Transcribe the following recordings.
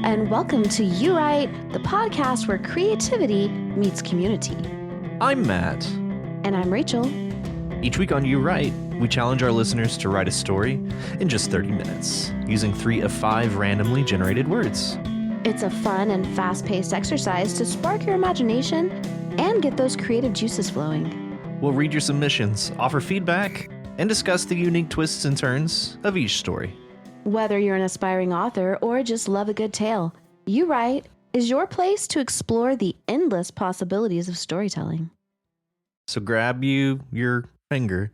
and welcome to You Write, the podcast where creativity meets community. I'm Matt. And I'm Rachel. Each week on You Write, we challenge our listeners to write a story in just 30 minutes, using 3 of 5 randomly generated words. It's a fun and fast-paced exercise to spark your imagination and get those creative juices flowing. We'll read your submissions, offer feedback, and discuss the unique twists and turns of each story. Whether you're an aspiring author or just love a good tale, You Write is your place to explore the endless possibilities of storytelling. So grab your finger,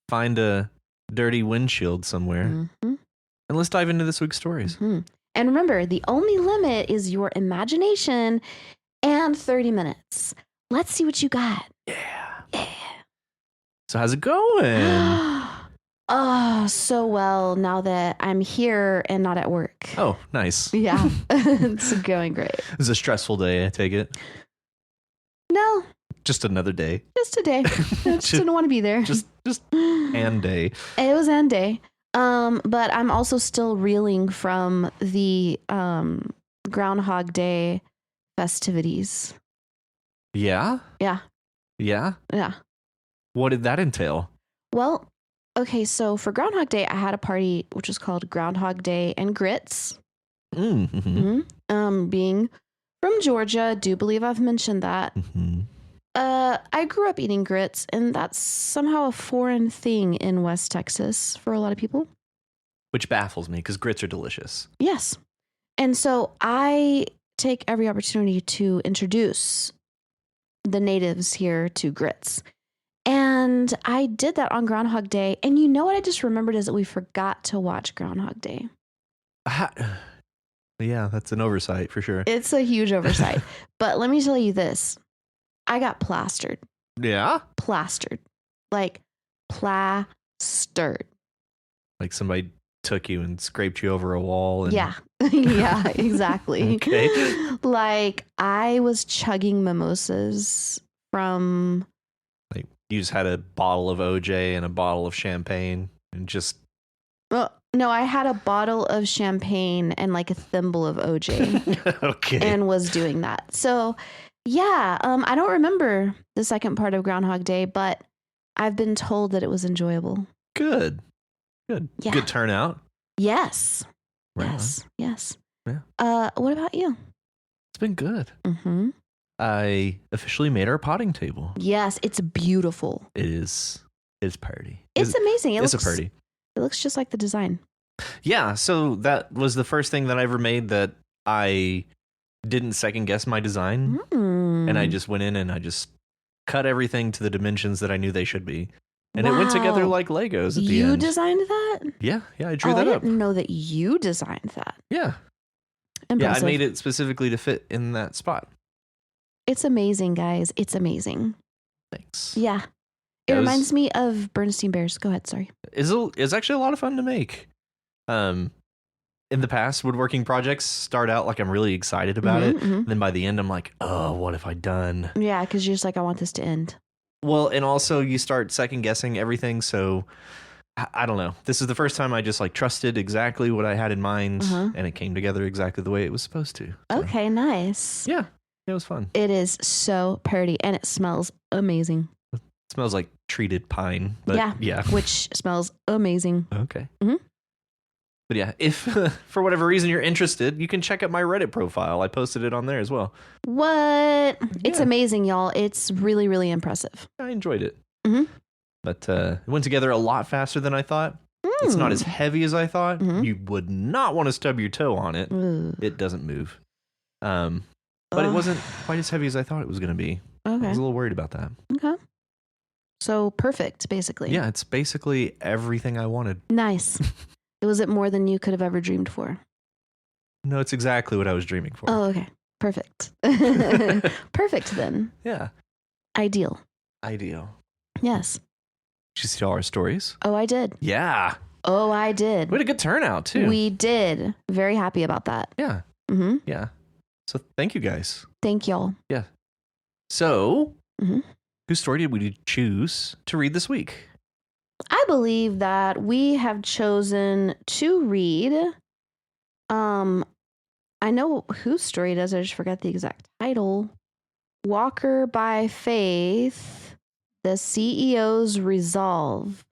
find a dirty windshield somewhere, and let's dive into this week's stories. And remember, the only limit is your imagination and 30 minutes. Let's see what you got. Yeah. So how's it going? Oh, so well now that I'm here and not at work. Oh, nice. Yeah, it's going great. It was a stressful day, I take it. No, Just another day. just today. I just didn't want to be there. Just and day. It was end day. But I'm also still reeling from the Groundhog Day festivities. Yeah? Yeah. Yeah? Yeah. What did that entail? Well, okay, so for Groundhog Day, I had a party which was called Groundhog Day and Grits. Mm-hmm. Being from Georgia, do believe I've mentioned that. Mm-hmm. I grew up eating grits, and that's somehow a foreign thing in West Texas for a lot of people. Which baffles me, because grits are delicious. Yes. And so I take every opportunity to introduce the natives here to grits. And I did that on Groundhog Day. And you know what I just remembered is that we forgot to watch Groundhog Day. Yeah, that's an oversight for sure. It's a huge oversight. But let me tell you this. I got plastered. Yeah? Plastered. Like plastered. Like somebody took you and scraped you over a wall. And... Yeah. Yeah, exactly. Okay. Like I was chugging mimosas from... Like you just had a bottle of OJ and a bottle of champagne and just... Well, no, I had a bottle of champagne and like a thimble of OJ. Okay. And was doing that. So, yeah, I don't remember the second part of Groundhog Day, but I've been told that it was enjoyable. Good. Yeah. Good turnout. Yes. Right Yes. on. Yes. Yeah. What about you? It's been good. Mm-hmm. I officially made our potting table. Yes, it's beautiful. It's pretty. It's amazing. It's a pretty. It looks just like the design. Yeah, so that was the first thing that I ever made that I didn't second guess my design. And I just went in and I just cut everything to the dimensions that I knew they should be. And it went together like Legos at the end. You designed that? Yeah, I drew that up. I didn't know that you designed that. Yeah. Impressive. Yeah, I made it specifically to fit in that spot. It's amazing, guys. It's amazing. Thanks. Yeah. It reminds me of Bernstein Bears. Go ahead, sorry. It's actually a lot of fun to make. In the past, woodworking projects start out like I'm really excited about it. Mm-hmm. Then by the end, I'm like, oh, what have I done? Yeah, because you're just like, I want this to end. Well, and also you start second guessing everything. So I don't know. This is the first time I just like trusted exactly what I had in mind, and it came together exactly the way it was supposed to. So, Okay, nice. yeah, it was fun. It is so pretty, and it smells amazing. It smells like treated pine. But yeah. Which smells amazing. Okay. Mm-hmm. But yeah, if for whatever reason you're interested, you can check out my Reddit profile. I posted it on there as well. What? Yeah. It's amazing, y'all. It's really, really impressive. I enjoyed it. Mm-hmm. But it went together a lot faster than I thought. It's not as heavy as I thought. You would not want to stub your toe on it. It doesn't move. But it wasn't quite as heavy as I thought it was going to be. Okay. I was a little worried about that. Okay. So perfect, basically. Yeah, it's basically everything I wanted. Nice. Was it more than you could have ever dreamed for? No, it's exactly what I was dreaming for. Oh, okay. Perfect. Perfect then. Yeah. Ideal. Yes. Did you see all our stories? Oh, I did. Yeah. Oh, I did. We had a good turnout, too. We did. Very happy about that. Yeah. Mm-hmm. Yeah. So thank you guys. Thank y'all. Yeah. So, whose story did we choose to read this week? I believe that we have chosen to read I know whose story it is. I just forgot the exact title. Walker by Faith, the CEO's Resolve.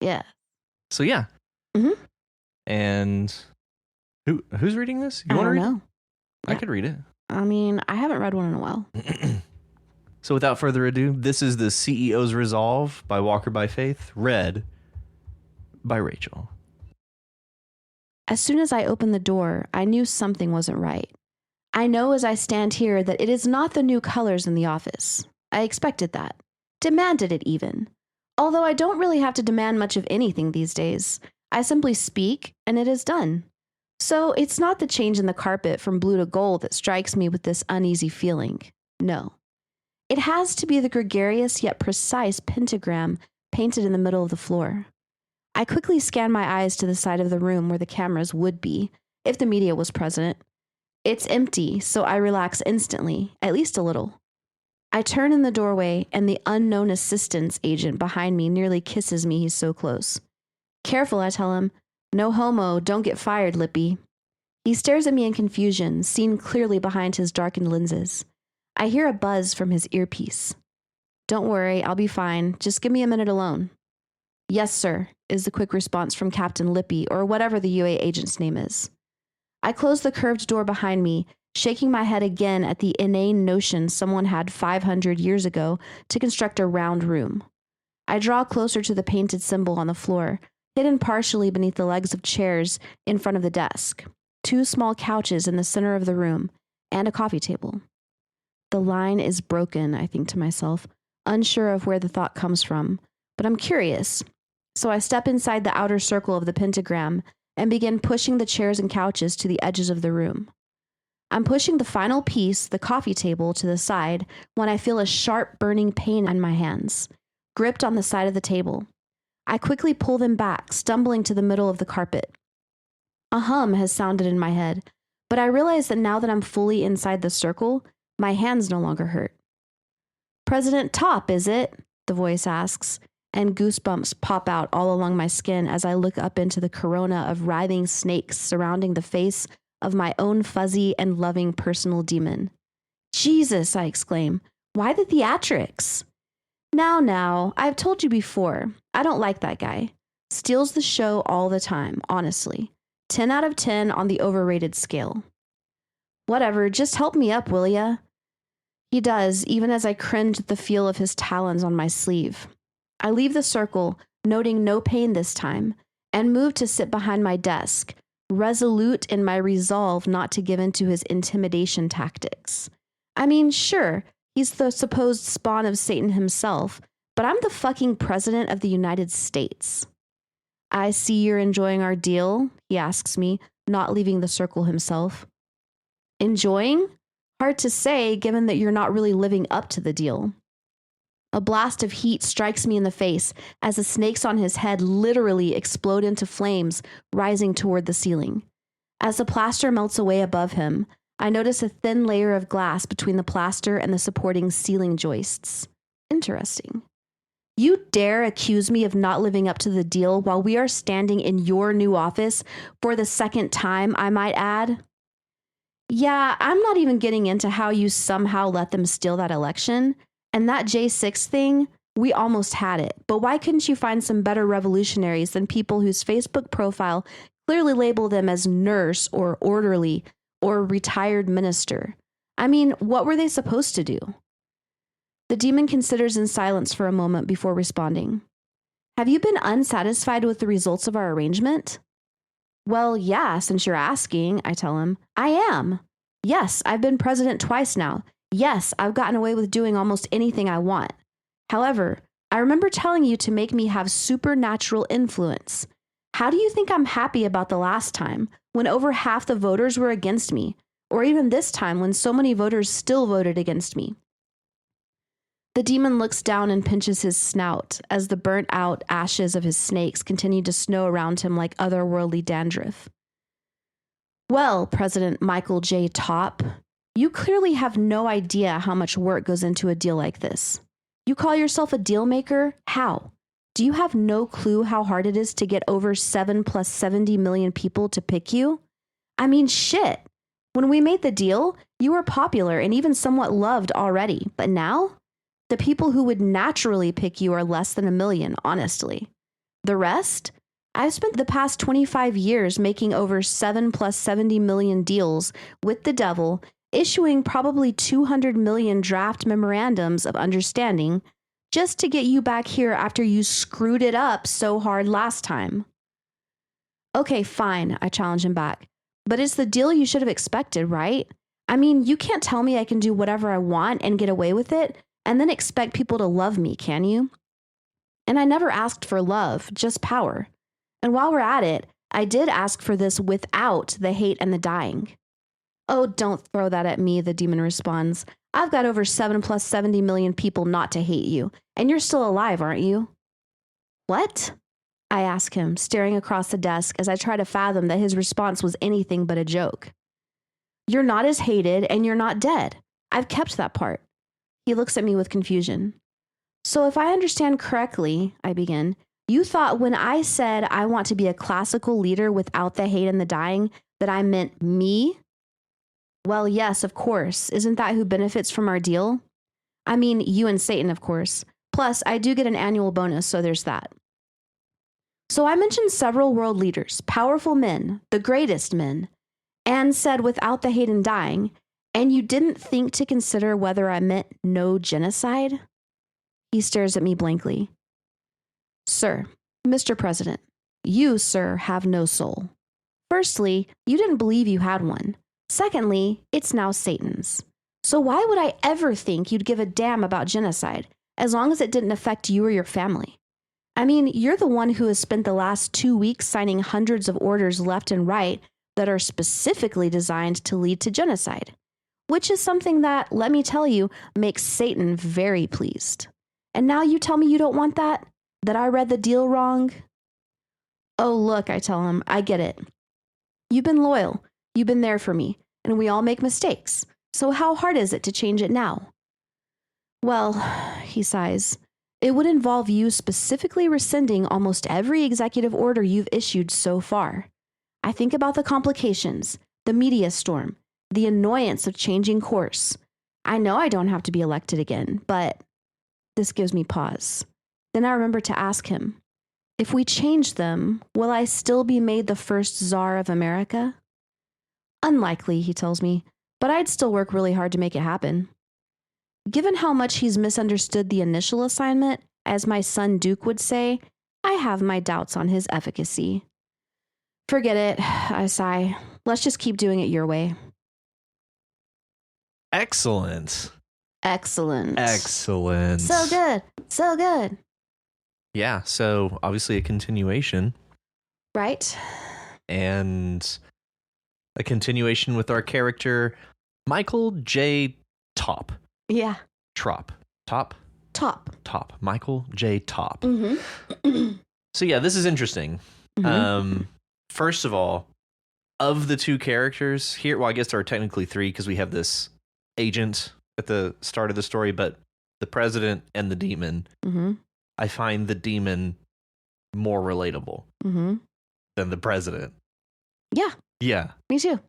Yeah. So yeah. Mhm. And who's reading this? You I want to don't read know. it? I Yeah. could read it. I mean, I haven't read one in a while. So without further ado, this is the CEO's Resolve by Walker by Faith, read by Rachel. As soon as I opened the door, I knew something wasn't right. I know as I stand here that it is not the new colors in the office. I expected that. Demanded it even. Although I don't really have to demand much of anything these days. I simply speak, and it is done. So it's not the change in the carpet from blue to gold that strikes me with this uneasy feeling. No. It has to be the gregarious yet precise pentagram painted in the middle of the floor. I quickly scan my eyes to the side of the room where the cameras would be, if the media was present. It's empty, so I relax instantly, at least a little. I turn in the doorway, and the unknown assistance agent behind me nearly kisses me, he's so close. Careful, I tell him. No homo, don't get fired, Lippy. He stares at me in confusion, seen clearly behind his darkened lenses. I hear a buzz from his earpiece. Don't worry, I'll be fine. Just give me a minute alone. Yes, sir, is the quick response from Captain Lippy, or whatever the UA agent's name is. I close the curved door behind me, shaking my head again at the inane notion someone had 500 years ago to construct a round room. I draw closer to the painted symbol on the floor, hidden partially beneath the legs of chairs in front of the desk, 2 small couches in the center of the room, and a coffee table. The line is broken, I think to myself, unsure of where the thought comes from, but I'm curious. So I step inside the outer circle of the pentagram and begin pushing the chairs and couches to the edges of the room. I'm pushing the final piece, the coffee table, to the side when I feel a sharp burning pain in my hands, gripped on the side of the table. I quickly pull them back, stumbling to the middle of the carpet. A hum has sounded in my head, but I realize that now that I'm fully inside the circle, my hands no longer hurt. President Top, is it? The voice asks, and goosebumps pop out all along my skin as I look up into the corona of writhing snakes surrounding the face of my own fuzzy and loving personal demon. Jesus, I exclaim, why the theatrics? Now, I've told you before, I don't like that guy. Steals the show all the time, honestly. 10 out of 10 on the overrated scale. Whatever, just help me up, will ya? He does, even as I cringe at the feel of his talons on my sleeve. I leave the circle, noting no pain this time, and move to sit behind my desk, resolute in my resolve not to give in to his intimidation tactics. I mean, sure, he's the supposed spawn of Satan himself, but I'm the fucking president of the United States. I see you're enjoying our deal, he asks me, not leaving the circle himself. Enjoying? Hard to say, given that you're not really living up to the deal. A blast of heat strikes me in the face as the snakes on his head literally explode into flames, rising toward the ceiling. As the plaster melts away above him, I notice a thin layer of glass between the plaster and the supporting ceiling joists. Interesting. You dare accuse me of not living up to the deal while we are standing in your new office for the second time, I might add? Yeah, I'm not even getting into how you somehow let them steal that election. And that J6 thing, we almost had it. But why couldn't you find some better revolutionaries than people whose Facebook profile clearly label them as nurse or orderly or retired minister? I mean, what were they supposed to do? The demon considers in silence for a moment before responding. Have you been unsatisfied with the results of our arrangement? Well, yeah, since you're asking, I tell him. I am. Yes, I've been president twice now. Yes, I've gotten away with doing almost anything I want. However, I remember telling you to make me have supernatural influence. How do you think I'm happy about the last time, when over half the voters were against me, or even this time when so many voters still voted against me? The demon looks down and pinches his snout as the burnt-out ashes of his snakes continue to snow around him like otherworldly dandruff. Well, President Michael J. Top, you clearly have no idea how much work goes into a deal like this. You call yourself a deal maker? How? Do you have no clue how hard it is to get over 7 plus 70 million people to pick you? I mean, shit. When we made the deal, you were popular and even somewhat loved already. But now, the people who would naturally pick you are less than 1 million, honestly. The rest? I've spent the past 25 years making over 7 plus 70 million deals with the devil, issuing probably 200 million draft memorandums of understanding just to get you back here after you screwed it up so hard last time. Okay, fine, I challenge him back. But it's the deal you should have expected, right? I mean, you can't tell me I can do whatever I want and get away with it and then expect people to love me, can you? And I never asked for love, just power. And while we're at it, I did ask for this without the hate and the dying. Oh, don't throw that at me, the demon responds. I've got over 7 plus 70 million people not to hate you, and you're still alive, aren't you? What? I ask him, staring across the desk as I try to fathom that his response was anything but a joke. You're not as hated, and you're not dead. I've kept that part. He looks at me with confusion. So if I understand correctly, I begin, you thought when I said I want to be a classical leader without the hate and the dying, that I meant me? Well, yes, of course. Isn't that who benefits from our deal? I mean, you and Satan, of course. Plus, I do get an annual bonus, so there's that. So I mentioned several world leaders, powerful men, the greatest men, and said without the hate and dying, and you didn't think to consider whether I meant no genocide? He stares at me blankly. Sir, Mr. President, you, sir, have no soul. Firstly, you didn't believe you had one. Secondly, it's now Satan's. So why would I ever think you'd give a damn about genocide, as long as it didn't affect you or your family? I mean, you're the one who has spent the last 2 weeks signing hundreds of orders left and right that are specifically designed to lead to genocide, which is something that, let me tell you, makes Satan very pleased. And now you tell me you don't want that? That I read the deal wrong? Oh, look, I tell him, I get it. You've been loyal. You've been there for me. And we all make mistakes. So how hard is it to change it now? Well, he sighs, it would involve you specifically rescinding almost every executive order you've issued so far. I think about the complications, the media storm, the annoyance of changing course. I know I don't have to be elected again, but this gives me pause. Then I remember to ask him, if we change them, will I still be made the first czar of America? Unlikely, he tells me, but I'd still work really hard to make it happen. Given how much he's misunderstood the initial assignment, as my son Duke would say, I have my doubts on his efficacy. Forget it, I sigh. Let's just keep doing it your way. Excellent. Excellent. Excellent. So good. So good. Yeah, so obviously a continuation. Right? And a continuation with our character, Michael J. Top. Yeah. Trop. Top? Top. Michael J. Top. Mm-hmm. So yeah, this is interesting. Mm-hmm. First of all, of the two characters here, well, I guess there are technically three because we have this agent at the start of the story, but the president and the demon, Mm-hmm. I find the demon more relatable Mm-hmm. than the president. Yeah. Yeah. Me too.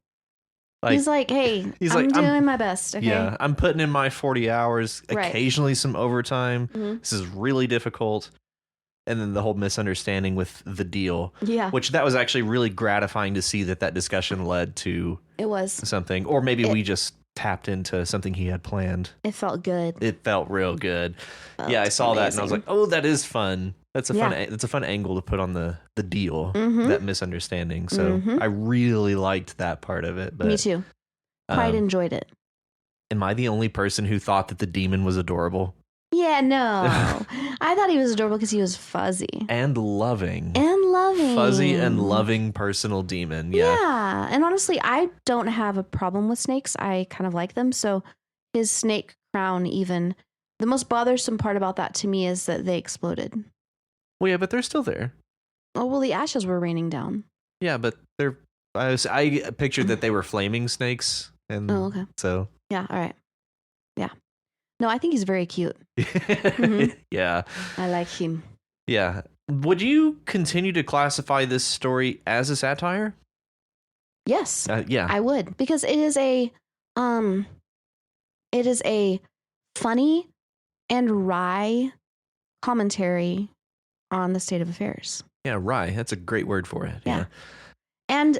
He's like, hey, I'm doing my best. Okay. Yeah, I'm putting in my 40 hours, Right. occasionally some overtime. Mm-hmm. This is really difficult. And then the whole misunderstanding with the deal, Yeah. which that was actually really gratifying to see that discussion led to It was. something. Or maybe we just tapped into something he had planned. It felt good. It felt real good. Felt Yeah, I saw that and I was amazing. like, oh, that is fun. That's a Yeah. fun. That's a fun angle to put on the deal. Mhm. That misunderstanding. So Mhm. I really liked that part of it. But, Me too. Quite enjoyed it. Am I the only person who thought that the demon was adorable Yeah, no. I thought he was adorable because he was fuzzy. and loving? And loving. Fuzzy and loving personal demon. Yeah. Yeah. And honestly, I don't have a problem with snakes. I kind of like them. So his snake crown, even the most bothersome part about that to me is that they exploded. Well, yeah, but they're still there. Oh, well, the ashes were raining down. Yeah, but they're. I pictured that they were flaming snakes, and Oh, okay. so Yeah. All right. Yeah. No, I think he's very cute. Mhm. Yeah, I like him. yeah. Would you continue to classify this story as a satire? Yes, Yeah. I would, because it is a funny and wry commentary on the state of affairs. Yeah, wry. That's a great word for it. Yeah. And,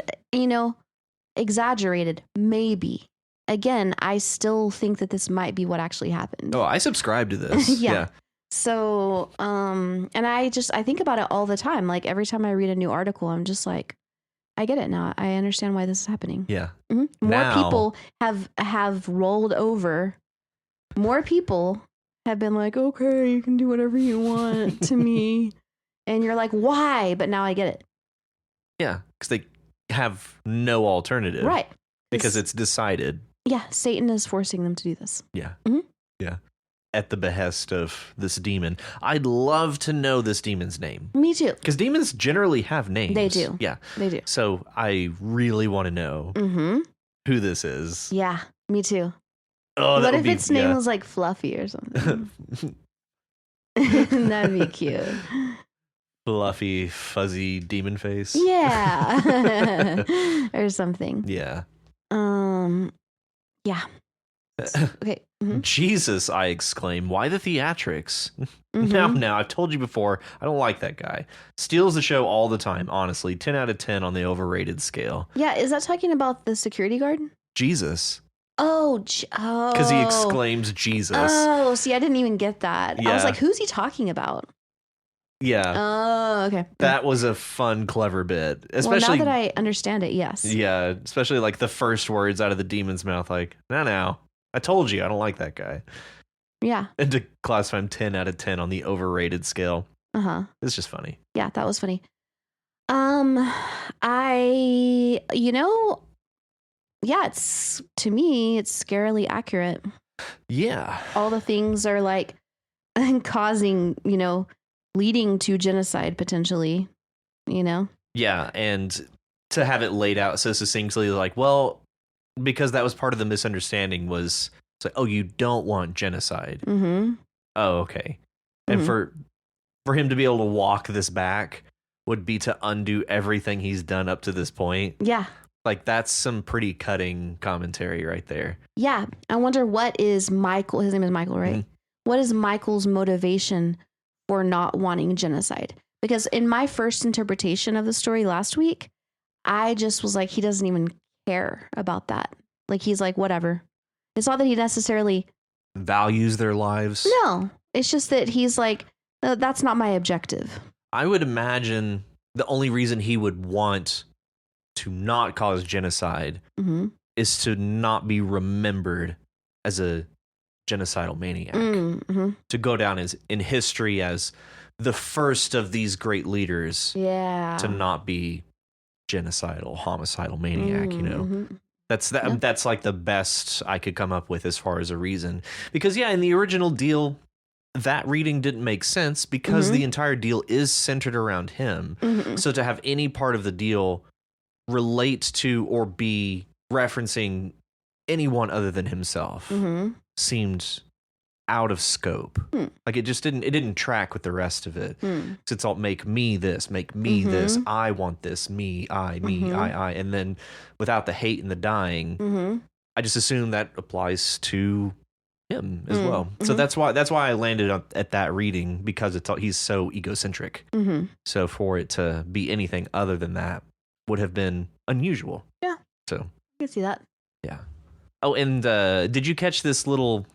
exaggerated, maybe. Again, I still think that this might be what actually happened. Oh, I subscribe to this. Yeah. So, and I think about it all the time. Like every time I read a new article, I'm just like, I get it now. I understand why this is happening. Yeah. Mm-hmm. More people have rolled over. More people have been like, okay, you can do whatever you want to me. And you're like, why? But now I get it. Yeah, because they have no alternative. Right. Because it's decided. Yeah, Satan is forcing them to do this. Yeah. Mm-hmm. Yeah. At the behest of this demon. I'd love to know this demon's name. Me too. Because demons generally have names. They do. Yeah. They do. So I really want to know who this is. Yeah, me too. Oh, what if its name was like Fluffy or something? That'd be cute. Fluffy, fuzzy demon face. Yeah. Or something. Yeah. Yeah. Okay. Mm-hmm. Jesus, I exclaim. Why the theatrics? Mm-hmm. Now, I've told you before, I don't like that guy. Steals the show all the time, honestly. 10 out of 10 on the overrated scale. Yeah, is that talking about the security guard? Jesus. Oh. Because he exclaims Jesus. Oh, see, I didn't even get that. Yeah. I was like, who's he talking about? Yeah. Oh, okay. That was a fun, clever bit. Especially now that I understand it, yes. Yeah, especially like the first words out of the demon's mouth, like, no. I told you, I don't like that guy. Yeah. And to classify him 10 out of 10 on the overrated scale. Uh-huh. It's just funny. Yeah, that was funny. To me, it's scarily accurate. Yeah. All the things are like causing, leading to genocide potentially, Yeah, and to have it laid out so succinctly, like, well, because that was part of the misunderstanding was, it's like, oh, you don't want genocide. Mm-hmm. Oh, okay. And for him to be able to walk this back would be to undo everything he's done up to this point. Yeah. Like, that's some pretty cutting commentary right there. Yeah. I wonder what is Michael, his name is Michael, right? Mm-hmm. What is Michael's motivation for not wanting genocide? Because in my first interpretation of the story last week, I just was like, he doesn't even care about that. Like, he's like, whatever. It's not that he necessarily values their lives. No, it's just that he's like, no, that's not my objective. I would imagine the only reason he would want to not cause genocide is to not be remembered as a genocidal maniac. To go down as in history as the first of these great leaders to not be genocidal, homicidal maniac, That's like the best I could come up with as far as a reason. Because in the original deal, that reading didn't make sense because the entire deal is centered around him. So to have any part of the deal relate to or be referencing anyone other than himself seemed out of scope. Like it didn't track with the rest of it. It's all make me this, I want this, me, I, and then without the hate and the dying, I just assume that applies to him as well. So that's why I landed at that reading, because he's so egocentric. So for it to be anything other than that would have been unusual. Yeah. So I can see that. Yeah. Oh, and did you catch this little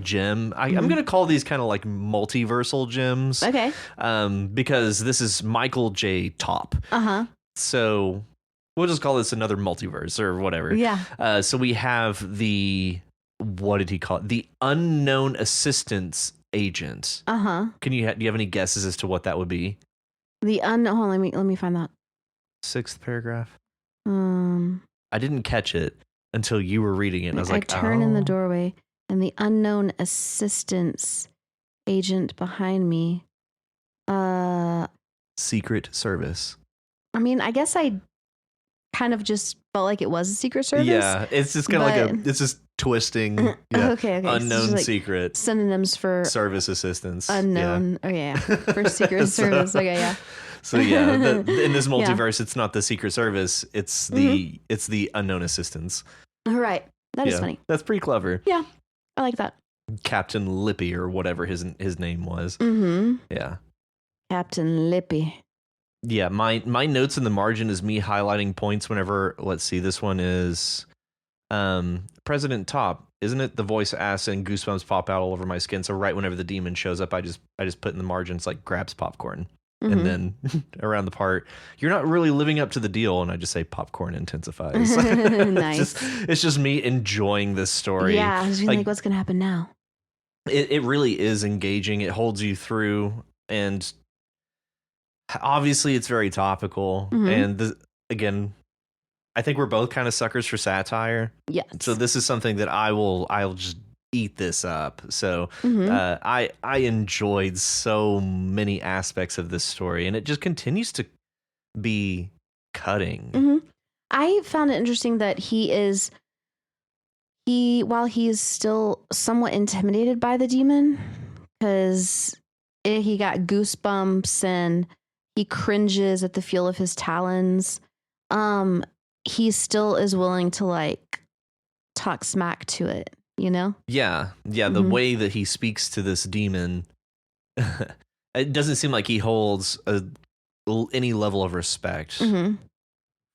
gem? I'm gonna call these kind of like multiversal gems. Okay. Because this is Michael J. Top. So we'll just call this another multiverse or whatever. Yeah. So we have what did he call it? The unknown assistance agent. Do you have any guesses as to what that would be? The unknown. Hold on, let me find that. 6th paragraph. I didn't catch it until you were reading it, and I was like, I turn in the doorway, and the unknown assistance agent behind me. Secret Service. I mean, I guess I kind of just felt like it was a Secret Service. Yeah, it's just kind of like it's just twisting. Yeah. Okay. Unknown so secret. Synonyms for service assistance. Unknown. Yeah. For Secret Service. Okay, yeah. So yeah, in this multiverse, it's not the Secret Service. It's the unknown assistants. Right. That is funny. That's pretty clever. Yeah. I like that. Captain Lippy or whatever his name was. Mm-hmm. Yeah. Captain Lippy. Yeah, my notes in the margin is me highlighting points whenever, let's see, this one is President Top, isn't it? The voice asks and goosebumps pop out all over my skin. So right whenever the demon shows up, I just put in the margins like grabs popcorn. Mm-hmm. And then around the part, you're not really living up to the deal, and I just say popcorn intensifies. Nice. It's just me enjoying this story. Yeah, I was like, what's gonna happen now? It really is engaging. It holds you through, and obviously it's very topical. Mm-hmm. And again, I think we're both kind of suckers for satire. Yes. So this is something that I'll just eat this up. So I enjoyed so many aspects of this story, and it just continues to be cutting. Mm-hmm. I found it interesting that while he's still somewhat intimidated by the demon, because he got goosebumps and he cringes at the feel of his talons, he still is willing to like talk smack to it, you know? Yeah. The way that he speaks to this demon, it doesn't seem like he holds any level of respect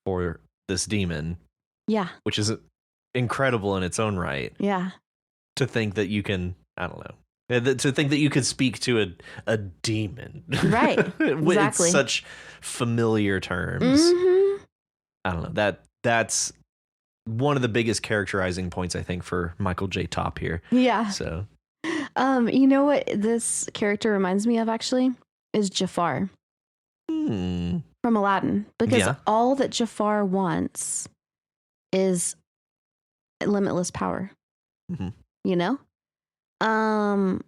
for this demon. Yeah. Which is incredible in its own right. Yeah. To think that you can, I don't know, to think that you could speak to a demon. Right. Exactly. With such familiar terms. Mm-hmm. I don't know. That's one of the biggest characterizing points, I think, for Michael J. Top here. Yeah. So, you know what this character reminds me of actually is Jafar from Aladdin, because all that Jafar wants is limitless power. Mm-hmm. You know? To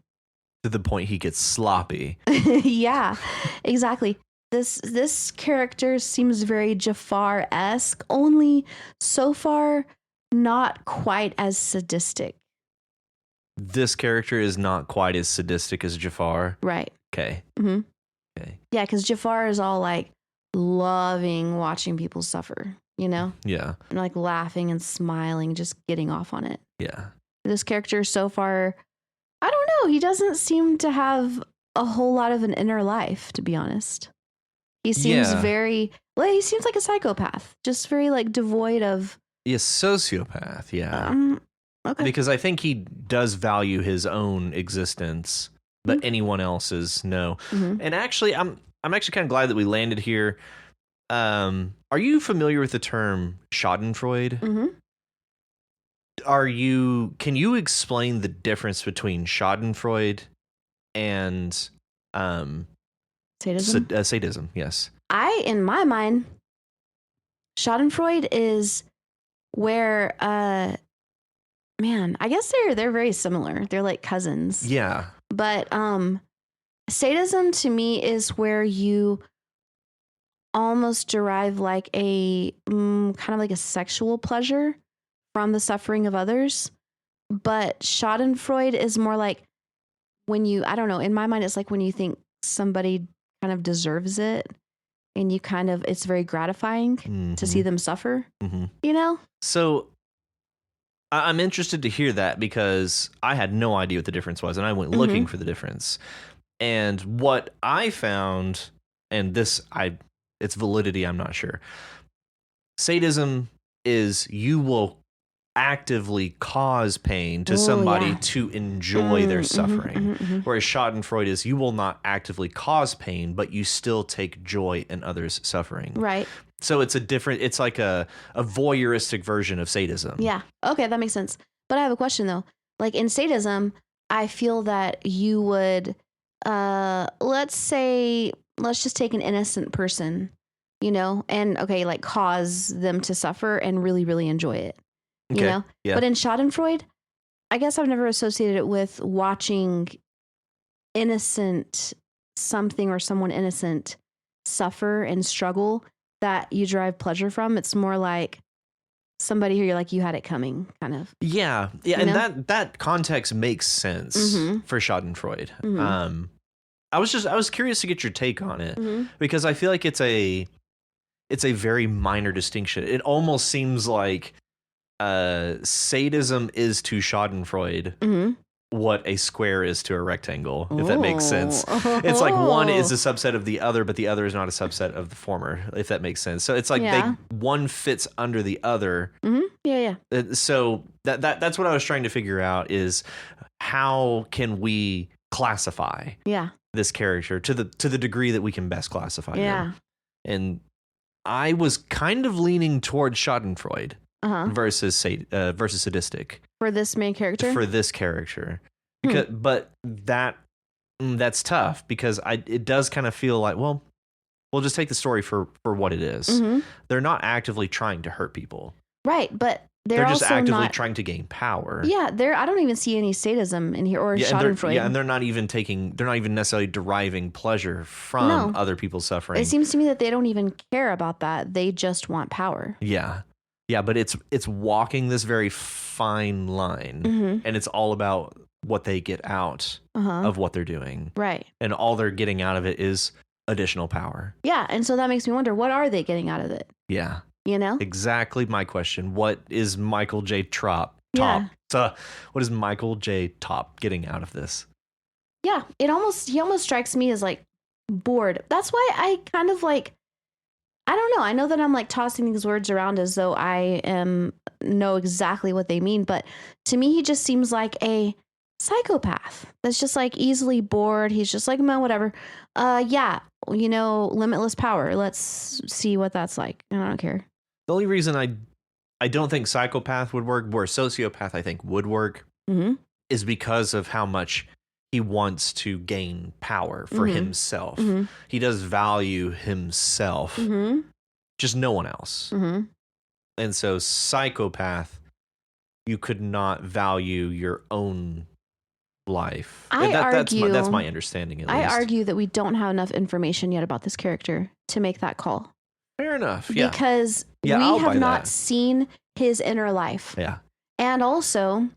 the point he gets sloppy. Yeah, exactly. This character seems very Jafar-esque, only so far not quite as sadistic. This character is not quite as sadistic as Jafar. Right. Okay. Mm-hmm. Okay. Yeah, because Jafar is all like loving watching people suffer, you know? Yeah. And like laughing and smiling, just getting off on it. Yeah. This character so far, I don't know, he doesn't seem to have a whole lot of an inner life, to be honest. He seems he seems like a psychopath, just very like devoid of... Yeah, sociopath, yeah. Okay. Because I think he does value his own existence, but anyone else's, no. Mm-hmm. And actually, I'm actually kind of glad that we landed here. Are you familiar with the term Schadenfreude? Mm-hmm. Can you explain the difference between Schadenfreude and sadism? Sadism, yes. In my mind, Schadenfreude is where, I guess they're very similar. They're like cousins. Yeah. But sadism to me is where you almost derive like a kind of like a sexual pleasure from the suffering of others. But Schadenfreude is more like when you, I don't know, in my mind, it's like when you think somebody kind of deserves it and you kind of, it's very gratifying to see them suffer, you know? So I'm interested to hear that because I had no idea what the difference was and I went looking for the difference. And what I found, and its validity, I'm not sure. Sadism is you will actively cause pain to somebody to enjoy their suffering. Whereas Schadenfreude is you will not actively cause pain, but you still take joy in others' suffering. Right. So it's like a voyeuristic version of sadism. Yeah. Okay, that makes sense. But I have a question though. Like in sadism, I feel that you would, let's just take an innocent person, you know, and like cause them to suffer and really, really enjoy it. You know? Yeah. But in Schadenfreude, I guess I've never associated it with watching something or someone innocent suffer and struggle that you derive pleasure from. It's more like somebody who you're like, you had it coming, kind of. Yeah. Yeah. And that context makes sense for Schadenfreude. I was curious to get your take on it Mm-hmm. because I feel like it's a very minor distinction. It almost seems like sadism is to Schadenfreude Mm-hmm. what a square is to a rectangle, if that makes sense. Oh. It's like one is a subset of the other, but the other is not a subset of the former, if that makes sense. So it's like one fits under the other. Mm-hmm. Yeah. So that's what I was trying to figure out is how can we classify this character to the degree that we can best classify them. And I was kind of leaning towards Schadenfreude versus sadistic for this main character. Because, but that's tough because it does kind of feel like, well, we'll just take the story for what it is. Mm-hmm. They're not actively trying to hurt people, right? But they're just also actively trying to gain power. Yeah, I don't even see any sadism in here or Schadenfreude. And they're not even necessarily deriving pleasure from other people's suffering. It seems to me that they don't even care about that. They just want power. Yeah, but it's walking this very fine line, and it's all about what they get out of what they're doing. Right. And all they're getting out of it is additional power. Yeah, and so that makes me wonder, what are they getting out of it? Yeah. You know? Exactly my question. What is Michael J. Top? So what is Michael J. Top getting out of this? Yeah, he almost strikes me as like bored. That's why I kind of like, I don't know. I know that I'm like tossing these words around as though I know exactly what they mean, but to me he just seems like a psychopath that's just like easily bored. He's just like, man, whatever. Limitless power. Let's see what that's like. I don't care. The only reason I don't think psychopath would work, where sociopath I think would work, is because of how much he wants to gain power for himself. He does value himself, just no one else. And so psychopath, you could not value your own life. That's my understanding, at least. I argue that we don't have enough information yet about this character to make that call. Fair enough. Yeah. Because we have not seen his inner life. Yeah. And also,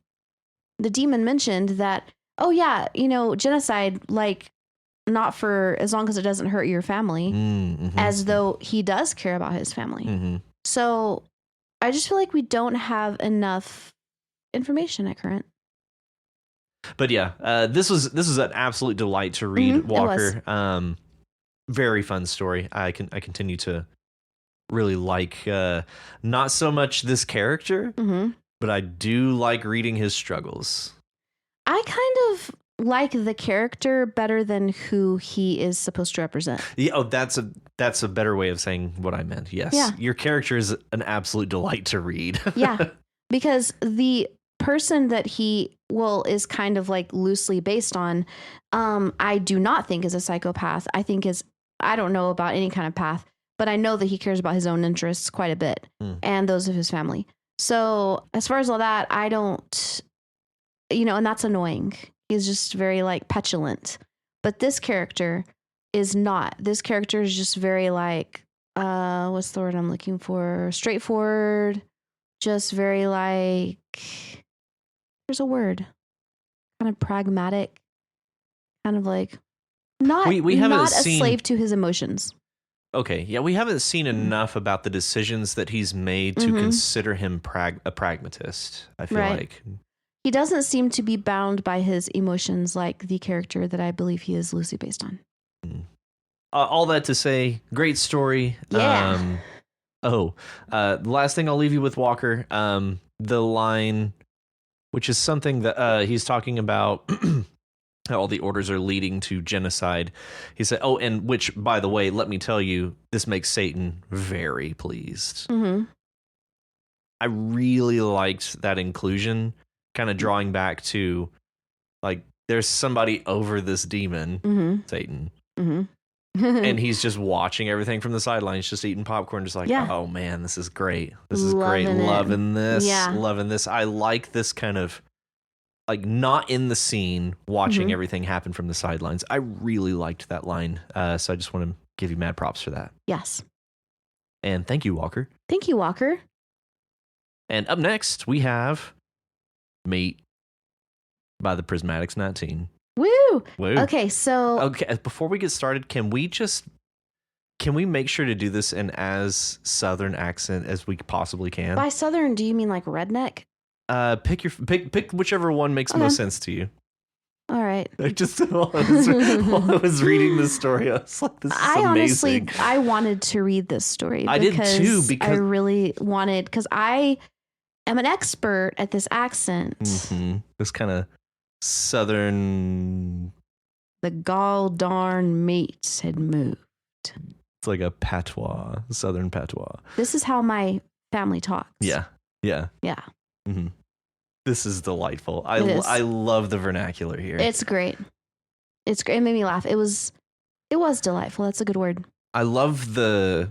the demon mentioned that, genocide, like, not for as long as it doesn't hurt your family, as though he does care about his family. So I just feel like we don't have enough information at current. But yeah, this was an absolute delight to read, Walker. Very fun story. I continue to really like not so much this character, but I do like reading his struggles. I kind of like the character better than who he is supposed to represent. Yeah, that's a better way of saying what I meant. Yes. Yeah. Your character is an absolute delight to read. Yeah. Because the person that he is kind of like loosely based on, I do not think is a psychopath. I don't know about any kind of path, but I know that he cares about his own interests quite a bit and those of his family. So as far as all that, I don't, and that's annoying. He's just very like petulant, but this character is not. This character is just very like, what's the word I'm looking for? Straightforward, just very like, there's a word, kind of pragmatic, kind of like not a slave to his emotions. Okay, yeah, we haven't seen enough about the decisions that he's made to consider him a pragmatist, I feel like. He doesn't seem to be bound by his emotions like the character that I believe he is loosely based on. All that to say, great story. Yeah. The last thing I'll leave you with, Walker, the line, which is something that he's talking about, how all the orders are leading to genocide. He said, and which, by the way, let me tell you, this makes Satan very pleased. I really liked that inclusion, kind of drawing back to, like, there's somebody over this demon, Satan. And he's just watching everything from the sidelines, just eating popcorn, just like, oh man, this is great. This is great. Loving this. Loving this. I like this kind of, like, not in the scene, watching everything happen from the sidelines. I really liked that line. So I just want to give you mad props for that. Yes. And thank you, Walker. Thank you, Walker. And up next, we have Mate by the Prismatics 19. Woo! Woo. Okay, so Okay, before we get started, can we make sure to do this in as Southern accent as we possibly can? by Southern, do you mean like redneck? Pick whichever one makes most sense to you. All right. I just while I was reading this story, I was like, "This is amazing." Honestly, I wanted to read this story. I did too, because I really wanted, because I am an expert at this accent. Mm-hmm. This kind of Southern. The gall darn meats had moved. It's like a patois, Southern patois. This is how my family talks. Yeah. Mm-hmm. This is delightful. I love the vernacular here. It's great. It's great. It made me laugh. It was delightful. That's a good word. I love the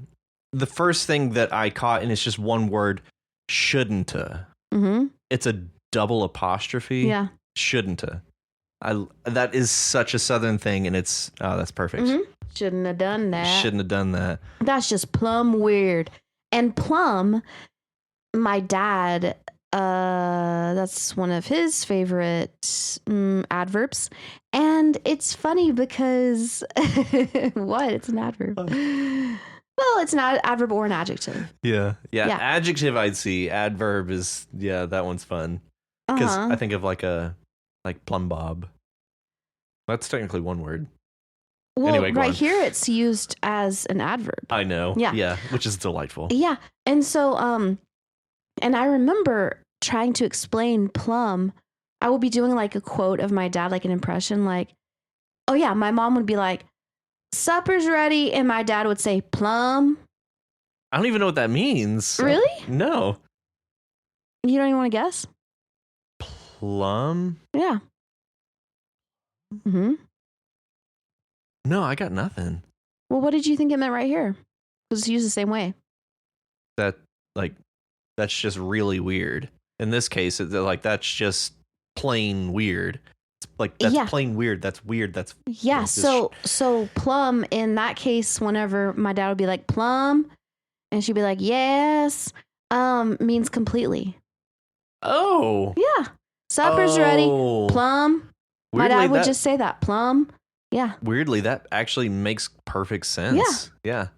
first thing that I caught, and it's just one word, shouldn't-a. Mm-hmm. It's a double apostrophe. Yeah. Shouldn't-a. That is such a Southern thing, and that's perfect. Mm-hmm. Shouldn't have done that. Shouldn't have done that. That's just plumb weird. And plum, my dad, that's one of his favorite adverbs. And it's funny because what? It's an adverb. Well, it's not an adverb or an adjective. Yeah. Adjective I'd see. Adverb is, that one's fun. Because I think of like plumb bob. That's technically one word. Well, anyway, right here it's used as an adverb. I know. Yeah, which is delightful. Yeah, and so and I remember trying to explain plum. I would be doing like a quote of my dad, like an impression, like, oh yeah, my mom would be like, supper's ready, and my dad would say plum. I don't even know what that means. Really? No. You don't even want to guess? Plum? Yeah. Mm-hmm. No, I got nothing. Well, what did you think it meant right here? Because it's used the same way. That's just really weird. In this case, that's just plain weird. It's like, that's plain weird. That's weird. That's So plum in that case, whenever my dad would be like plum, and she'd be like yes, means completely. Oh. Yeah. Supper's ready. Plum. Weirdly, my dad would just say that. Plum. Yeah. Weirdly, that actually makes perfect sense. Yeah.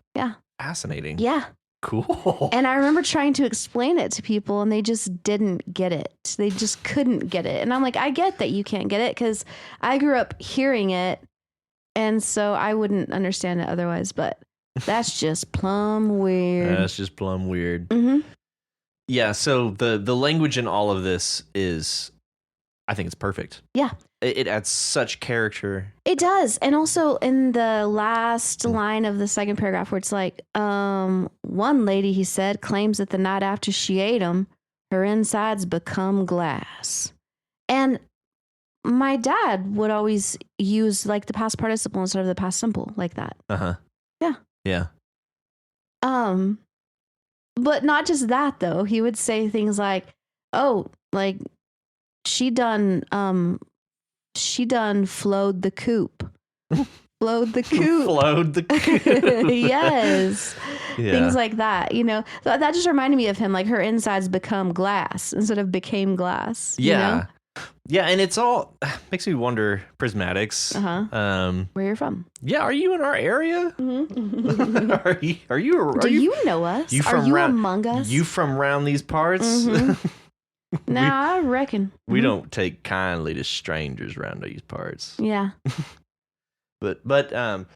Fascinating. Yeah. Cool. And I remember trying to explain it to people, and they just didn't get it. They just couldn't get it. And I'm like, I get that you can't get it because I grew up hearing it, and so I wouldn't understand it otherwise. But that's just plumb weird. That's just plumb weird. Mm-hmm. Yeah. So the language in all of this is, I think it's perfect. Yeah. It adds such character. It does. And also in the last line of the second paragraph where it's like, one lady, he said, claims that the night after she ate them, her insides become glass. And my dad would always use like the past participle instead of the past simple like that. Uh-huh. Yeah. Yeah. But not just that though. He would say things like, oh, like she done flowed the coop. Flowed the coop. Flowed the coop. Yes. Yeah. Things like that, you know. That just reminded me of him, like her insides become glass instead of became glass. Yeah. You know? Yeah, and it's all makes me wonder, Prismatics. Where you're from? Yeah, are you in our area? Mm-hmm. Are you? Do you know us? Are you among us? You from round these parts? Mm-hmm. Nah, I reckon. We don't take kindly to strangers around these parts. Yeah. But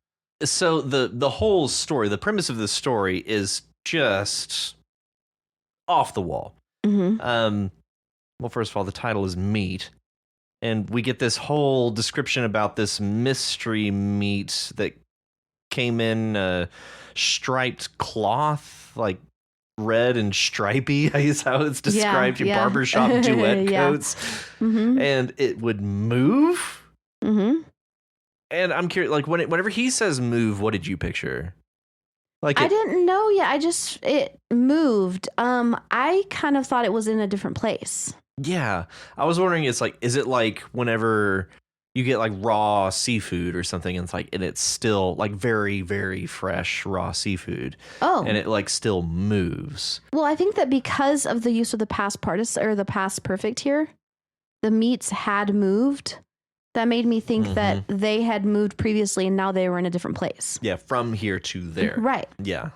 so the whole story, the premise of the story is just off the wall. Mm-hmm. Well, first of all, the title is Meat, and we get this whole description about this mystery meat that came in striped cloth, like red and stripy is how it's described. Your barbershop duet coats. Mm-hmm. And it would move. Mm-hmm. And I'm curious, like whenever he says move, what did you picture? Like I didn't know yet. It moved. I kind of thought it was in a different place. Yeah. I was wondering, is it like whenever you get like raw seafood or something, and it's still like very, very fresh raw seafood. Oh. And it like still moves. Well, I think that because of the use of the past participle or the past perfect here, the meats had moved. that made me think that they had moved previously and now they were in a different place. Yeah, from here to there. Right. Yeah.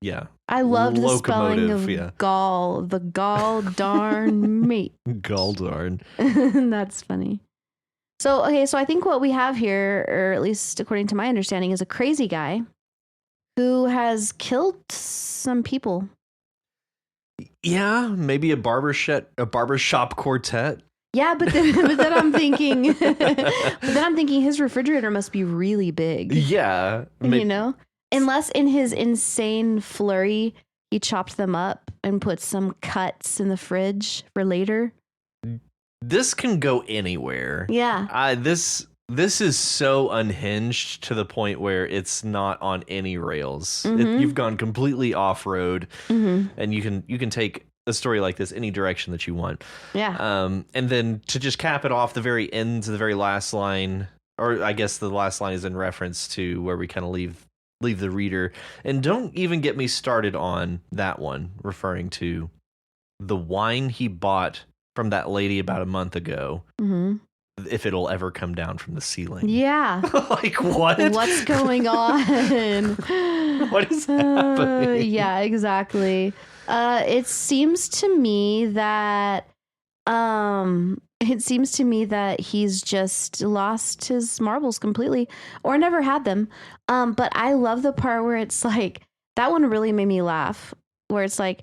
Yeah. I loved the spelling of gall. The gall darn me. Gall darn. That's funny. So, okay, so I think what we have here, or at least according to my understanding, is a crazy guy who has killed some people. Yeah, maybe a barbershop quartet. Yeah, but then I'm thinking his refrigerator must be really big. Yeah. You know? Unless in his insane flurry, he chopped them up and put some cuts in the fridge for later. This can go anywhere. Yeah. This is so unhinged to the point where it's not on any rails. You've gone completely off road, and you can take a story like this any direction that you want. Yeah. And then to just cap it off, the very end to the very last line, or I guess the last line is in reference to where we kind of leave the reader. And don't even get me started on that one, referring to the wine he bought from that lady about a month ago. If it'll ever come down from the ceiling. Yeah. Like, what? What's going on? What is happening? Yeah, exactly. It seems to me that he's just lost his marbles completely or never had them. But I love the part where it's like, that one really made me laugh, where it's like,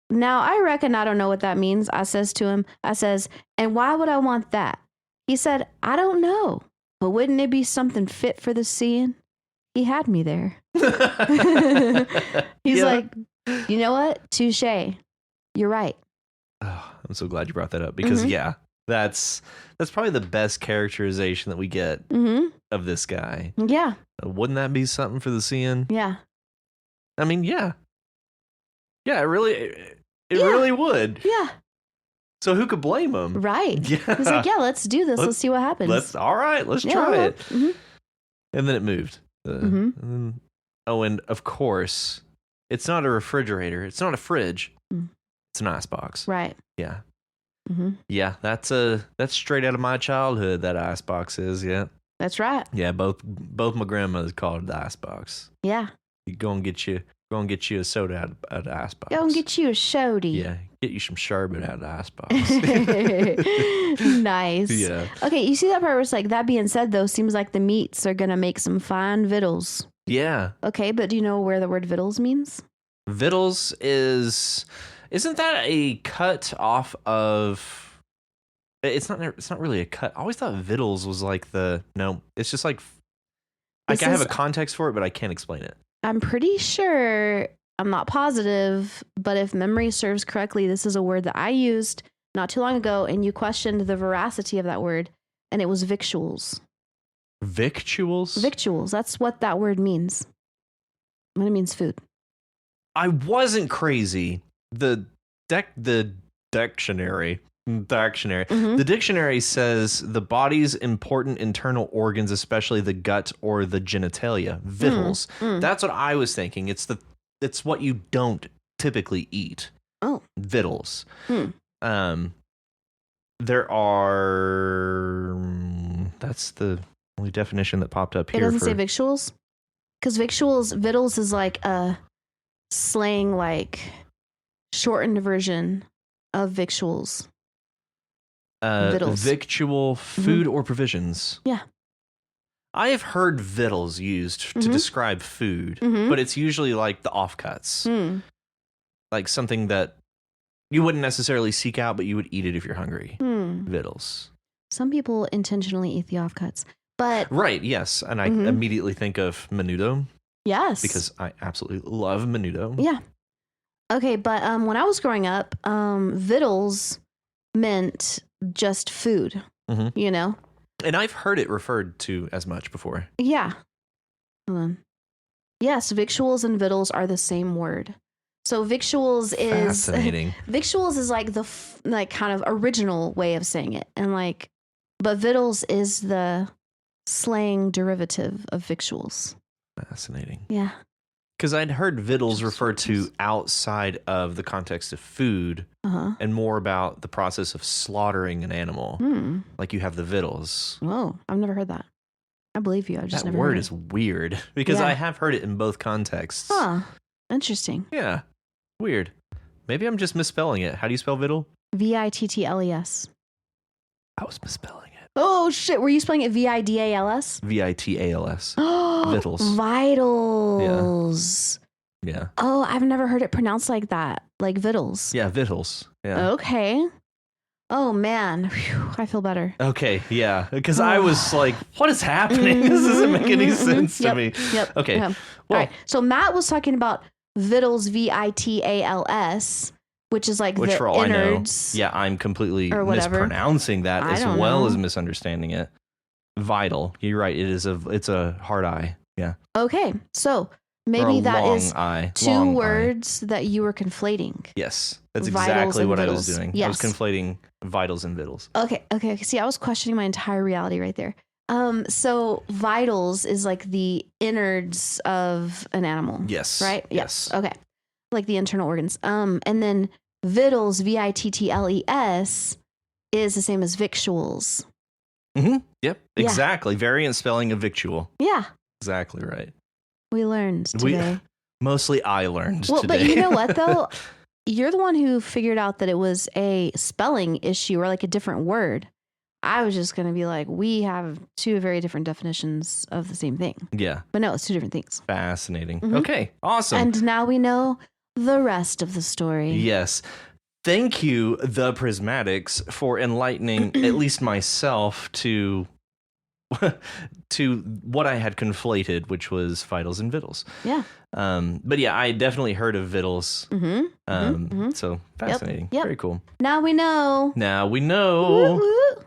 now I reckon I don't know what that means. I says to him, and why would I want that? He said, I don't know, but wouldn't it be something fit for the seeing? He had me there. He's like, you know what? Touche. You're right. Oh, I'm so glad you brought that up because that's probably the best characterization that we get of this guy. Yeah. Wouldn't that be something for the seeing? Yeah. I mean, yeah. Yeah, it really would. Yeah. So who could blame him? Right. Yeah. He's like, yeah, let's do this. Let's see what happens. Let's try it. And then it moved. And of course, it's not a refrigerator. It's not a fridge. It's an icebox. Right. Yeah. Yeah, that's straight out of my childhood, that icebox is, yeah. That's right. Yeah, both my grandmothers called it the icebox. Yeah. You go and get you a soda out of the icebox. Go and get you a shoddy. Yeah, get you some sherbet out of the icebox. Nice. Yeah. Okay, you see that part where it's like, that being said, though, seems like the meats are going to make some fine victuals. Yeah. Okay, but do you know where the word victuals means? Victuals isn't that a cut off of... It's not really a cut. I always thought victuals was like it's just like I have a context for it, but I can't explain it. I'm pretty sure, I'm not positive, but if memory serves correctly, this is a word that I used not too long ago, and you questioned the veracity of that word, and it was victuals. Victuals? Victuals. That's what that word means. And it means food. I wasn't crazy. The dictionary. The dictionary says the body's important internal organs, especially the gut or the genitalia. Victuals. That's what I was thinking. It's what you don't typically eat. Oh. Victuals. There are... That's the only definition that popped up here. It doesn't say victuals? Because victuals is like a slang, like shortened version of victuals. Victual, food or provisions. Yeah. I have heard victuals used to describe food, but it's usually like the offcuts. Like something that you wouldn't necessarily seek out, but you would eat it if you're hungry. Victuals. Some people intentionally eat the offcuts, but... Right, yes. And I immediately think of menudo. Yes. Because I absolutely love menudo. Yeah. Okay, but when I was growing up, victuals meant just food, you know? And I've heard it referred to as much before. Yeah. Hold on. Yes, victuals and victuals are the same word. So victuals is... Fascinating. Victuals is like the kind of original way of saying it. And like, but victuals is the slang derivative of victuals. Fascinating. Yeah. Because I'd heard victuals referred to outside of the context of food and more about the process of slaughtering an animal. Like you have the victuals. Oh, I've never heard that. I believe you. I've just never heard it. That word is weird because I have heard it in both contexts. Huh. Interesting. Yeah. Weird. Maybe I'm just misspelling it. How do you spell vittle? Vittles. I was misspelling it. Oh, shit. Were you spelling it Vidals? Vitals. Vittles. Vitals. Yeah. Oh, I've never heard it pronounced like that. Like vittles. Yeah, vittles. Yeah. Okay. Oh, man. Whew, I feel better. Okay, yeah. Because I was like, what is happening? This doesn't make any sense to me. Yep. Okay. Well, Well, all right. So Matt was talking about vittles, Vitals, which is like which the for all innards. I know, I'm completely or whatever. mispronouncing that I as don't well know. as misunderstanding it. Vital. You're right. It's a hard I. Yeah. Okay. So Or maybe a that long is I. two Long I. words that you were conflating. Yes. That's Vitals exactly and what I vittles. was doing. I Yes. was conflating vitals and vittles. Okay. See, I was questioning my entire reality right there. So vitals is like the innards of an animal. Yes. Right? Yes. Okay. Like the internal organs. And then vittles, Vittles, is the same as victuals. Mm-hmm. Yep. Yeah. Exactly. Variant spelling of victual. Yeah. Exactly right. We learned today. Mostly I learned Well, today. but you know what though? You're the one who figured out that it was a spelling issue or like a different word. I was just going to be like, we have two very different definitions of the same thing. Yeah. But no, it's two different things. Fascinating. Mhm. Okay. Awesome. And now we know the rest of the story. Yes. Thank you, the Prismatics, for enlightening at least myself to what I had conflated, which was vitals and vittles. Yeah. But yeah, I definitely heard of vittles. So fascinating. Yep. Very cool. Now we know. Now we know. Woo, woo.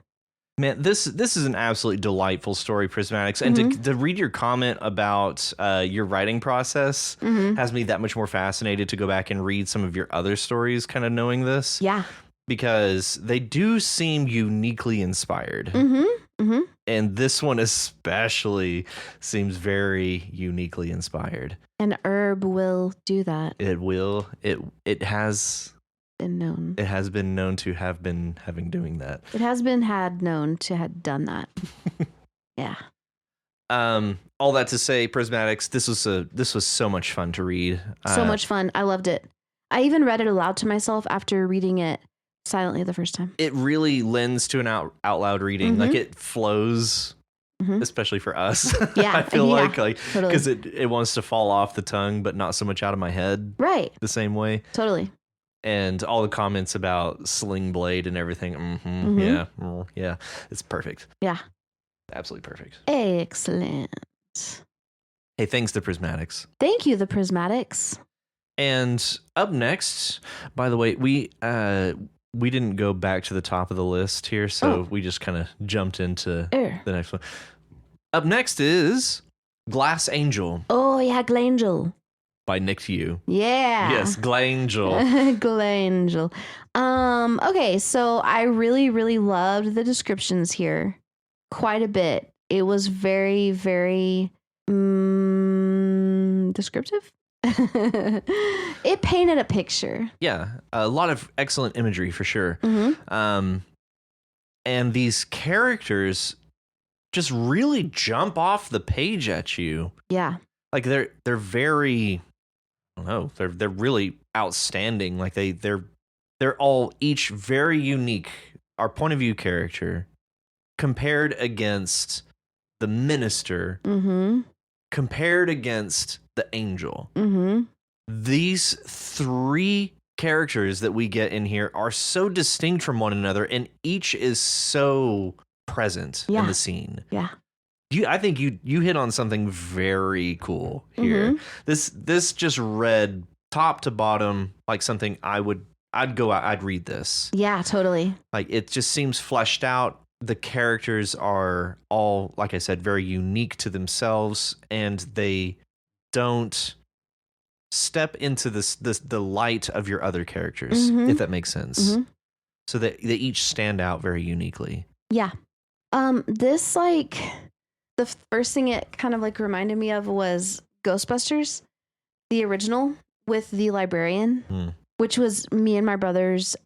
Man, this is an absolutely delightful story, Prismatics. And to read your comment about your writing process has me that much more fascinated to go back and read some of your other stories, kind of knowing this. Yeah. Because they do seem uniquely inspired. And this one especially seems very uniquely inspired. An herb will do that. It will. It has Been known. It has been known to have been having doing that. It has been known to have done that. Yeah. All that to say, Prismatics, this was so much fun to read. So much fun. I loved it. I even read it aloud to myself after reading it silently the first time. It really lends to an out loud reading. Like it flows, especially for us. Yeah. I feel like totally. because it wants to fall off the tongue, but not so much out of my head. Right. The same way. Totally. And all the comments about Sling Blade and everything. Yeah. It's perfect. Yeah. Absolutely perfect. Excellent. Hey, thanks to Prismatics. Thank you, the Prismatics. And up next, by the way, we didn't go back to the top of the list here, so we just kind of jumped into the next one. Up next is Glass Angel. Oh, yeah, Glangel. By Nick Yu. Yeah. Yes, Glangel. Glangel. Okay, so I really, really loved the descriptions here. Quite a bit. It was very, very descriptive. It painted a picture. Yeah, a lot of excellent imagery for sure. And these characters just really jump off the page at you. Yeah. Like they're very, I don't know, they're really outstanding. Like they're all each very unique. Our point of view character compared against the minister, compared against the angel. These three characters that we get in here are so distinct from one another, and each is so present in the scene. Yeah. I think you hit on something very cool here. This just read top to bottom like something I'd read this. Yeah, totally. Like it just seems fleshed out. The characters are all, like I said, very unique to themselves, and they don't step into the light of your other characters, if that makes sense. So that they each stand out very uniquely. Yeah. This the first thing it kind of like reminded me of was Ghostbusters. the original with the librarian, which was me and my brother's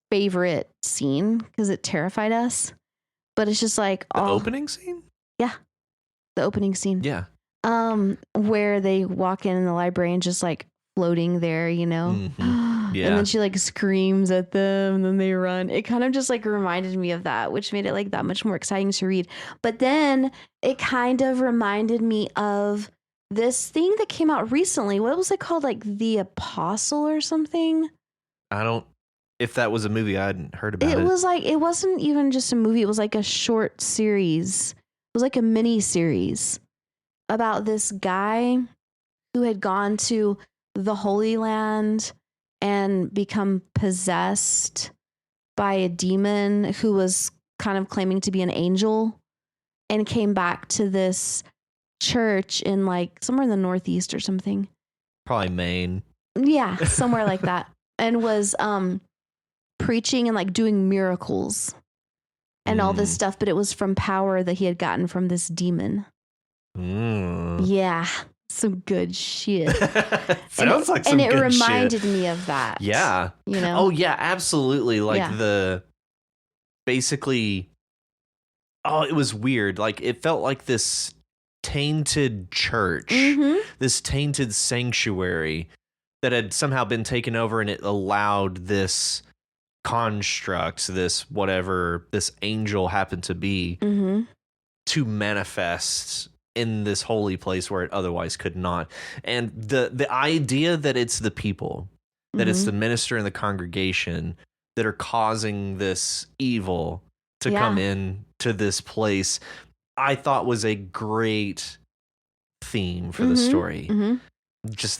favorite scene because it terrified us. But it's just like the opening scene? Yeah. The opening scene. Yeah. Where they walk in the librarian just like floating there, you know? Mm-hmm. Yeah. And then she like screams at them and then they run. It kind of just like reminded me of that, which made it like that much more exciting to read. But then it kind of reminded me of this thing that came out recently. What was it called? Like The Apostle or something? If that was a movie, I hadn't heard about it. It was like, it wasn't even just a movie. It was like a short series. It was like a mini series about this guy who had gone to the Holy Land and become possessed by a demon who was kind of claiming to be an angel and came back to this church in like somewhere in the Northeast or something. Probably Maine. Yeah, somewhere like that. And was preaching and like doing miracles and all this stuff, but it was from power that he had gotten from this demon. Yeah, some good shit. Sounds like some good shit. And it reminded me of that. Yeah. You know? Oh, yeah, absolutely. Like basically, it was weird. Like it felt like this tainted church, this tainted sanctuary that had somehow been taken over, and it allowed this construct, this whatever this angel happened to be, to manifest in this holy place where it otherwise could not. And the idea that it's the people, that it's the minister and the congregation that are causing this evil to come in to this place, I thought was a great theme for the story. Just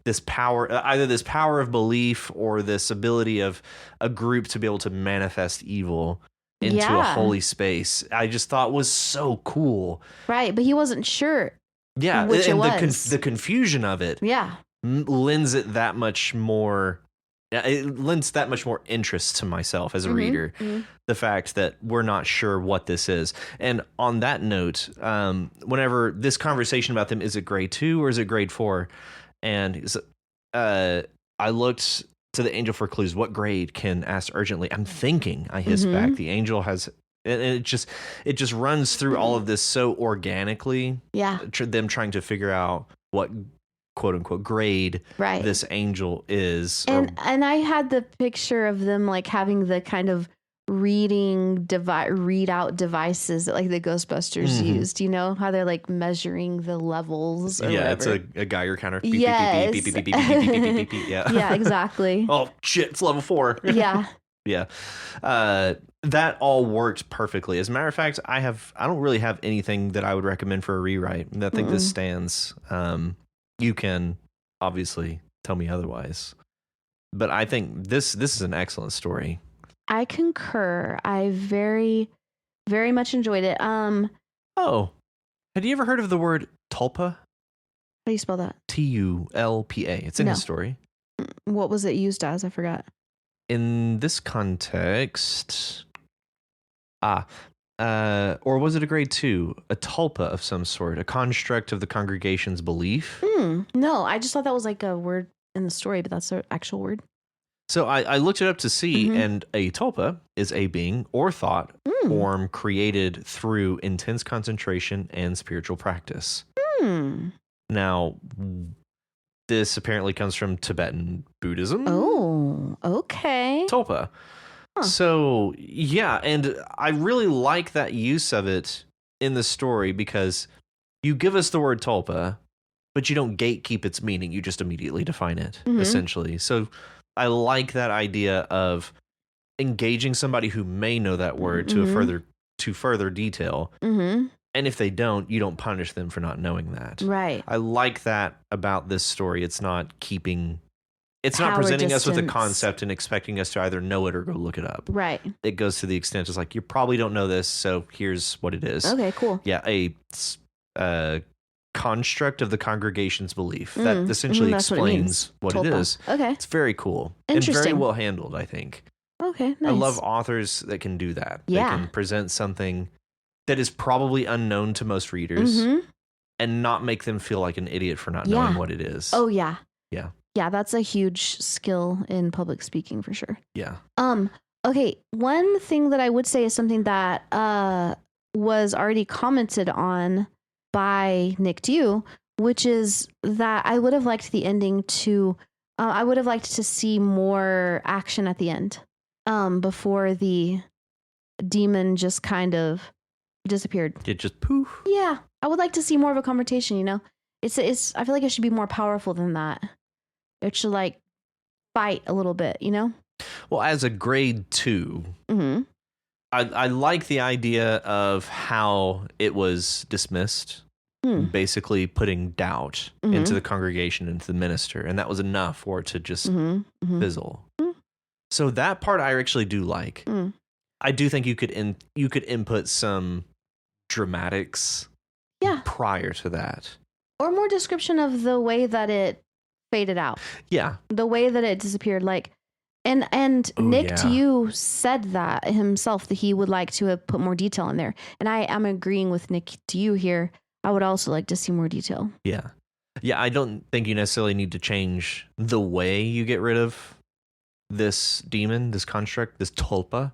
this power, either this power of belief or this ability of a group to be able to manifest evil into a holy space, I just thought was so cool. Right, but he wasn't sure. Yeah, which and it was. the confusion of it. Yeah, lends it that much more. It lends that much more interest to myself as a reader. The fact that we're not sure what this is. And on that note, whenever this conversation about them, is it grade 2 or is it grade 4? And I looked to the angel for clues. What grade can ask urgently? I'm thinking, I hiss back. The angel has, and it just runs through all of this so organically. Yeah. Them trying to figure out what quote unquote grade this angel is. And I had the picture of them like having the kind of readout devices that like the Ghostbusters used, you know, how they're like measuring the levels or whatever. It's a Geiger counter. Yes. Beep, beep, beep, beep, beep, beep, beep, beep, beep, beep, yeah. Yeah, exactly. Oh shit, it's level 4. Yeah. Yeah. That all worked perfectly. As a matter of fact, I don't really have anything that I would recommend for a rewrite. I think this stands. You can obviously tell me otherwise, but I think this is an excellent story. I concur. I very, very much enjoyed it. Oh, had you ever heard of the word tulpa? How do you spell that? Tulpa. It's in the story. What was it used as? I forgot. In this context, or was it a grade 2? A tulpa of some sort, a construct of the congregation's belief? No, I just thought that was like a word in the story, but that's an actual word. So I looked it up to see, and a tulpa is a being or thought form created through intense concentration and spiritual practice. Now, this apparently comes from Tibetan Buddhism. Oh, okay. Tulpa. Huh. So, yeah, and I really like that use of it in the story because you give us the word tulpa, but you don't gatekeep its meaning. You just immediately define it, essentially. So I like that idea of engaging somebody who may know that word to further detail. And if they don't, you don't punish them for not knowing that. Right. I like that about this story. It's not presenting us with a concept and expecting us to either know it or go look it up. Right. It goes to the extent it's like, you probably don't know this, so here's what it is. Okay, cool. Yeah, a construct of the congregation's belief that essentially explains what it is. Okay. It's very cool. And very well handled, I think. Okay, nice. I love authors that can do that. Yeah. They can present something that is probably unknown to most readers and not make them feel like an idiot for not knowing what it is. Oh yeah. Yeah. Yeah, that's a huge skill in public speaking for sure. Yeah. Okay, one thing that I would say is something that was already commented on by Nick to you, which is that I would have liked the ending to I would have liked to see more action at the end. Before the demon just kind of disappeared. It just poof. Yeah, I would like to see more of a confrontation, you know? It's I feel like it should be more powerful than that. It should like fight a little bit, you know? Well, as a grade 2, I like the idea of how it was dismissed, basically putting doubt into the congregation, into the minister, and that was enough for it to just fizzle. So that part I actually do like. I do think you could input some dramatics prior to that. Or more description of the way that it faded out. Yeah. The way that it disappeared. Like, and Nick to you said that himself, that he would like to have put more detail in there. And I am agreeing with Nick to you here. I would also like to see more detail. Yeah. Yeah, I don't think you necessarily need to change the way you get rid of this demon, this construct, this tulpa.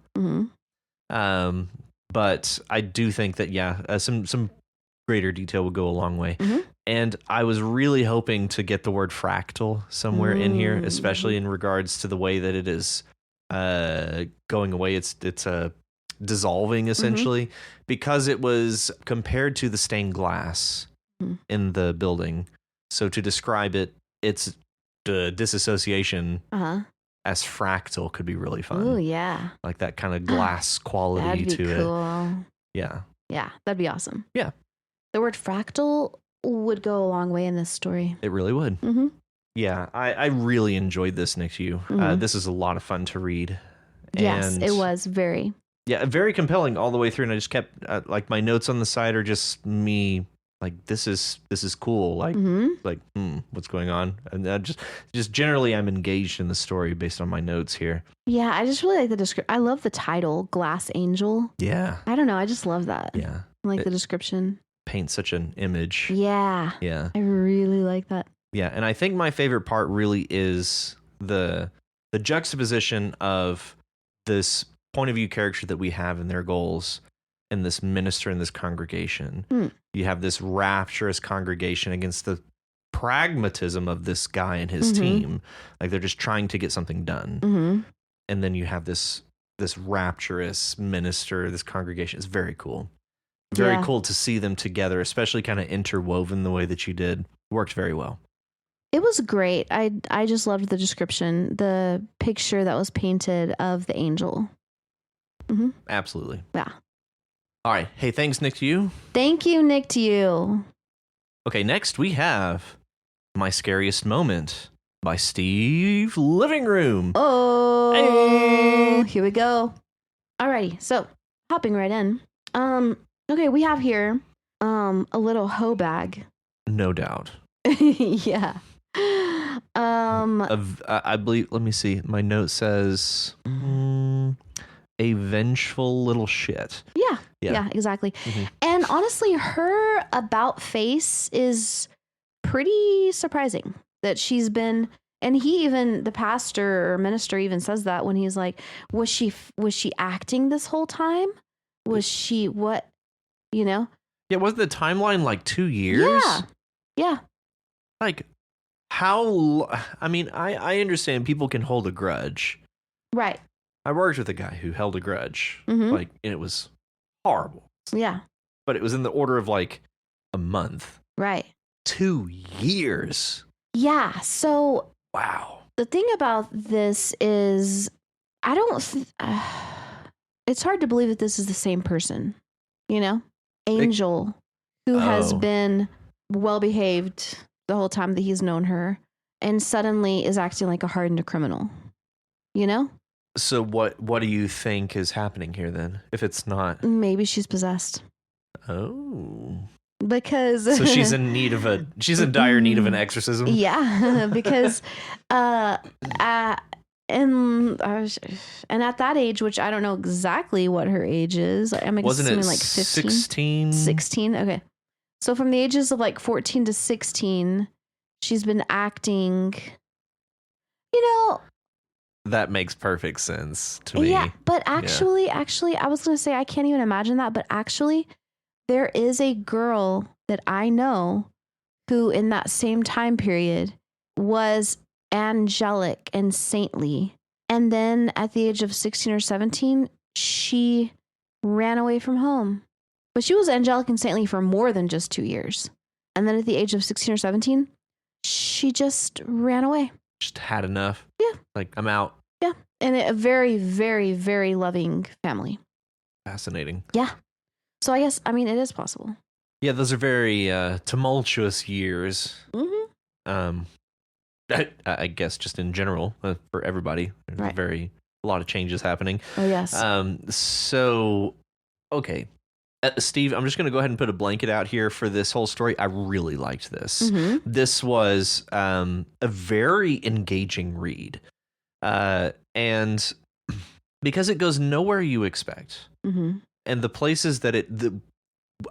But I do think that, some greater detail would go a long way. And I was really hoping to get the word fractal somewhere in here, especially in regards to the way that it is going away. It's dissolving essentially, because it was compared to the stained glass in the building. So to describe it, it's the disassosation as fractal could be really fun. Oh yeah, like that kind of glass quality to cool. it. Yeah, that'd be awesome. Yeah, the word fractal would go a long way in this story. It really would. Yeah, I really enjoyed this, Nick. This is a lot of fun to read. Yes, it was very. Yeah, very compelling all the way through, and I just kept like my notes on the side are just me like this is cool, like what's going on, and just generally I'm engaged in the story based on my notes here. Yeah, I just really like the description. I love the title, Glass Angel. Yeah, I don't know, I just love that. Yeah, I like the description. Paints such an image. Yeah, I really like that. Yeah, and I think my favorite part really is the juxtaposition of this point of view character that we have in their goals and this minister in this congregation. You have this rapturous congregation against the pragmatism of this guy and his team. Like they're just trying to get something done. And then you have this rapturous minister, this congregation. It's very cool. Very cool to see them together, especially kind of interwoven the way that you did. Worked very well. It was great. I just loved the description, the picture that was painted of the angel. Absolutely. Yeah. All right. Hey, thanks, Nick, to you. Thank you, Nick, to you. Okay, next we have My Scariest Moment by Steve Living Room. Oh, hey. Here we go. Alrighty, so hopping right in. Okay, we have here a little hoe bag. No doubt. Yeah. I believe, let me see. My note says a vengeful little shit. Yeah, exactly. And honestly, her about face is pretty surprising that she's been, and he even, the pastor or minister even says that when he's like, was she acting this whole time? Was she what, you know? Yeah, wasn't the timeline like 2 years? Yeah. Like how, I mean, I understand people can hold a grudge. Right. I worked with a guy who held a grudge, like, and it was horrible. Yeah. But it was in the order of like a month. Right. 2 years. Yeah. So. Wow. The thing about this is, I don't. It's hard to believe that this is the same person. You know, Angel, who has been well behaved the whole time that he's known her, and suddenly is acting like a hardened criminal. You know. So what do you think is happening here then? If it's not, maybe she's possessed. Oh, because so she's in dire need of an exorcism. Yeah, because and at that age, which I don't know exactly what her age is. I'm assuming like 15, 16. 16. Okay, So from the ages of like 14 to 16, she's been acting, you know. That makes perfect sense to me. Yeah, but actually, I was going to say I can't even imagine that, but actually there is a girl that I know who in that same time period was angelic and saintly. And then at the age of 16 or 17, she ran away from home. But she was angelic and saintly for more than just 2 years. And then at the age of 16 or 17, she just ran away. Just had enough. Yeah. Like, I'm out. Yeah. And a very, very, very loving family. Fascinating. Yeah. So I guess, it is possible. Yeah, those are very tumultuous years. Mm-hmm. I guess just in general for everybody. There's a lot of changes happening. Oh, yes. So, okay. Steve, I'm just going to go ahead and put a blanket out here for this whole story. I really liked this. Mm-hmm. This was a very engaging read. And because it goes nowhere you expect. Mm-hmm. And the places that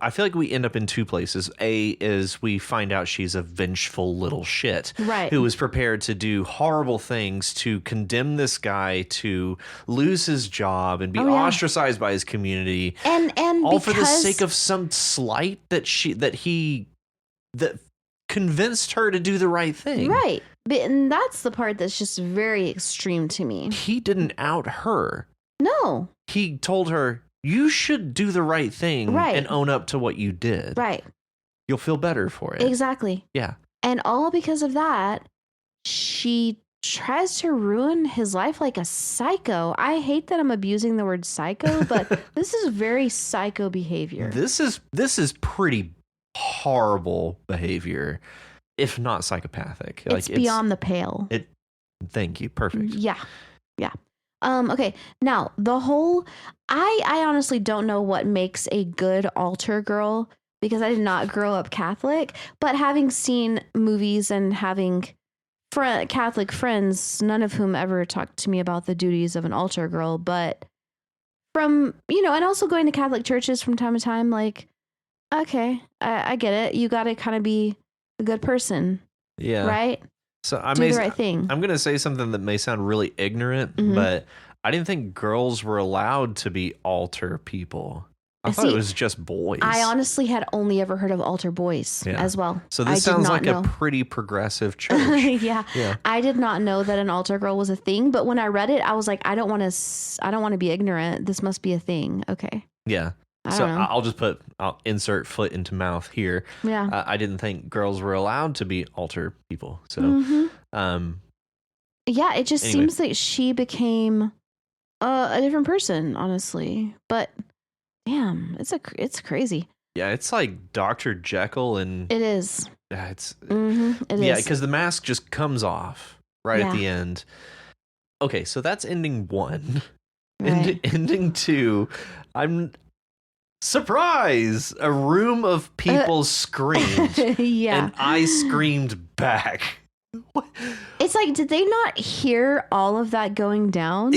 I feel like we end up in two places. A is we find out she's a vengeful little shit, right, who is prepared to do horrible things to condemn this guy to lose his job and be ostracized by his community, and all for the sake of some slight that convinced her to do the right thing. Right, and that's the part that's just very extreme to me. He didn't out her. No, he told her, you should do the right thing and own up to what you did. Right. You'll feel better for it. Exactly. Yeah. And all because of that, she tries to ruin his life like a psycho. I hate that I'm abusing the word psycho, but this is very psycho behavior. This is pretty horrible behavior, if not psychopathic. It's beyond the pale. Thank you. Perfect. Yeah. Yeah. Okay. Now I honestly don't know what makes a good altar girl because I did not grow up Catholic, but having seen movies and having Catholic friends, none of whom ever talked to me about the duties of an altar girl, but from, and also going to Catholic churches from time to time, like, okay, I get it. You got to kind of be a good person. Yeah. Right? So do the right thing. I'm going to say something that may sound really ignorant, but I didn't think girls were allowed to be altar people. I thought it was just boys. I honestly had only ever heard of altar boys as well. So this sounds like a pretty progressive church. Yeah. I did not know that an altar girl was a thing, but when I read it, I was like, I don't want to be ignorant. This must be a thing. Okay. Yeah. So I'll insert foot into mouth here. Yeah. I didn't think girls were allowed to be altar people. So, yeah, it just seems like she became a different person, honestly. But damn, it's crazy. Yeah, it's like Dr. Jekyll and it is. It is. Yeah, because the mask just comes off at the end. Okay, so that's ending 1. Right. Ending 2, surprise! A room of people screamed. Yeah. And I screamed back. What? It's like, did they not hear all of that going down?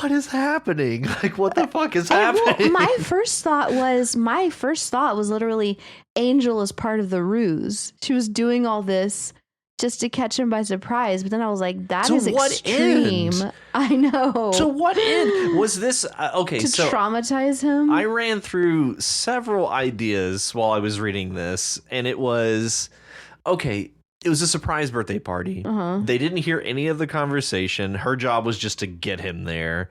What is happening? Like, what the fuck is happening? Well, my first thought was literally Angel is part of the ruse. She was doing all this just to catch him by surprise. But then I was like, that is extreme. End? I know. To what end? Was this okay? To traumatize him? I ran through several ideas while I was reading this, and it was okay. It was a surprise birthday party. They didn't hear any of the conversation. Her job was just to get him there.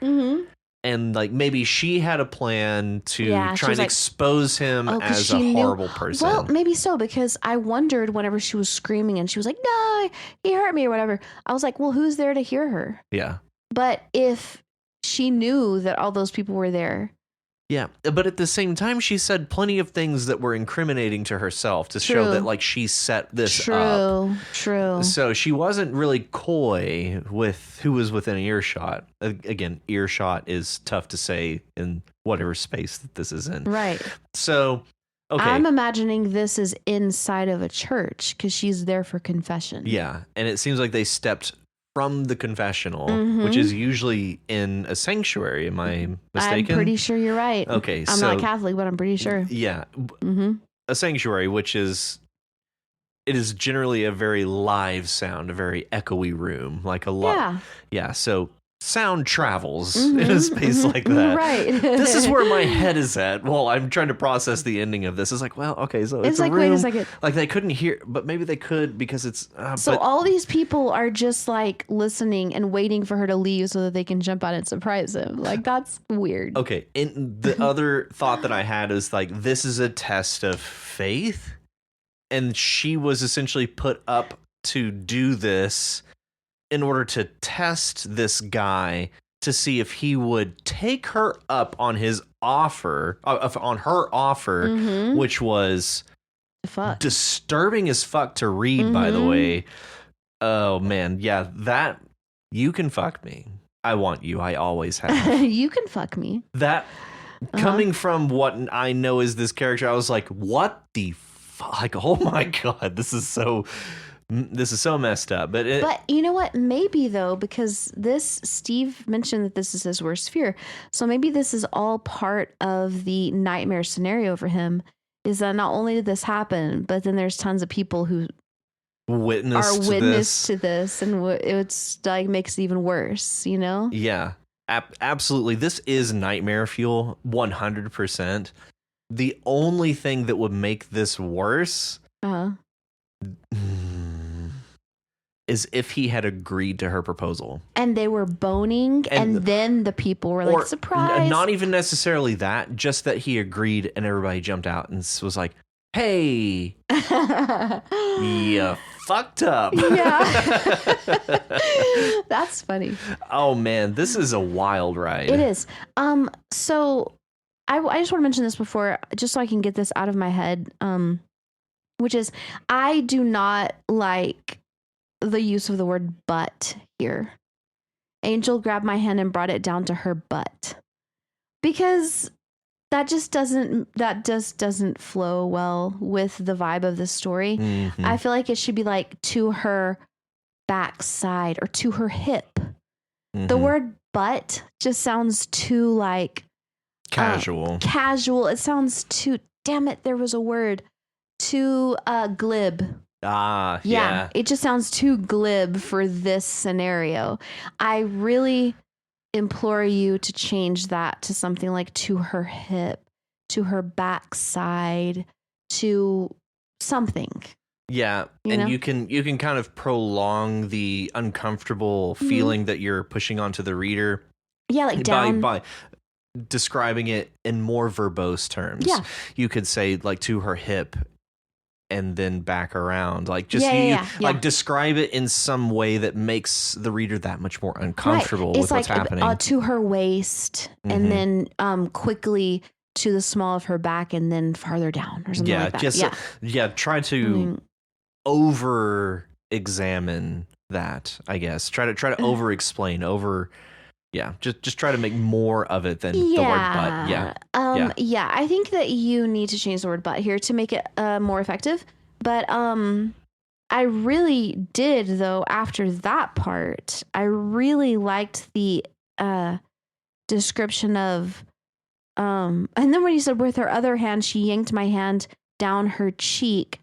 And like maybe she had a plan to try and expose him as a horrible person. Well, maybe so, because I wondered whenever she was screaming and she was like, no, he hurt me or whatever. I was like, well, who's there to hear her? Yeah. But if she knew that all those people were there. Yeah, but at the same time, she said plenty of things that were incriminating to herself to show that, like, she set this up. True. So she wasn't really coy with who was within earshot. Again, earshot is tough to say in whatever space that this is in. Right. So, okay. I'm imagining this is inside of a church because she's there for confession. Yeah, and it seems like they stepped from the confessional, which is usually in a sanctuary. Am I mistaken? I'm pretty sure you're right. Okay, I'm not Catholic, but I'm pretty sure. Yeah. a sanctuary, which is it is generally a very live sound, a very echoey room, like a lot. Yeah. Yeah. So sound travels in a space like that. Right. This is where my head is at while I'm trying to process the ending of this. It's like, well, okay, so it's a like, room. wait a second. Like they couldn't hear, but maybe they could because it's. So all these people are just like listening and waiting for her to leave so that they can jump out and surprise him. Like that's weird. Okay. And the other thought that I had is like, this is a test of faith. And she was essentially put up to do this in order to test this guy to see if he would take her up on his offer, on her offer, which was disturbing as fuck to read, by the way. Oh, man. Yeah, that, you can fuck me. I want you. I always have. You can fuck me. That, coming from what I know is this character, I was like, what the fuck? Like, oh my God, this is so messed up. But you know what? Maybe though, because Steve mentioned that this is his worst fear. So maybe this is all part of the nightmare scenario for him, is that not only did this happen, but then there's tons of people who are witness to this, and it's like makes it even worse, you know? Yeah, absolutely. This is nightmare fuel, 100%. The only thing that would make this worse is if he had agreed to her proposal. And they were boning, and then the people were like, surprise. Not even necessarily that, just that he agreed and everybody jumped out and was like, hey, you fucked up. Yeah. That's funny. Oh, man, this is a wild ride. It is. So I just want to mention this before, just so I can get this out of my head, which is I do not like the use of the word butt here. Angel grabbed my hand and brought it down to her butt, because that just doesn't flow well with the vibe of the story. I feel like it should be like to her backside or to her hip. The word butt just sounds too like casual. It sounds too, damn it, there was a word, too glib. Yeah. It just sounds too glib for this scenario. I really implore you to change that to something like to her hip, to her backside, to something. Yeah, and you can kind of prolong the uncomfortable feeling that you're pushing onto the reader. Yeah, like down by describing it in more verbose terms. Yeah. You could say like to her hip and then back around. Like just like describe it in some way that makes the reader that much more uncomfortable with what's happening. To her waist and then quickly to the small of her back and then farther down or something like that. Try to over examine that, I guess. Try to over explain, just try to make more of it than the word but. I think that you need to change the word but here to make it more effective. But I really did, though, after that part, I really liked the description of and then when you said with her other hand, she yanked my hand down her cheek.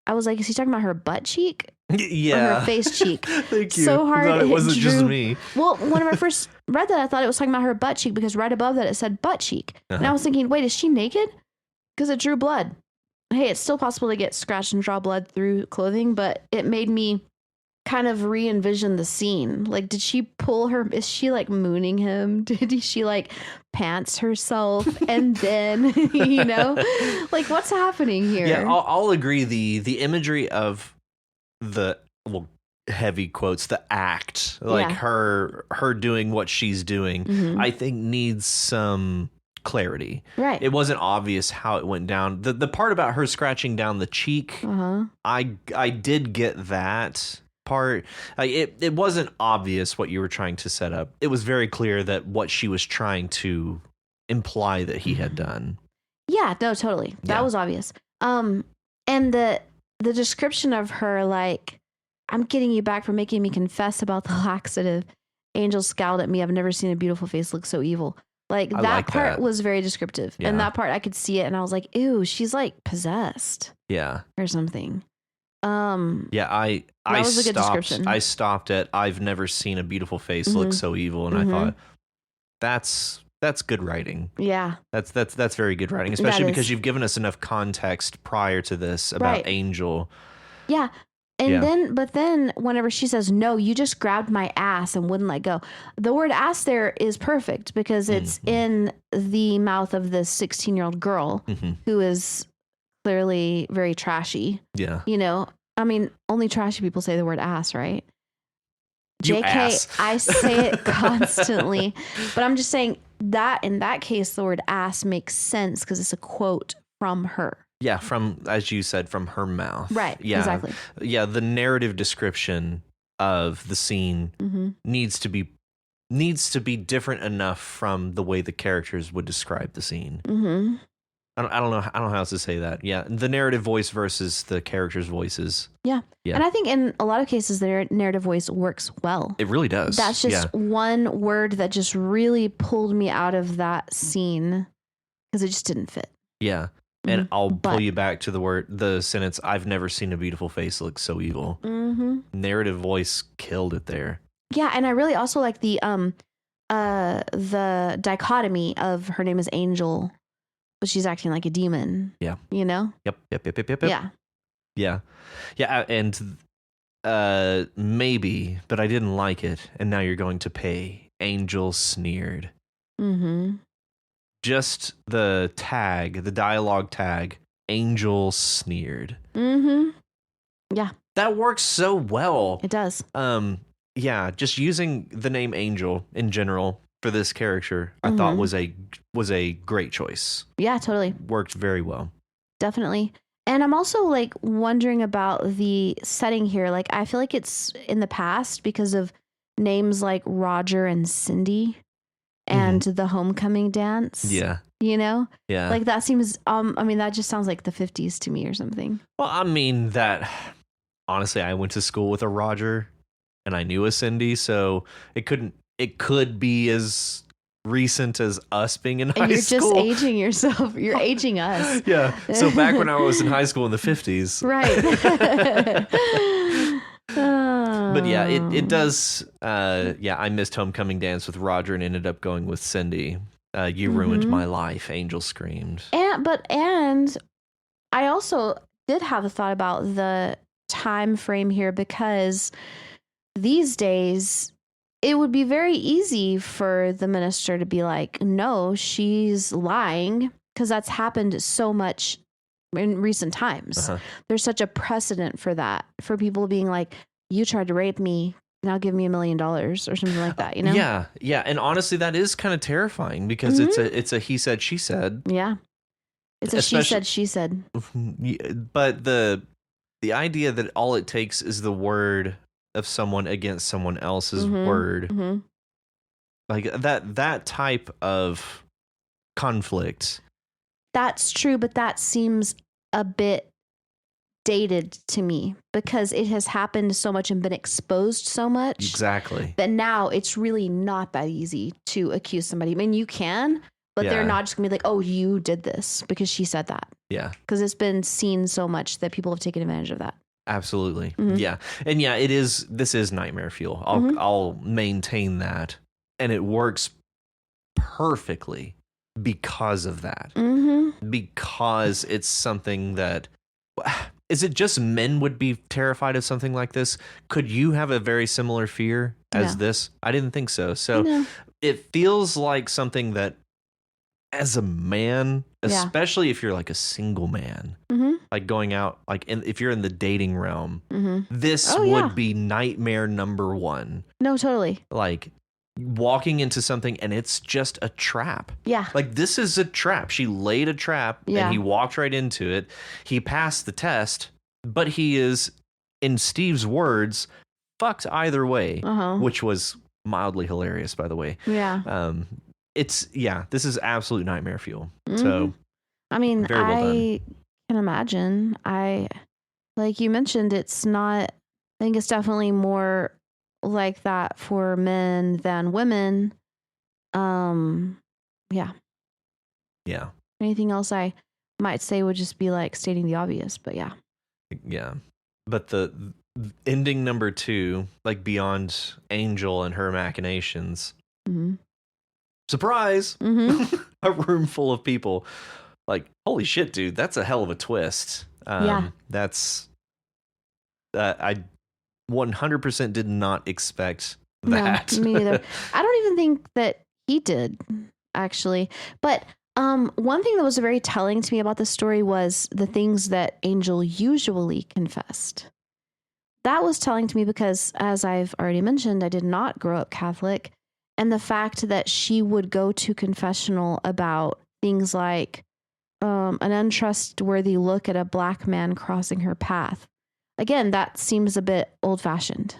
I was like, is he talking about her butt cheek? Yeah. Or her face cheek. Thank you. So hard. It wasn't just me. Well, when I first read that, I thought it was talking about her butt cheek because right above that it said butt cheek. And I was thinking, wait, is she naked? Because it drew blood. Hey, it's still possible to get scratched and draw blood through clothing, but it made me kind of re-envision the scene. Like, did she pull her? Is she like mooning him? Did she like pants herself and then, like what's happening here? Yeah, I'll agree. The imagery of the heavy quotes, the act, like her doing what she's doing, I think needs some clarity. Right. It wasn't obvious how it went down. The part about her scratching down the cheek, I did get that part. Like it wasn't obvious what you were trying to set up. It was very clear that what she was trying to imply that he had done. Yeah, no, totally. That was obvious. And the description of her, like, I'm getting you back for making me confess about the laxative. Angel scowled at me. I've never seen a beautiful face look so evil. Like I that like part that. was very descriptive. Yeah. And that part I could see it and I was like, ew, she's like possessed Yeah. or something. Yeah, I was a good description. I stopped at I've never seen a beautiful face look so evil, and I thought that's good writing. Yeah. That's very good writing, especially That because is. you've given us enough context prior to this about Right. Angel. Yeah. And Yeah. but then whenever she says, no, you just grabbed my ass and wouldn't let go. The word ass there is perfect because it's in the mouth of this 16-year-old girl who is clearly very trashy. Yeah. You know, I mean, only trashy people say the word ass, right? You JK, ass. I say it constantly, but I'm just saying that in that case, the word ass makes sense because it's a quote from her. Yeah, from, as you said, from her mouth. Right, Yeah. exactly. Yeah, the narrative description of the scene needs to be different enough from the way the characters would describe the scene. I don't know how else to say that. Yeah, the narrative voice versus the characters' voices. Yeah. And I think in a lot of cases, the narrative voice works well. It really does. That's just one word that just really pulled me out of that scene because it just didn't fit. Yeah. And I'll pull you back to the sentence, I've never seen a beautiful face look so evil. Narrative voice killed it there. Yeah. And I really also like the dichotomy of her name is Angel, but she's acting like a demon. Yeah. You know? Yep. Yeah. Yeah. Yeah. And maybe, but I didn't like it. And now you're going to pay. Angel sneered. Just the tag, the dialogue tag, Angel sneered. Yeah. That works so well. It does. Yeah, just using the name Angel in general for this character, I thought was a great choice. Yeah, totally. Worked very well. Definitely. And I'm also like wondering about the setting here. Like, I feel like it's in the past because of names like Roger and Cindy and the homecoming dance. Yeah. You know? Yeah. Like that seems, I mean, that just sounds like the 50s to me or something. Well, I mean that, honestly, I went to school with a Roger and I knew a Cindy, so it could be as recent as us being in high And you're school. just aging yourself. You're aging us. Yeah. So back when I was in high school in the 50s. Right. But yeah, it does. I missed Homecoming Dance with Roger and ended up going with Cindy. You ruined my life, Angel screamed. And I also did have a thought about the time frame here because these days it would be very easy for the minister to be like, no, she's lying, because that's happened so much in recent times. There's such a precedent for that, for people being like, you tried to rape me, now give me $1 million or something like that, you know? Yeah. And honestly, that is kind of terrifying because it's a he said, she said. Yeah. It's a she said. But the idea that all it takes is the word of someone against someone else's word, like that type of conflict. That's true, but that seems a bit dated to me because it has happened so much and been exposed so much. Exactly. That now it's really not that easy to accuse somebody. I mean, you can, but they're not just gonna be like, oh, you did this because she said that. Yeah. Because it's been seen so much that people have taken advantage of that. Absolutely. Yeah. And yeah, this is nightmare fuel. I'll maintain that. And it works perfectly because of that. Because it's something that, is it just men would be terrified of something like this? Could you have a very similar fear as this? I didn't think so. So it feels like something that, as a man, especially if you're like a single man, like going out, like if you're in the dating realm, this would be nightmare number one. No, totally. Like walking into something and it's just a trap. Yeah. Like this is a trap. She laid a trap and he walked right into it. He passed the test, but he is, in Steve's words, fucked either way, which was mildly hilarious, by the way. Yeah. This is absolute nightmare fuel. So, I mean, very well done. I can imagine. Like you mentioned, it's not, I think it's definitely more like that for men than women. Yeah. Yeah. Anything else I might say would just be like stating the obvious, but yeah. Yeah. But the ending number 2, like beyond Angel and her machinations. Mm-hmm. Surprise! Mm-hmm. A room full of people. Like, holy shit, dude, that's a hell of a twist. Yeah. That's I 100% did not expect that. No, me neither. I don't even think that he did, actually. But one thing that was very telling to me about this story was the things that Angel usually confessed. That was telling to me because, as I've already mentioned, I did not grow up Catholic. And the fact that she would go to confessional about things like an untrustworthy look at a black man crossing her path. Again, that seems a bit old-fashioned.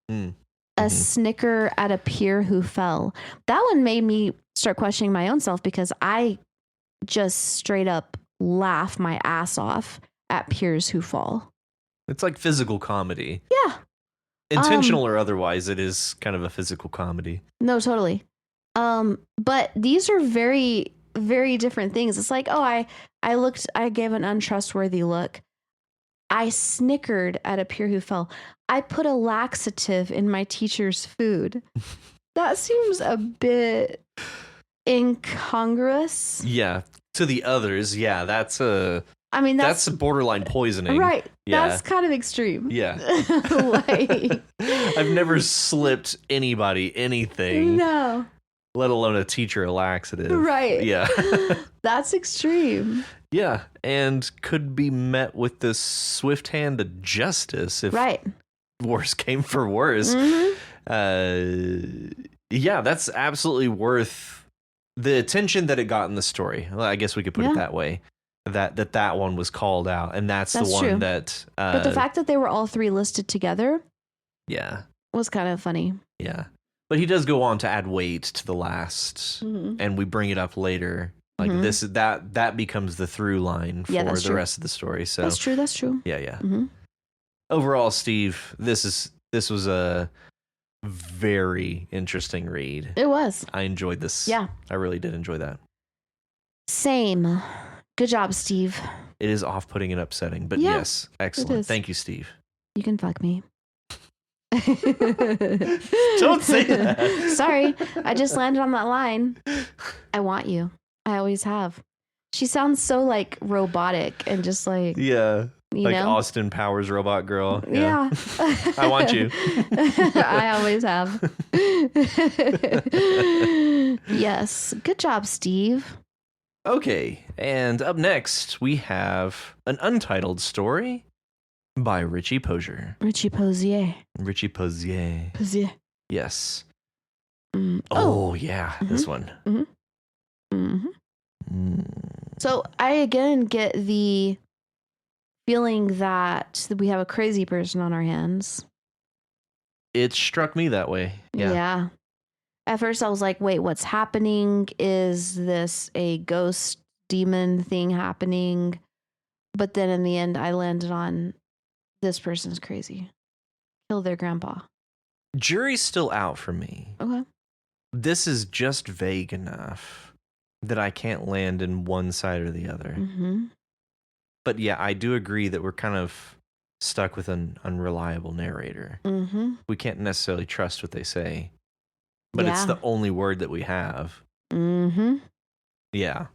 A snicker at a peer who fell. That one made me start questioning my own self because I just straight up laugh my ass off at peers who fall. It's like physical comedy. Yeah. Intentional or otherwise, it is kind of a physical comedy. No, totally. But these are very, very different things. It's like, oh, I gave an untrustworthy look. I snickered at a peer who fell. I put a laxative in my teacher's food. That seems a bit incongruous. Yeah. To the others, yeah, that's borderline poisoning. Right. Yeah. That's kind of extreme. Yeah. Like, I've never slipped anybody anything. No. Let alone a teacher a laxative. Right. Yeah. That's extreme. Yeah. And could be met with the swift hand of justice if worse came for worse. Mm-hmm. Yeah, that's absolutely worth the attention that it got in the story. Well, I guess we could put it that way. That one was called out, and that's the one true. that. But the fact that they were all three listed together, was kind of funny. Yeah, but he does go on to add weight to the last, and we bring it up later. Like this, that becomes the through line for the rest of the story. So that's true. That's true. Yeah. Mm-hmm. Overall, Steve, this was a very interesting read. It was. I enjoyed this. Yeah, I really did enjoy that. Same. Good job, Steve. It is off-putting and upsetting, but yes, excellent. Thank you, Steve. You can fuck me. Don't say that. Sorry, I just landed on that line. I want you. I always have. She sounds so like robotic and just like you like know? Austin Powers robot girl. Yeah. I want you. I always have. Yes. Good job, Steve. Okay, and up next we have an untitled story by Richie Posier. Richie Posier. Richie Posier. Posier. Yes. Oh yeah, this one. So I again get the feeling that we have a crazy person on our hands. It struck me that way. Yeah. At first I was like, wait, what's happening? Is this a ghost demon thing happening? But then in the end, I landed on this person's crazy. Kill their grandpa. Jury's still out for me. Okay. This is just vague enough that I can't land in one side or the other. Mm-hmm. But yeah, I do agree that we're kind of stuck with an unreliable narrator. Mm-hmm. We can't necessarily trust what they say. But it's the only word that we have. Mm-hmm. Yeah.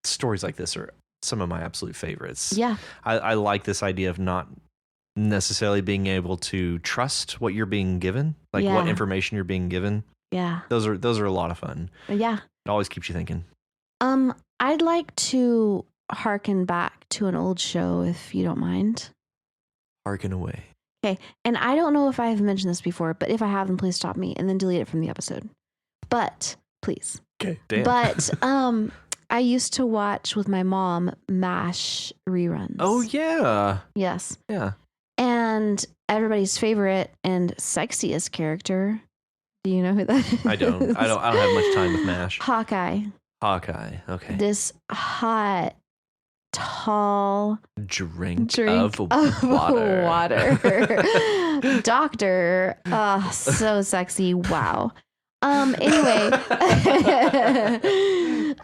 Stories like this are some of my absolute favorites. Yeah. I like this idea of not necessarily being able to trust what you're being given, like what information you're being given. Yeah. Those are a lot of fun. Yeah. It always keeps you thinking. I'd like to harken back to an old show, if you don't mind. Harken away. Okay, and I don't know if I have mentioned this before, but if I have, then please stop me and then delete it from the episode. But please. Okay, damn. But I used to watch with my mom MASH reruns. Oh yeah. Yes. Yeah. And everybody's favorite and sexiest character. Do you know who that is? I don't have much time with MASH. Hawkeye. Okay. This hot, tall drink of water. Doctor. So sexy. Wow. Anyway,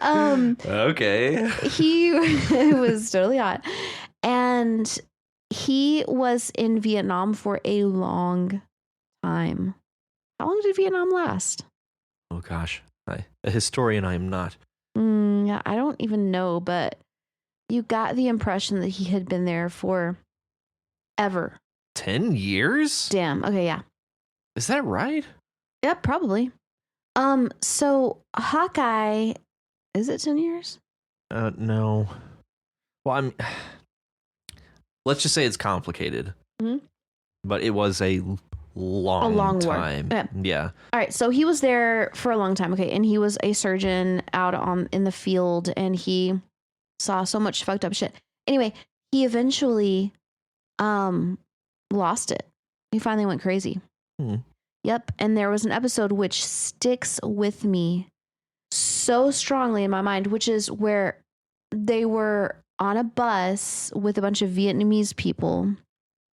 Okay. He was totally hot. And he was in Vietnam for a long time. How long did Vietnam last? Oh gosh, a historian I am not. Yeah, I don't even know, but you got the impression that he had been there for ever. 10 years? Damn. Okay, yeah. Is that right? Yep, probably. So Hawkeye, is it 10 years? No. Well, let's just say it's complicated. Mm-hmm. But it was a long time. War. Yeah. All right, so he was there for a long time. Okay, and he was a surgeon out in the field, and he saw so much fucked up shit. Anyway, he eventually lost it. He finally went crazy. Yep, and there was an episode which sticks with me so strongly in my mind, which is where they were on a bus with a bunch of Vietnamese people,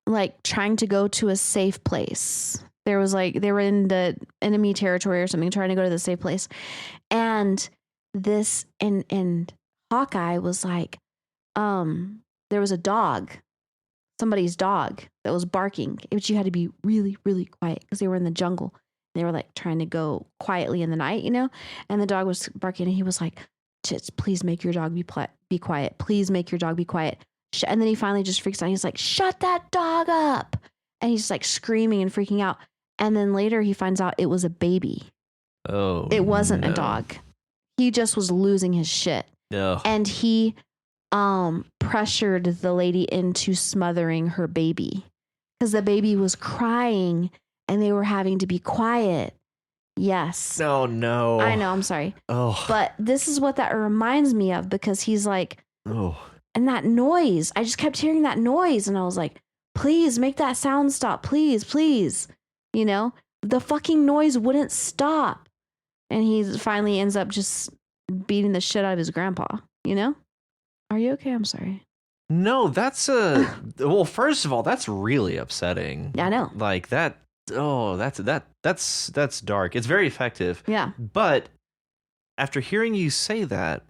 like trying to go to a safe place. There was like, they were in the enemy territory or something, trying to go to the safe place. And this, and Hawkeye was like, there was a dog, somebody's dog that was barking, but you had to be really, really quiet because they were in the jungle. They were like trying to go quietly in the night, you know? And the dog was barking and he was like, just please make your dog be quiet. Please make your dog be quiet. And then he finally just freaks out. He's like, shut that dog up. And he's like screaming and freaking out. And then later he finds out it was a baby. Oh, it wasn't a dog. He just was losing his shit. No. And he pressured the lady into smothering her baby because the baby was crying and they were having to be quiet. Yes. No. I know. I'm sorry. Oh. But this is what that reminds me of, because he's like, oh. And that noise, I just kept hearing that noise. And I was like, please make that sound stop. Please, please. You know, the fucking noise wouldn't stop. And he finally ends up just beating the shit out of his grandpa, you know? Are you okay? I'm sorry. No, that's well, first of all, that's really upsetting. Yeah, I know. Like that. Oh, that's dark. It's very effective. Yeah. But after hearing you say that,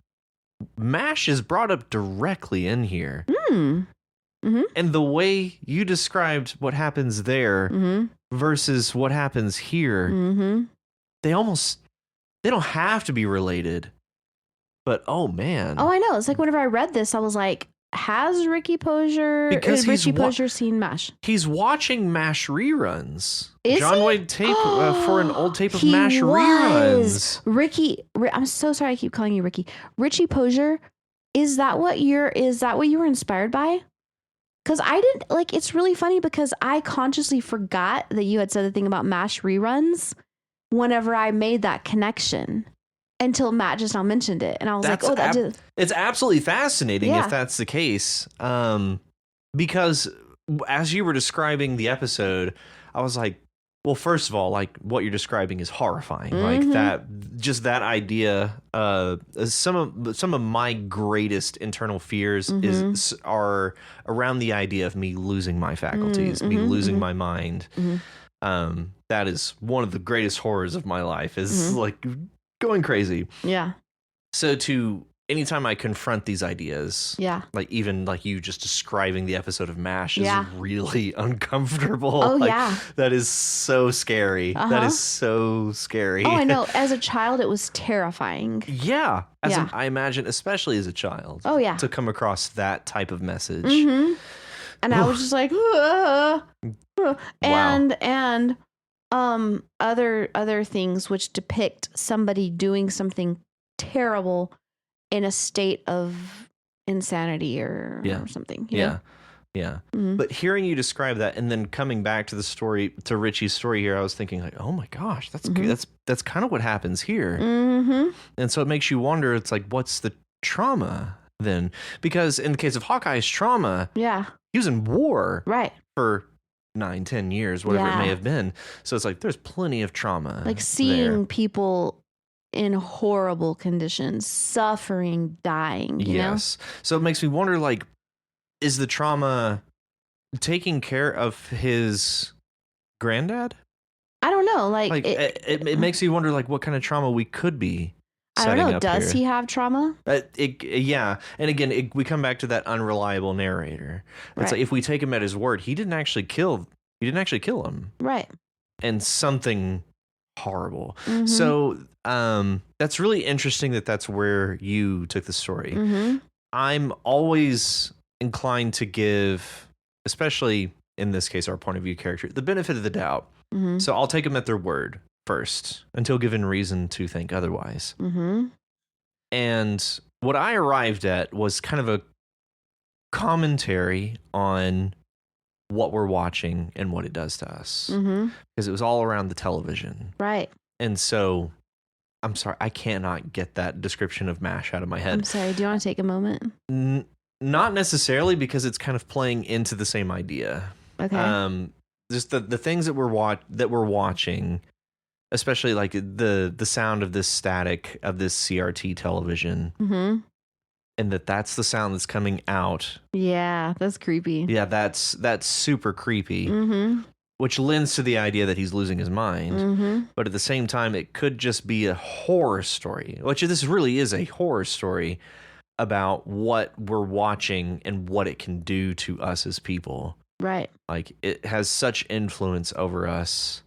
MASH is brought up directly in here. Mm-hmm. And the way you described what happens there versus what happens here, they don't have to be related. But oh man. Oh, I know. It's like whenever I read this, I was like, has Ricky Posher seen MASH? He's watching MASH reruns. Is John he? Wayne tape for an old tape of MASH reruns. Ricky, I'm so sorry I keep calling you Ricky. Richie Posher, is that what you were inspired by? Because I didn't, like, it's really funny because I consciously forgot that you had said the thing about MASH reruns whenever I made that connection. Until Matt just now mentioned it. And I was it's absolutely fascinating if that's the case. Because as you were describing the episode, I was like, well, first of all, like what you're describing is horrifying. Like that idea, some of my greatest internal fears are around the idea of me losing my faculties, me losing my mind. That is one of the greatest horrors of my life, is like going crazy. Yeah. So anytime I confront these ideas, like even like you just describing the episode of MASH is really uncomfortable. Oh, like, yeah. That is so scary. That is so scary. Oh, I know. As a child, it was terrifying. Yeah. I imagine, especially as a child. Oh, yeah. To come across that type of message. And I was just like, and other things which depict somebody doing something terrible in a state of insanity or something. You know? But hearing you describe that and then coming back to the story, to Richie's story here, I was thinking like, oh my gosh, that's kind of what happens here. And so it makes you wonder, it's like, what's the trauma then? Because in the case of Hawkeye's trauma, he was in war for 9-10 years, whatever it may have been. So it's like there's plenty of trauma, like seeing people in horrible conditions, suffering, dying, you know? So it makes me wonder, like, is the trauma taking care of his granddad? I don't know. Like it makes you wonder, like, what kind of trauma we could be setting don't know. up Does here. he have trauma? Yeah, and again, we come back to that unreliable narrator. It's Right. like if we take him at his word, he didn't actually kill him, Right. and something horrible. Mm-hmm. So that's really interesting that's where you took the story. Mm-hmm. I'm always inclined to give, especially in this case, our point of view character, the benefit of the doubt. Mm-hmm. So I'll take them at their word first until given reason to think otherwise. Mm-hmm. And what I arrived at was kind of a commentary on what we're watching and what it does to us. Mm-hmm. Because it was all around the television. Right. And so, I'm sorry, I cannot get that description of MASH out of my head. I'm sorry. Do you want to take a moment? Not necessarily, because it's kind of playing into the same idea. Okay. Just the things that we're watching, especially like the sound of this static of this CRT television, Mm-hmm. and that's the sound that's coming out. Yeah, that's creepy. Yeah, that's super creepy. Mm-hmm. Which lends to the idea that he's losing his mind. Mm-hmm. But at the same time, it could just be a horror story, which this really is a horror story about what we're watching and what it can do to us as people. Right. Like, it has such influence over us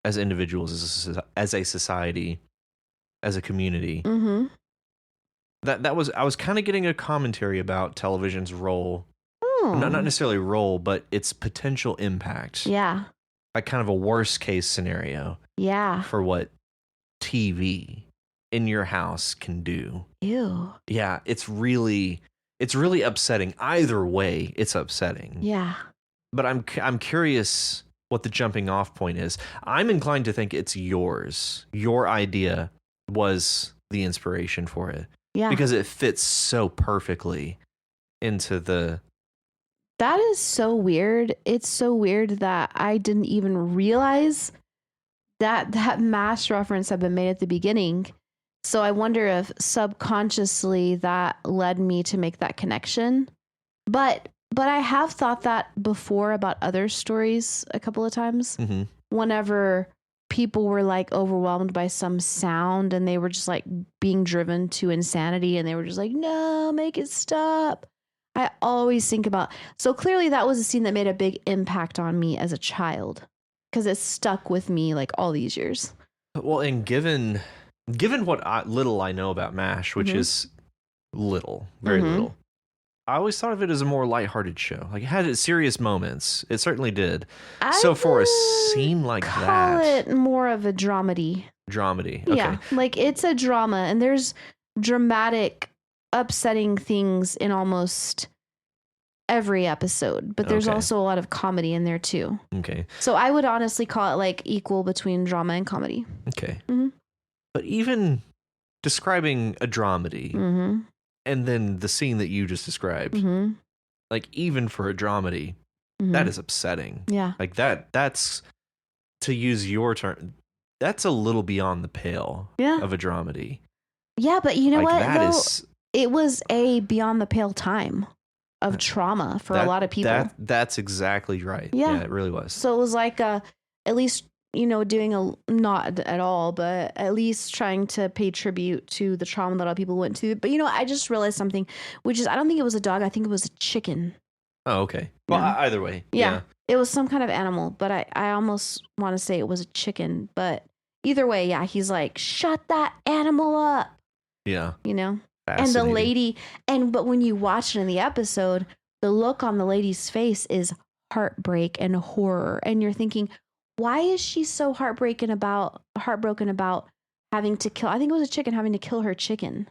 as individuals, as a society, as a community. Mm-hmm. I was kind of getting a commentary about television's role. Oh. Not necessarily role, but its potential impact. Yeah. Like kind of a worst case scenario Yeah. for what TV in your house can do. Ew. Yeah, it's really upsetting. Either way, it's upsetting. Yeah. But I'm curious what the jumping off point is. I'm inclined to think it's yours. Your idea was the inspiration for it. Yeah. Because it fits so perfectly into the... That is so weird. It's so weird that I didn't even realize that MASH reference had been made at the beginning. So I wonder if subconsciously that led me to make that connection. But I have thought that before about other stories a couple of times. Mm-hmm. Whenever people were like overwhelmed by some sound and they were just like being driven to insanity and they were just like, no, make it stop. I always think about, so clearly that was a scene that made a big impact on me as a child because it stuck with me like all these years. Well, and given what little I know about MASH, which is little, very little, I always thought of it as a more lighthearted show. Like, it had its serious moments. It certainly did. So for a scene like that, call it more of a dramedy. Dramedy. Okay. Yeah, like it's a drama and there's dramatic, upsetting things in almost every episode, but there's also a lot of comedy in there too. Okay. So I would honestly call it like equal between drama and comedy. Okay. Mm-hmm. But even describing a dramedy and then the scene that you just described, like even for a dramedy, that is upsetting. Yeah. Like that's, to use your term, that's a little beyond the pale of a dramedy. Yeah, but you know like what? It was a beyond the pale time of trauma for a lot of people. That's exactly right. Yeah, it really was. So it was like at least, doing not at all, but at least trying to pay tribute to the trauma that a lot of people went through. But I just realized something, which is I don't think it was a dog. I think it was a chicken. Oh, okay. Well, either way. Yeah. It was some kind of animal, but I almost want to say it was a chicken. But either way, he's like, shut that animal up. Yeah. And the lady, but when you watch it in the episode, the look on the lady's face is heartbreak and horror. And you're thinking, why is she so heartbroken about having to kill? I think it was a chicken having to kill her chicken,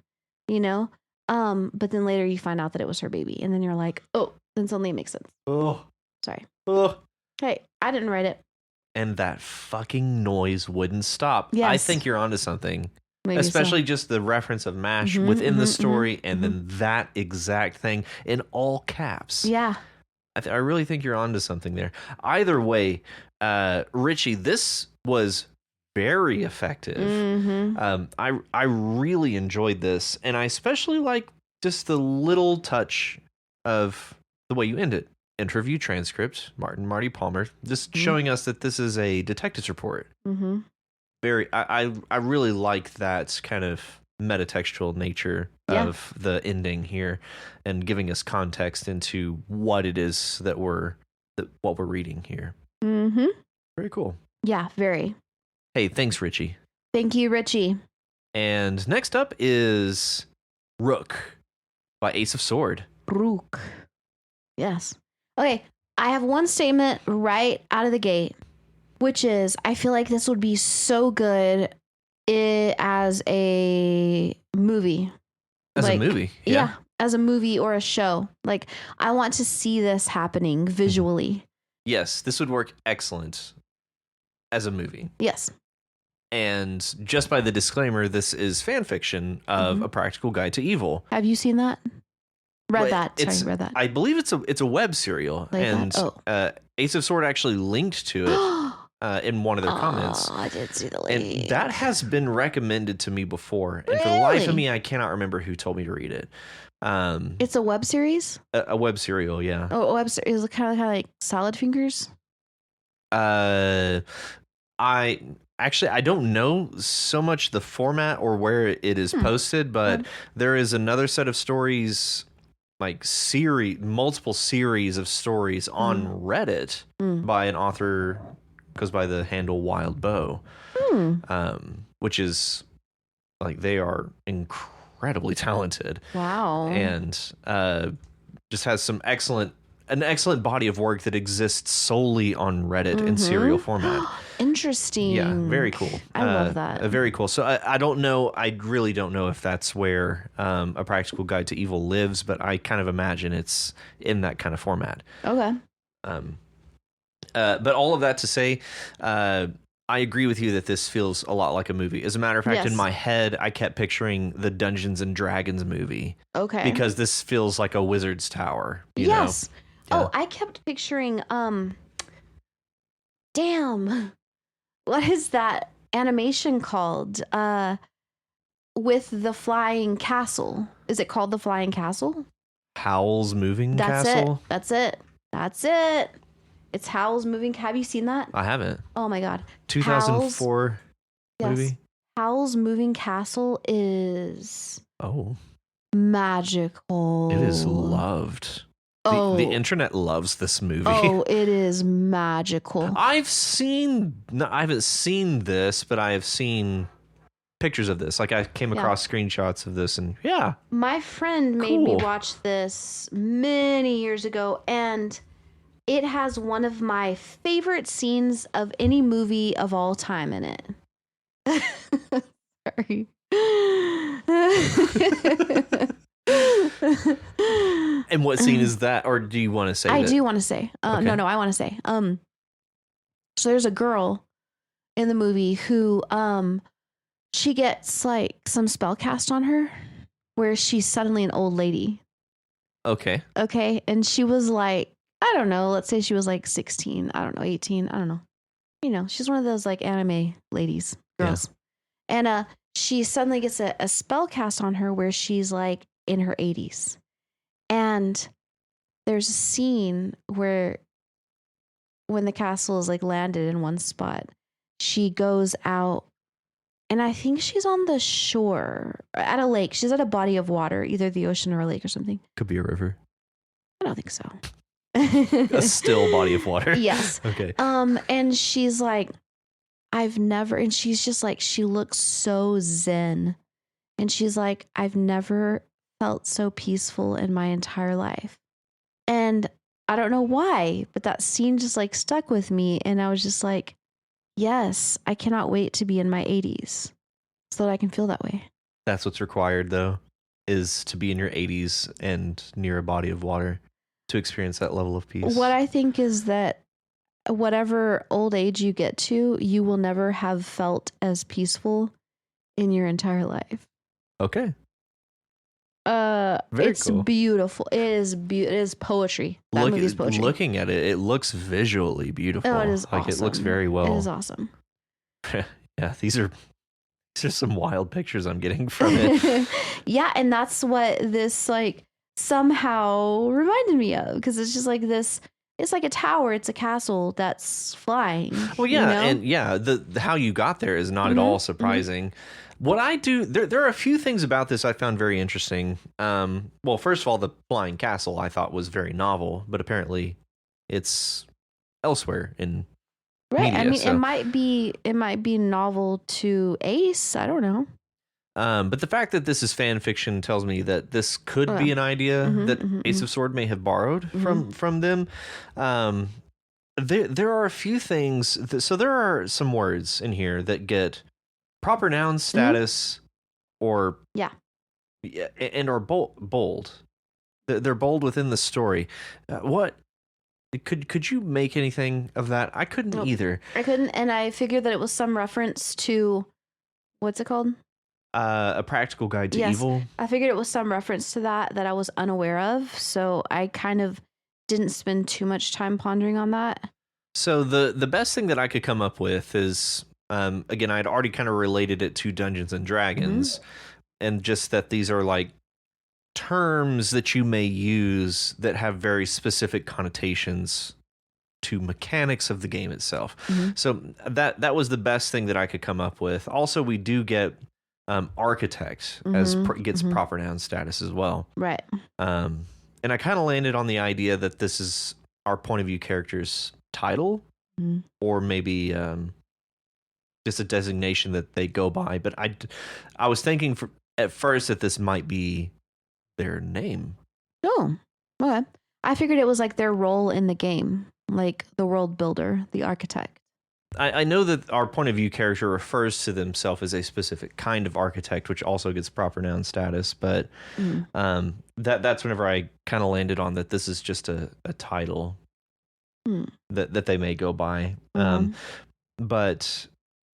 but then later you find out that it was her baby. And then you're like, oh, then suddenly it makes sense. Oh, sorry. Oh, hey, I didn't write it. And that fucking noise wouldn't stop. Yes. I think you're onto something. Maybe especially just the reference of MASH within the story and then that exact thing in all caps. Yeah. I really think you're onto something there. Either way, Richie, this was very effective. I really enjoyed this, and I especially like just the little touch of the way you end it. Interview transcript, Marty Palmer, just showing us that this is a detective's report. I really like that kind of metatextual nature of the ending here, and giving us context into what it is that what we're reading here. Mm-hmm. Very cool. Yeah, very. Hey, thanks, Richie. Thank you, Richie. And next up is Rook by Ace of Sword. Rook. Yes. Okay, I have one statement right out of the gate, which is I feel like this would be so good as a movie. As a movie? Yeah. As a movie or a show. Like, I want to see this happening visually. Yes, this would work excellent as a movie. Yes. And just by the disclaimer, this is fan fiction of A Practical Guide to Evil. Have you seen that? Read that. I believe it's a web serial, and Ace of Sword actually linked to it in one of their comments. I did see the link. And that has been recommended to me before, and really? for the life of me, I cannot remember who told me to read it. It's a web series. A web serial, yeah. Oh, a web series. Is it kind of like Salad Fingers? I don't know so much the format or where it is posted, but there is another set of stories, like multiple series of stories on Reddit by an author, goes by the handle Wild Bow, which is like, they are incredibly talented. Wow. And just has an excellent body of work that exists solely on Reddit in serial format. Interesting. Yeah, very cool. I love that. Very cool. So I don't know. I really don't know if that's where A Practical Guide to Evil lives, but I kind of imagine it's in that kind of format. Okay. But all of that to say, I agree with you that this feels a lot like a movie. As a matter of fact, in my head, I kept picturing the Dungeons and Dragons movie. Okay. Because this feels like a wizard's tower. You know? Yeah. Oh, I kept picturing, damn. What is that animation called? With the flying castle. Is it called the Flying Castle? Howl's Moving Castle? That's it. It's Howl's Moving. Have you seen that? I haven't. Oh my God. 2004 movie? Yes. Howl's Moving Castle is magical. It is loved. The internet loves this movie. Oh, it is magical. I haven't seen this, but I have seen pictures of this. Like, I came across screenshots of this, and my friend made me watch this many years ago, and it has one of my favorite scenes of any movie of all time in it. Sorry. And what scene is that? Or do you want to say? I do want to say. Okay. No, I want to say. So there's a girl in the movie who she gets like some spell cast on her where she's suddenly an old lady. Okay. And she was like, I don't know, let's say she was like 16, I don't know, 18, I don't know. You know, she's one of those like anime ladies, girls. Yeah. And she suddenly gets a spell cast on her where she's like in her 80s. And there's a scene where when the castle is like landed in one spot, she goes out, and I think she's on the shore at a lake. She's at a body of water, either the ocean or a lake or something. Could be a river. I don't think so. A still body of water. Yes. Okay. And she's like, and she's just like, she looks so zen. And she's like, I've never felt so peaceful in my entire life. And I don't know why, but that scene just like stuck with me. And I was just like, yes, I cannot wait to be in my 80s so that I can feel that way. That's what's required, though, is to be in your 80s and near a body of water to experience that level of peace. What I think is that whatever old age you get to, you will never have felt as peaceful in your entire life. Okay. It's cool. Beautiful. It is poetry. That movie's poetry. Looking at it, it looks visually beautiful. Oh, it is awesome. It looks very well. It is awesome. Yeah, these are some wild pictures I'm getting from it. Yeah, and that's what this like somehow reminded me of, because it's just like this it's like a tower. It's a castle that's flying. Well, yeah, and the how you got there is not at all surprising. What I do, there are a few things about this I found very interesting. Well, first of all, the flying castle I thought was very novel, but apparently it's elsewhere in Right. media, I mean, so. it might be novel to Ace. I don't know. But the fact that this is fan fiction tells me that this could be an idea that Ace of Sword may have borrowed from them. There are a few things. So there are some words in here that get proper noun status or and are bold. They're bold within the story. What could you make anything of that? I couldn't either. I couldn't, and I figured that it was some reference to what's it called? A Practical Guide to Evil. I figured it was some reference to that I was unaware of, so I kind of didn't spend too much time pondering on that. So the best thing that I could come up with is, again, I'd already kind of related it to Dungeons and Dragons, and just that these are like terms that you may use that have very specific connotations to mechanics of the game itself. So that was the best thing that I could come up with. Also, we do get architect as gets proper noun status as well. Right. And I kind of landed on the idea that this is our point of view character's title, or maybe just a designation that they go by. But I was thinking at first that this might be their name. Oh, okay. I figured it was like their role in the game, like the world builder, the architect. I know that our point of view character refers to themselves as a specific kind of architect, which also gets proper noun status. But that's whenever I kind of landed on that this is just a title that they may go by. But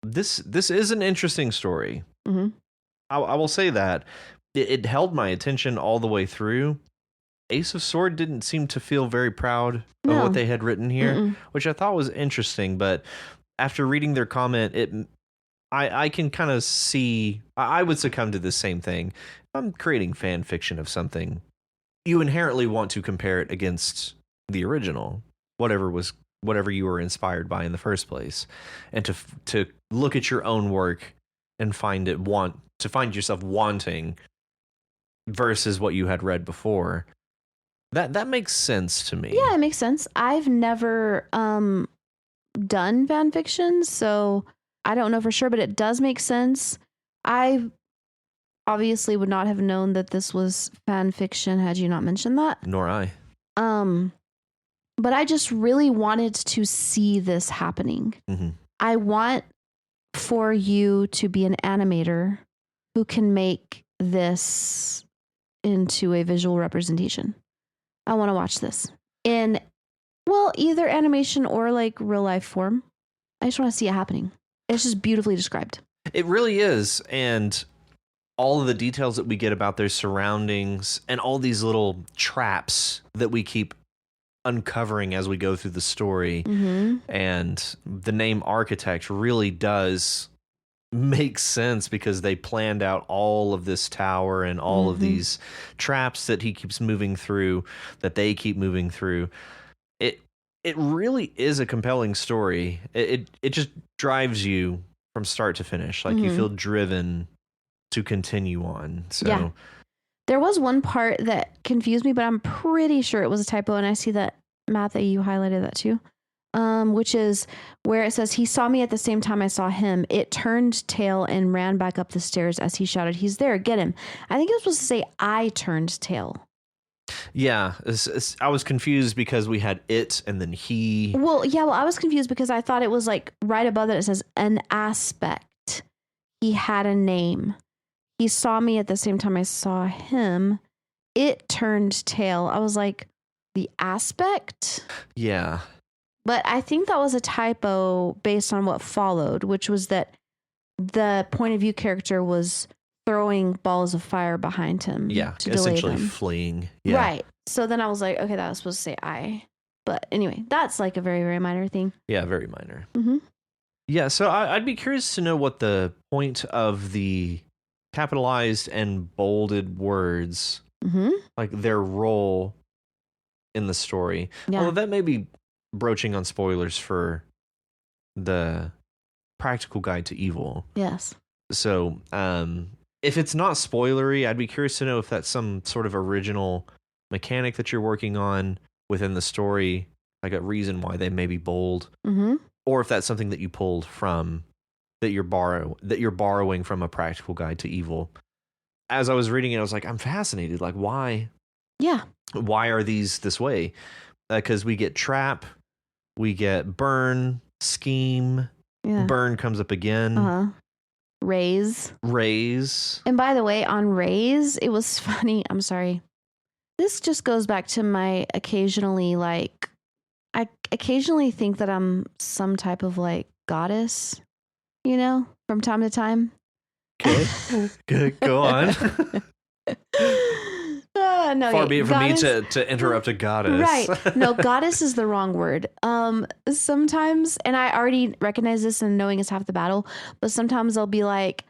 this is an interesting story. I will say that it held my attention all the way through. Ace of Sword didn't seem to feel very proud of what they had written here, which I thought was interesting. But after reading their comment, I can kind of see, I would succumb to the same thing. If I'm creating fan fiction of something, you inherently want to compare it against the original, whatever you were inspired by in the first place, and to look at your own work and find yourself wanting versus what you had read before. That makes sense to me. Yeah, it makes sense. I've never done fan fiction, so I don't know for sure, but it does make sense. I obviously would not have known that this was fan fiction had you not mentioned that. Nor I. But I just really wanted to see this happening. I want for you to be an animator who can make this into a visual representation. I want to watch this in, well, either animation or like real life form. I just want to see it happening. It's just beautifully described. It really is. And all of the details that we get about their surroundings and all these little traps that we keep uncovering as we go through the story. And the name Architect really does make sense because they planned out all of this tower and all of these traps that he keeps moving through, that they keep moving through. It really is a compelling story. It just drives you from start to finish. Like you feel driven to continue on. So yeah. There was one part that confused me, but I'm pretty sure it was a typo. And I see that, Matt, that you highlighted that too. Which is where it says, he saw me at the same time I saw him. It turned tail and ran back up the stairs as he shouted, he's there, get him. I think it was supposed to say I turned tail. Yeah, I was confused because we had it and then he. Well, I was confused because I thought it was like right above that. It says an aspect. He had a name. He saw me at the same time I saw him. It turned tail. I was like, the aspect? Yeah. But I think that was a typo based on what followed, which was that the point of view character was throwing balls of fire behind him. Yeah, to essentially delay them. fleeing. Yeah. Right. So then I was like, okay, that was supposed to say I. But anyway, that's like a very, very minor thing. Yeah, very minor. Yeah, so I'd be curious to know what the point of the capitalized and bolded words, like their role in the story. Yeah. Although that may be broaching on spoilers for the Practical Guide to Evil. Yes. So, if it's not spoilery, I'd be curious to know if that's some sort of original mechanic that you're working on within the story, like a reason why they may be bold, or if that's something that you pulled from that you're borrowing from a Practical Guide to Evil. As I was reading it, I was like, I'm fascinated. Like, why? Yeah. Why are these this way? Because we get trap, we get burn, scheme. Yeah. Burn comes up again. Raise. Raise. And by the way, on raise, it was funny. I'm sorry. This just goes back to my occasionally, like, I occasionally think that I'm some type of like goddess, you know, from time to time. Okay. Good. Go on. No, far be it from me to interrupt a goddess. Right. No, goddess is the wrong word. Sometimes, and I already recognize this and knowing is half the battle, but sometimes I'll be like,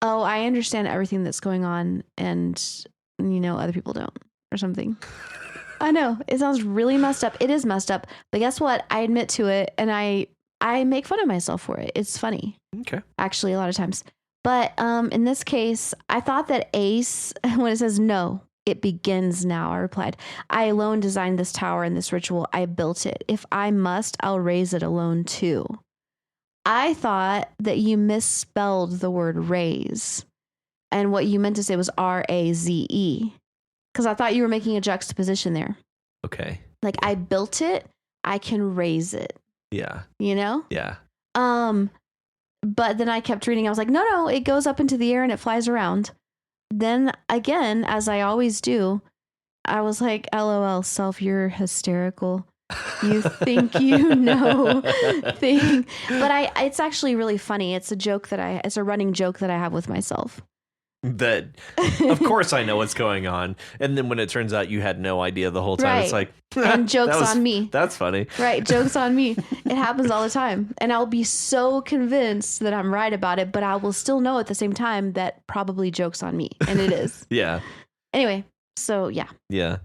oh, I understand everything that's going on and, you know, other people don't or something. I know it sounds really messed up. It is messed up, but guess what? I admit to it and I make fun of myself for it. It's funny. Okay. Actually, a lot of times. But in this case, I thought that Ace, when it says no, it begins now, I replied. I alone designed this tower and this ritual. I built it. If I must, I'll raise it alone too. I thought that you misspelled the word raise. And what you meant to say was R-A-Z-E. Because I thought you were making a juxtaposition there. Okay. Like I built it, I can raise it. Yeah. You know? Yeah. But then I kept reading. I was like, no, it goes up into the air and it flies around. Then again, as I always do, I was like, LOL, self, you're hysterical. You think you know thing. But it's actually really funny. It's it's a running joke that I have with myself. That, of course I know what's going on. And then when it turns out you had no idea the whole time, It's like, and joke's on me. That's funny. Right. Joke's on me. It happens all the time. And I'll be so convinced that I'm right about it, but I will still know at the same time that probably joke's on me. And it is. Yeah. Anyway. So yeah. Yeah.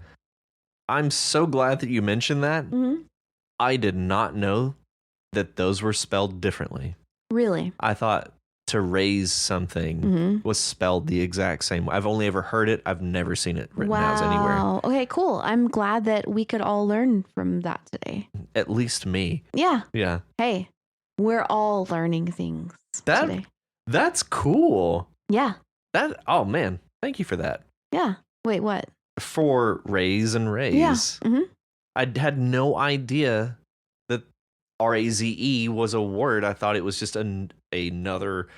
I'm so glad that you mentioned that. Mm-hmm. I did not know that those were spelled differently. Really? I thought to raise something was spelled the exact same way. I've only ever heard it. I've never seen it written out anywhere. Okay, cool. I'm glad that we could all learn from that today. At least me. Yeah. Yeah. Hey, we're all learning things today. That's cool. Yeah. Oh man, thank you for that. Yeah. Wait, what? For raise and raise. Yeah. Mm-hmm. I had no idea that R-A-Z-E was a word. I thought it was just another,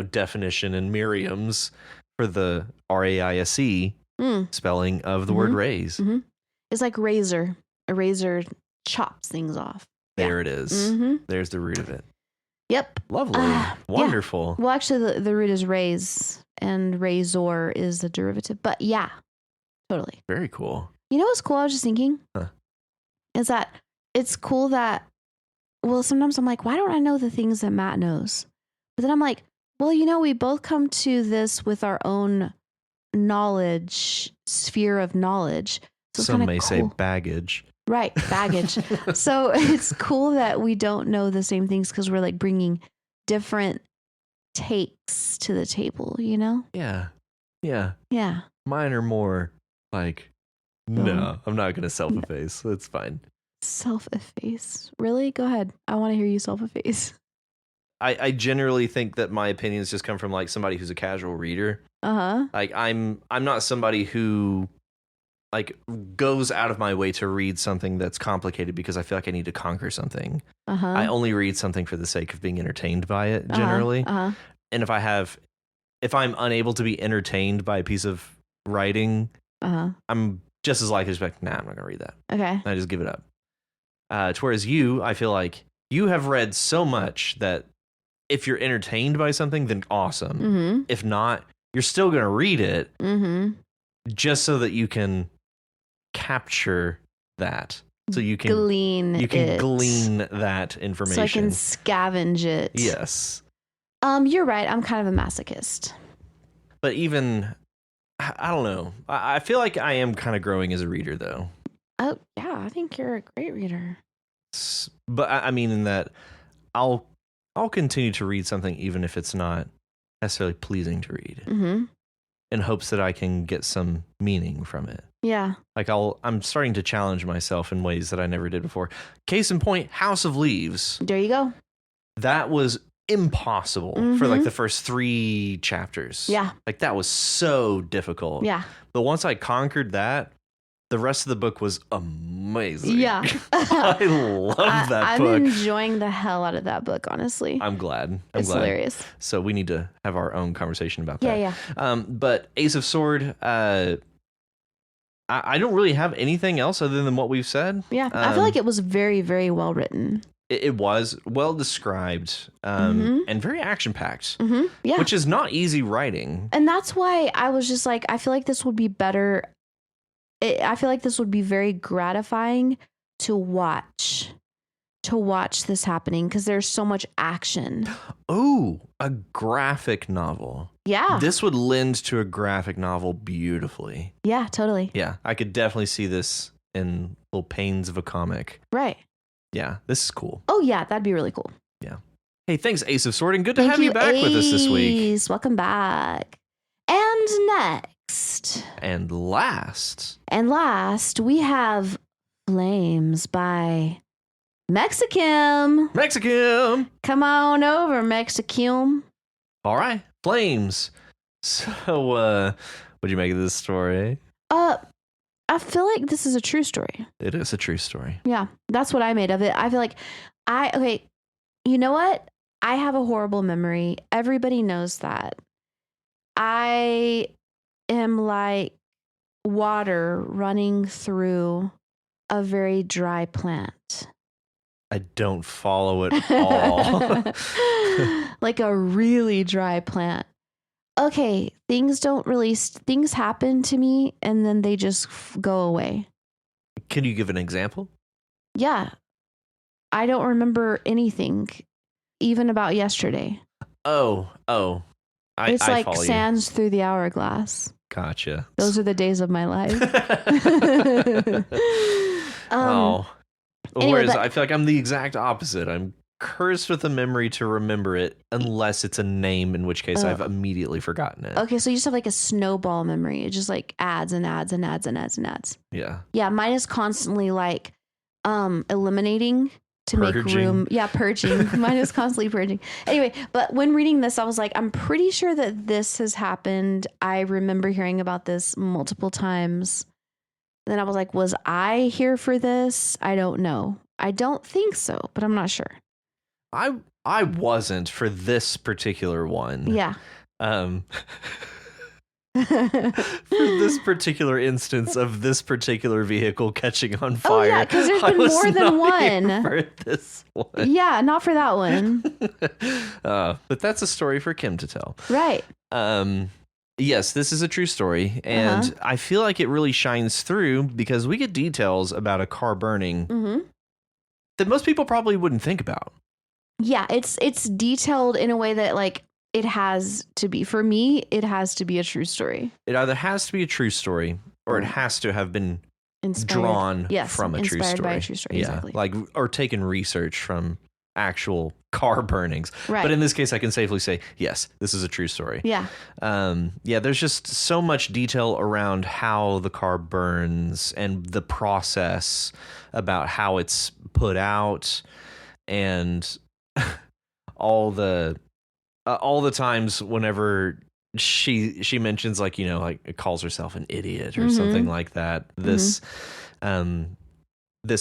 definition in Merriam's for the R-A-I-S-E spelling of the word raise. Mm-hmm. It's like razor. A razor chops things off. There it is. Mm-hmm. There's the root of it. Yep. Lovely. Wonderful. Yeah. Well, actually, the root is raise, and razor is the derivative. But yeah, totally. Very cool. You know what's cool? I was just thinking is that it's cool that, well, sometimes I'm like, why don't I know the things that Matt knows? But then I'm like, well, we both come to this with our own knowledge, sphere of knowledge. So some may say baggage. Right, baggage. So it's cool that we don't know the same things because we're like bringing different takes to the table, Yeah. Yeah. Yeah. Mine are more like, no, I'm not going to self-efface. That's fine. Self-efface? Really? Go ahead. I want to hear you self-efface. I generally think that my opinions just come from like somebody who's a casual reader. Like I'm not somebody who like goes out of my way to read something that's complicated because I feel like I need to conquer something. I only read something for the sake of being entertained by it generally. And if I'm unable to be entertained by a piece of writing, I'm just as likely to be like, nah, I'm not gonna read that. Okay. And I just give it up. Whereas I feel like you have read so much that if you're entertained by something, then awesome. If not, you're still gonna read it just so that you can capture that. So you can glean that information. So I can scavenge it. Yes. You're right. I'm kind of a masochist. But even, I don't know. I feel like I am kind of growing as a reader, though. Oh, yeah, I think you're a great reader. But I mean, in that I'll continue to read something even if it's not necessarily pleasing to read, in hopes that I can get some meaning from it. Yeah. Like I'm starting to challenge myself in ways that I never did before. Case in point, House of Leaves. There you go. That was impossible for like the first 3 chapters. Yeah. Like that was so difficult. Yeah. But once I conquered that, the rest of the book was amazing. Yeah. I love that book. I'm enjoying the hell out of that book, honestly. I'm glad. It's hilarious. So we need to have our own conversation about that. Yeah. But Ace of Sword, I don't really have anything else other than what we've said. Yeah. I feel like it was very, very well written. It was well described and very action-packed, Yeah. which is not easy writing. And that's why I was just like, I feel like this would be better. I feel like this would be very gratifying to watch this happening because there's so much action. Oh, a graphic novel. Yeah. This would lend to a graphic novel beautifully. Yeah, totally. Yeah, I could definitely see this in little panes of a comic. Right. Yeah, this is cool. Oh, yeah, that'd be really cool. Yeah. Hey, thanks, Ace of Sword, and good to have you back with us this week. Ace. Welcome back. And next. And last, we have Flames by Mexicum. Mexicum. Come on over, Mexicum. All right, Flames. So, what'd you make of this story? I feel like this is a true story. It is a true story. Yeah, that's what I made of it. I feel like okay, you know what? I have a horrible memory. Everybody knows that. I am like water running through a very dry plant. I don't follow it at all. Like a really dry plant. Okay, things happen to me and then they just go away. Can you give an example? Yeah. I don't remember anything, even about yesterday. Oh. It's like follow sands through the hourglass. Gotcha. Those are the days of my life. Whereas I feel like I'm the exact opposite. I'm cursed with a memory to remember it unless it's a name, in which case I've immediately forgotten it. Okay, so you just have like a snowball memory. It just like adds and adds and adds and adds and adds. Yeah. Yeah, mine is constantly like eliminating to make room. Yeah, purging. Mine is constantly purging. Anyway, but when reading this, I was like, I'm pretty sure that this has happened. I remember hearing about this multiple times. Then I was like, was I here for this? I don't know. I don't think so, but I'm not sure. I wasn't for this particular one. Yeah. For this particular instance of this particular vehicle catching on fire. Oh yeah, because there's been more than one. For this one. Yeah, not for that one. But that's a story for Kim to tell. Right. Yes, this is a true story, and I feel like it really shines through because we get details about a car burning that most people probably wouldn't think about. Yeah, it's detailed in a way that like it has to be. For me, it has to be a true story. It either has to be a true story or it has to have been drawn from a true story. Inspired by a true story, exactly. Like, or taken research from actual car burnings. Right. But in this case, I can safely say, yes, this is a true story. Yeah. There's just so much detail around how the car burns and the process about how it's put out and all the times whenever she mentions like, you know, like calls herself an idiot or something like that. This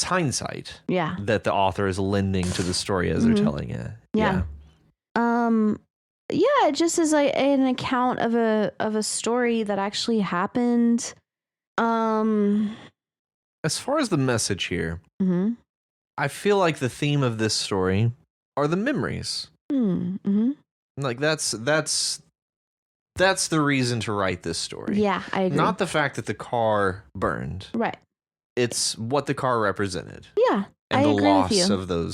hindsight that the author is lending to the story as they're telling it. Yeah. It just is like an account of a story that actually happened. As far as the message here, I feel like the theme of this story are the memories. Like that's the reason to write this story. Yeah, I agree. Not the fact that the car burned. Right. It's what the car represented. Yeah, and I the agree loss with you.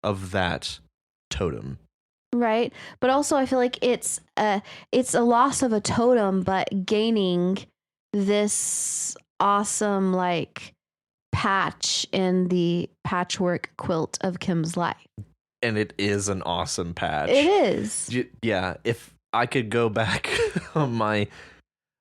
of that totem. Right, but also I feel like it's a loss of a totem, but gaining this awesome like patch in the patchwork quilt of Kim's life. And it is an awesome patch. It is. Yeah, if I could go back on my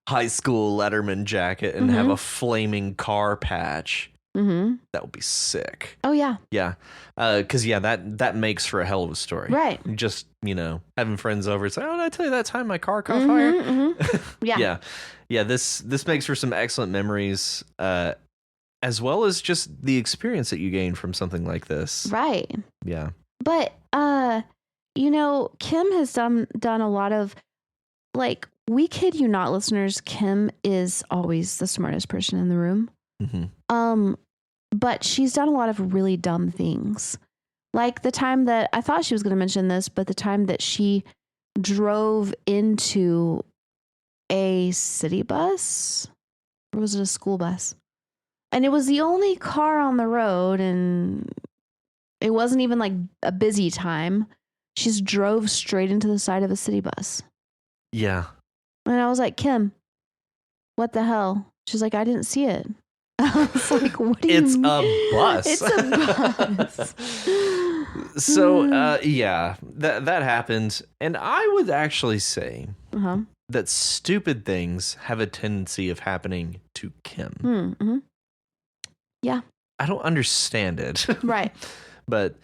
high school Letterman jacket and have a flaming car patch, that would be sick. Oh, yeah. Yeah. Because, that makes for a hell of a story. Right. Just, having friends over. It's like, oh, did I tell you that time my car caught fire? Yeah. Yeah, this makes for some excellent memories, as well as just the experience that you gain from something like this. Right. Yeah. But, Kim has done a lot of, like, we kid you not, listeners, Kim is always the smartest person in the room. But she's done a lot of really dumb things. Like the time that, I thought she was going to mention this, but the time that she drove into a city bus, or was it a school bus? And it was the only car on the road, and it wasn't even like a busy time. She just drove straight into the side of a city bus. Yeah. And I was like, Kim, what the hell? She's like, I didn't see it. I was like, what do you mean? A bus. It's a bus. So, that happened. And I would actually say that stupid things have a tendency of happening to Kim. Yeah. I don't understand it. Right. But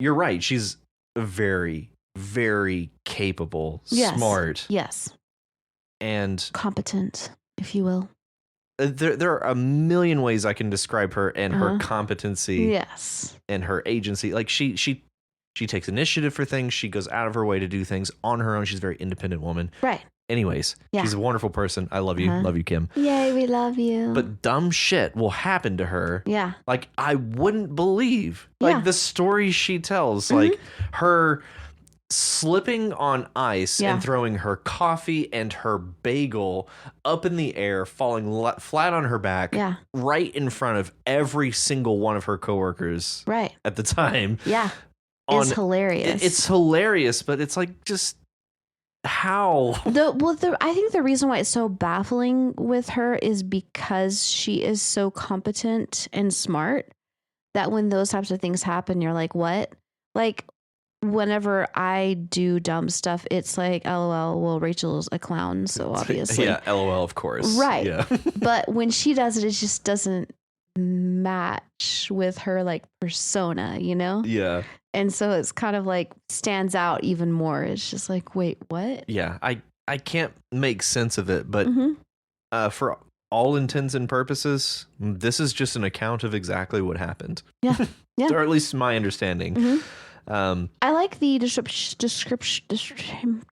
you're right. She's very, very capable, smart. Yes. And competent, if you will. There are a million ways I can describe her and her competency. Yes. And her agency. Like she takes initiative for things. She goes out of her way to do things on her own. She's a very independent woman. Right. Anyways, she's a wonderful person. I love you. Love you, Kim. Yay, we love you. But dumb shit will happen to her. Yeah. Like I wouldn't believe. Like the stories she tells. Like her slipping on ice and throwing her coffee and her bagel up in the air, falling flat on her back, right in front of every single one of her coworkers. Right. At the time. Yeah. It's hilarious. It's hilarious, but it's like just how? I think the reason why it's so baffling with her is because she is so competent and smart that when those types of things happen, you're like, what? Like, whenever I do dumb stuff, it's like, LOL, well, Rachel's a clown, so obviously. Yeah, LOL, of course. Right. Yeah. But when she does it, it just doesn't match with her, like, persona, Yeah. And so it's kind of like stands out even more. It's just like, wait, what? Yeah, I can't make sense of it, but for all intents and purposes, this is just an account of exactly what happened. Yeah. Yeah. Or at least my understanding. I like the description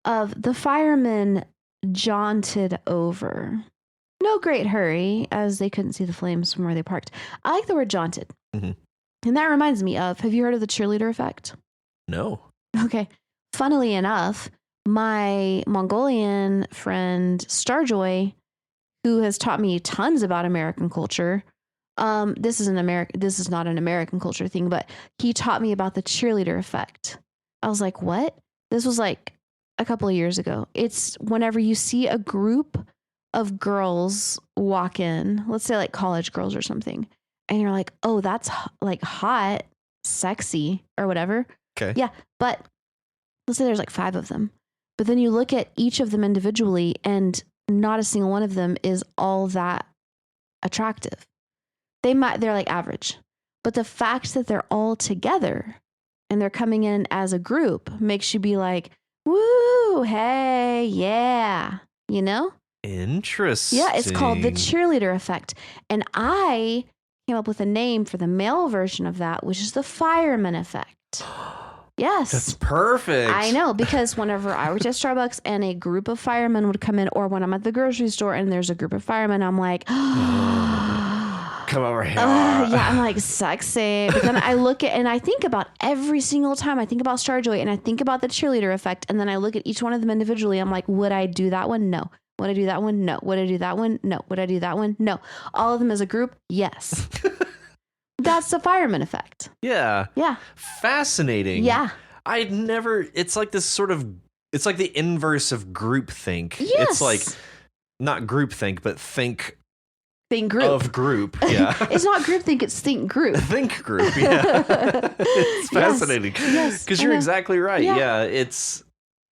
of the firemen jaunted over. No great hurry, as they couldn't see the flames from where they parked. I like the word jaunted. And that reminds me of, have you heard of the cheerleader effect? No. Okay. Funnily enough, my Mongolian friend Starjoy, who has taught me tons about American culture, this is not an American culture thing, but he taught me about the cheerleader effect. I was like, what? This was like a couple of years ago. It's whenever you see a group of girls walk in, let's say like college girls or something, and you're like, oh, that's like hot, sexy, or whatever. Okay. Yeah. But let's say there's like 5 of them. But then you look at each of them individually, and not a single one of them is all that attractive. They're like average. But the fact that they're all together and they're coming in as a group makes you be like, woo, hey, yeah, Interesting. Yeah, it's called the cheerleader effect. And I came up with a name for the male version of that, which is the fireman effect. Yes. That's perfect. I know, because whenever I worked at Starbucks and a group of firemen would come in, or when I'm at the grocery store and there's a group of firemen, I'm like, come over here. Yeah, I'm like, sexy. But then I look at, and I think about every single time, I think about Starjoy and I think about the cheerleader effect. And then I look at each one of them individually. I'm like, would I do that one? No. Would I do that one? No. Would I do that one? No. Would I do that one? No. All of them as a group? Yes. That's the fireman effect. Yeah. Yeah. Fascinating. Yeah. It's like this sort of, it's like the inverse of groupthink. Yes. It's like, not groupthink, but think Think group. Of group, yeah. It's not group think, it's think group. Think group, yeah. It's fascinating. Yes. Because you're exactly right. Yeah. Yeah, it's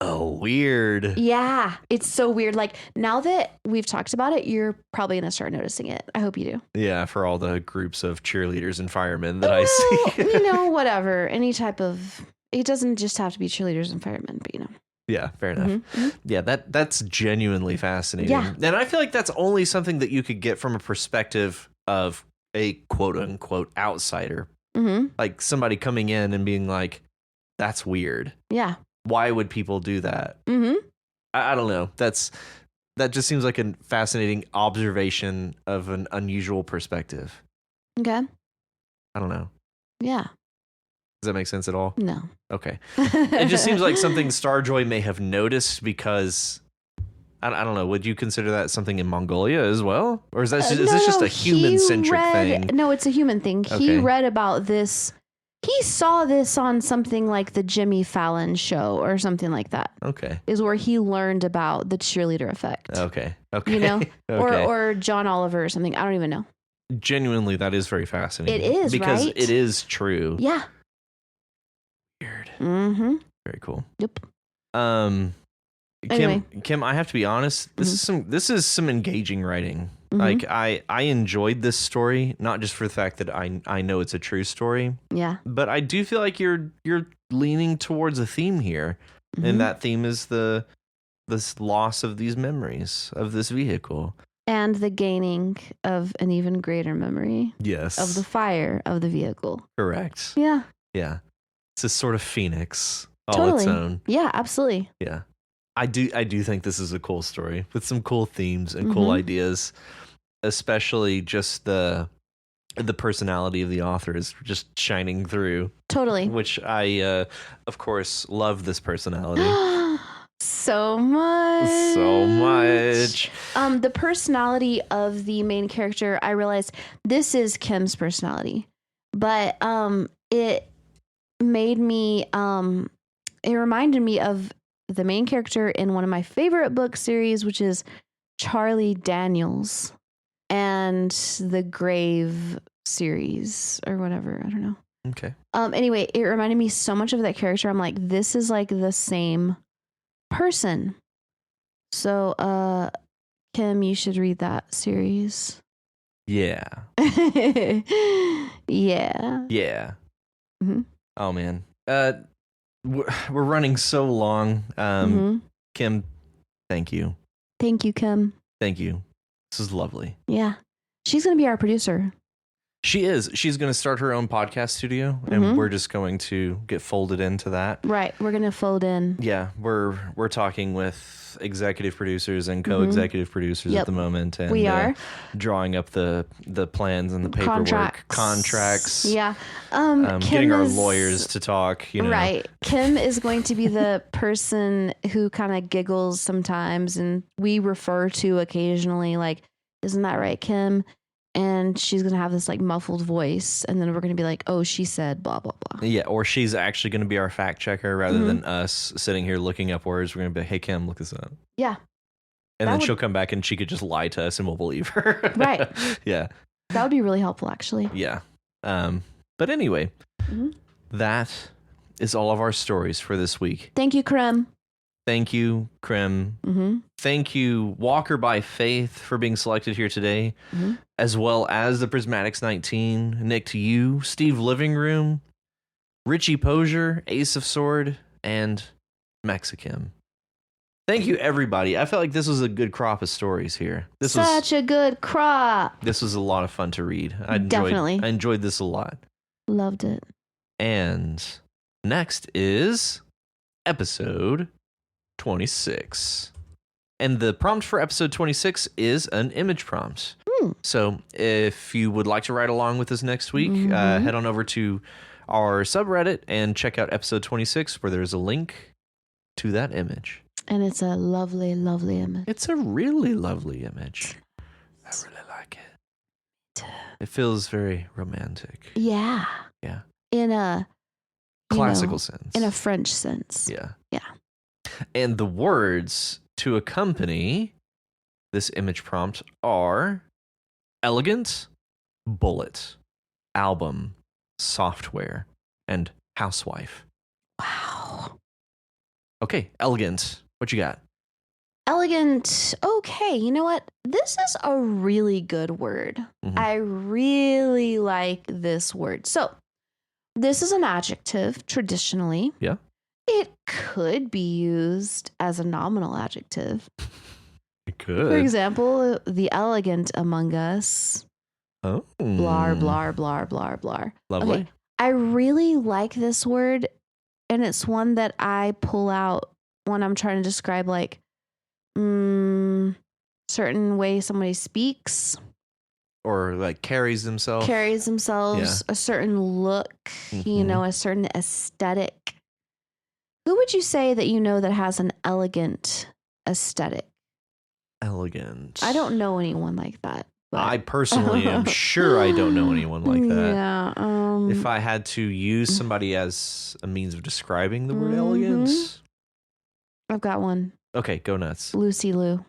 weird. Yeah, it's so weird. Like, now that we've talked about it, you're probably going to start noticing it. I hope you do. Yeah, for all the groups of cheerleaders and firemen that I see. Whatever. Any type of... It doesn't just have to be cheerleaders and firemen, but Yeah, fair enough. Mm-hmm. Yeah, that's genuinely fascinating. Yeah. And I feel like that's only something that you could get from a perspective of a quote unquote outsider. Mm-hmm. Like somebody coming in and being like, that's weird. Yeah. Why would people do that? Mm-hmm. I don't know. That just seems like a fascinating observation of an unusual perspective. Okay. I don't know. Yeah. Does that make sense at all? No. Okay. It just seems like something Starjoy may have noticed because I don't know. Would you consider that something in Mongolia as well? Or is that is this just a human-centric thing? No, it's a human thing. Okay. He read about this. He saw this on something like the Jimmy Fallon show or something like that. Okay. Is where he learned about the cheerleader effect. Okay. You know? Okay. Or John Oliver or something. I don't even know. Genuinely, that is very fascinating. It is, because right? it is true. Yeah. Weird. Mm-hmm. Very cool. Yep. Kim, I have to be honest. This is some engaging writing. Mm-hmm. Like I enjoyed this story, not just for the fact that I know it's a true story, Yeah. but I do feel like you're leaning towards a theme here, Mm-hmm. and that theme is this loss of these memories of this vehicle And the gaining of an even greater memory Yes. of the fire of the vehicle. Correct. Yeah. Yeah. It's a sort of phoenix all its own. Yeah, absolutely. Yeah. I do think this is a cool story with some cool themes and cool ideas, especially just the personality of the author is just shining through. Totally. Which I, of course, love this personality. So much. So much. The personality of the main character, I realized this is Kim's personality, but it made me it reminded me of the main character in one of my favorite book series, which is Charlie Daniels and the Grave series or whatever. I don't know. Okay. Anyway, it reminded me so much of that character. I'm like, this is like the same person. So, Kim, you should read that series. Yeah. Yeah. Yeah. Mm-hmm. Oh man. We're running so long. Kim, thank you. Thank you, Kim. Thank you. This is lovely. Yeah. She's going to be our producer. She is. She's going to start her own podcast studio, and we're just going to get folded into that. Right. We're going to fold in. Yeah, we're talking with executive producers and co-executive producers at the moment, and we are drawing up the plans and the paperwork, contracts. Yeah. Getting our lawyers to talk. Right. Kim is going to be the person who kind of giggles sometimes, and we refer to occasionally like, "Isn't that right, Kim?" And she's going to have this like muffled voice. And then we're going to be like, oh, she said blah, blah, blah. Yeah. Or she's actually going to be our fact checker rather than us sitting here looking up words. We're going to be like, hey, Kim, look this up. Yeah. And then she'll come back and she could just lie to us and we'll believe her. Right. Yeah. That would be really helpful, actually. Yeah. But anyway, that is all of our stories for this week. Thank you, Krem. Thank you, Krim. Thank you, Walker by Faith, for being selected here today, as well as the Prismatics 19, Nick to you, Steve Living Room, Richie Posier, Ace of Sword, and Mexican. Thank you, everybody. I felt like this was a good crop of stories here. Such a good crop. This was a lot of fun to read. I enjoyed this a lot. Loved it. And next is episode 26. And the prompt for episode 26 is an image prompt. So if you would like to ride along with us next week, head on over to our subreddit and check out episode 26, where there's a link to that image. And it's a lovely, lovely image. It's a really lovely image. I really like it. It feels very romantic. Yeah. Yeah. In a classical sense. In a French sense. Yeah. Yeah. And the words to accompany this image prompt are elegant, bullet, album, software, and housewife. Wow. Okay, elegant. What you got? Elegant. Okay, you know what? This is a really good word. Mhm. I really like this word. So, this is an adjective traditionally. Yeah. It could be used as a nominal adjective. It could. For example, the elegant among us. Oh. Blar, blar, blar, blar, blar. Lovely. Okay, I really like this word, and it's one that I pull out when I'm trying to describe like certain way somebody speaks, Or like carries themselves. carries themselves, a certain look, Mhm. a certain aesthetic. Who would you say that you know that has an elegant aesthetic? Elegant. I don't know anyone like that. But I personally am sure I don't know anyone like that. Yeah. If I had to use somebody as a means of describing the word Mhm. elegant, I've got one. okay, go nuts. Lucy Liu.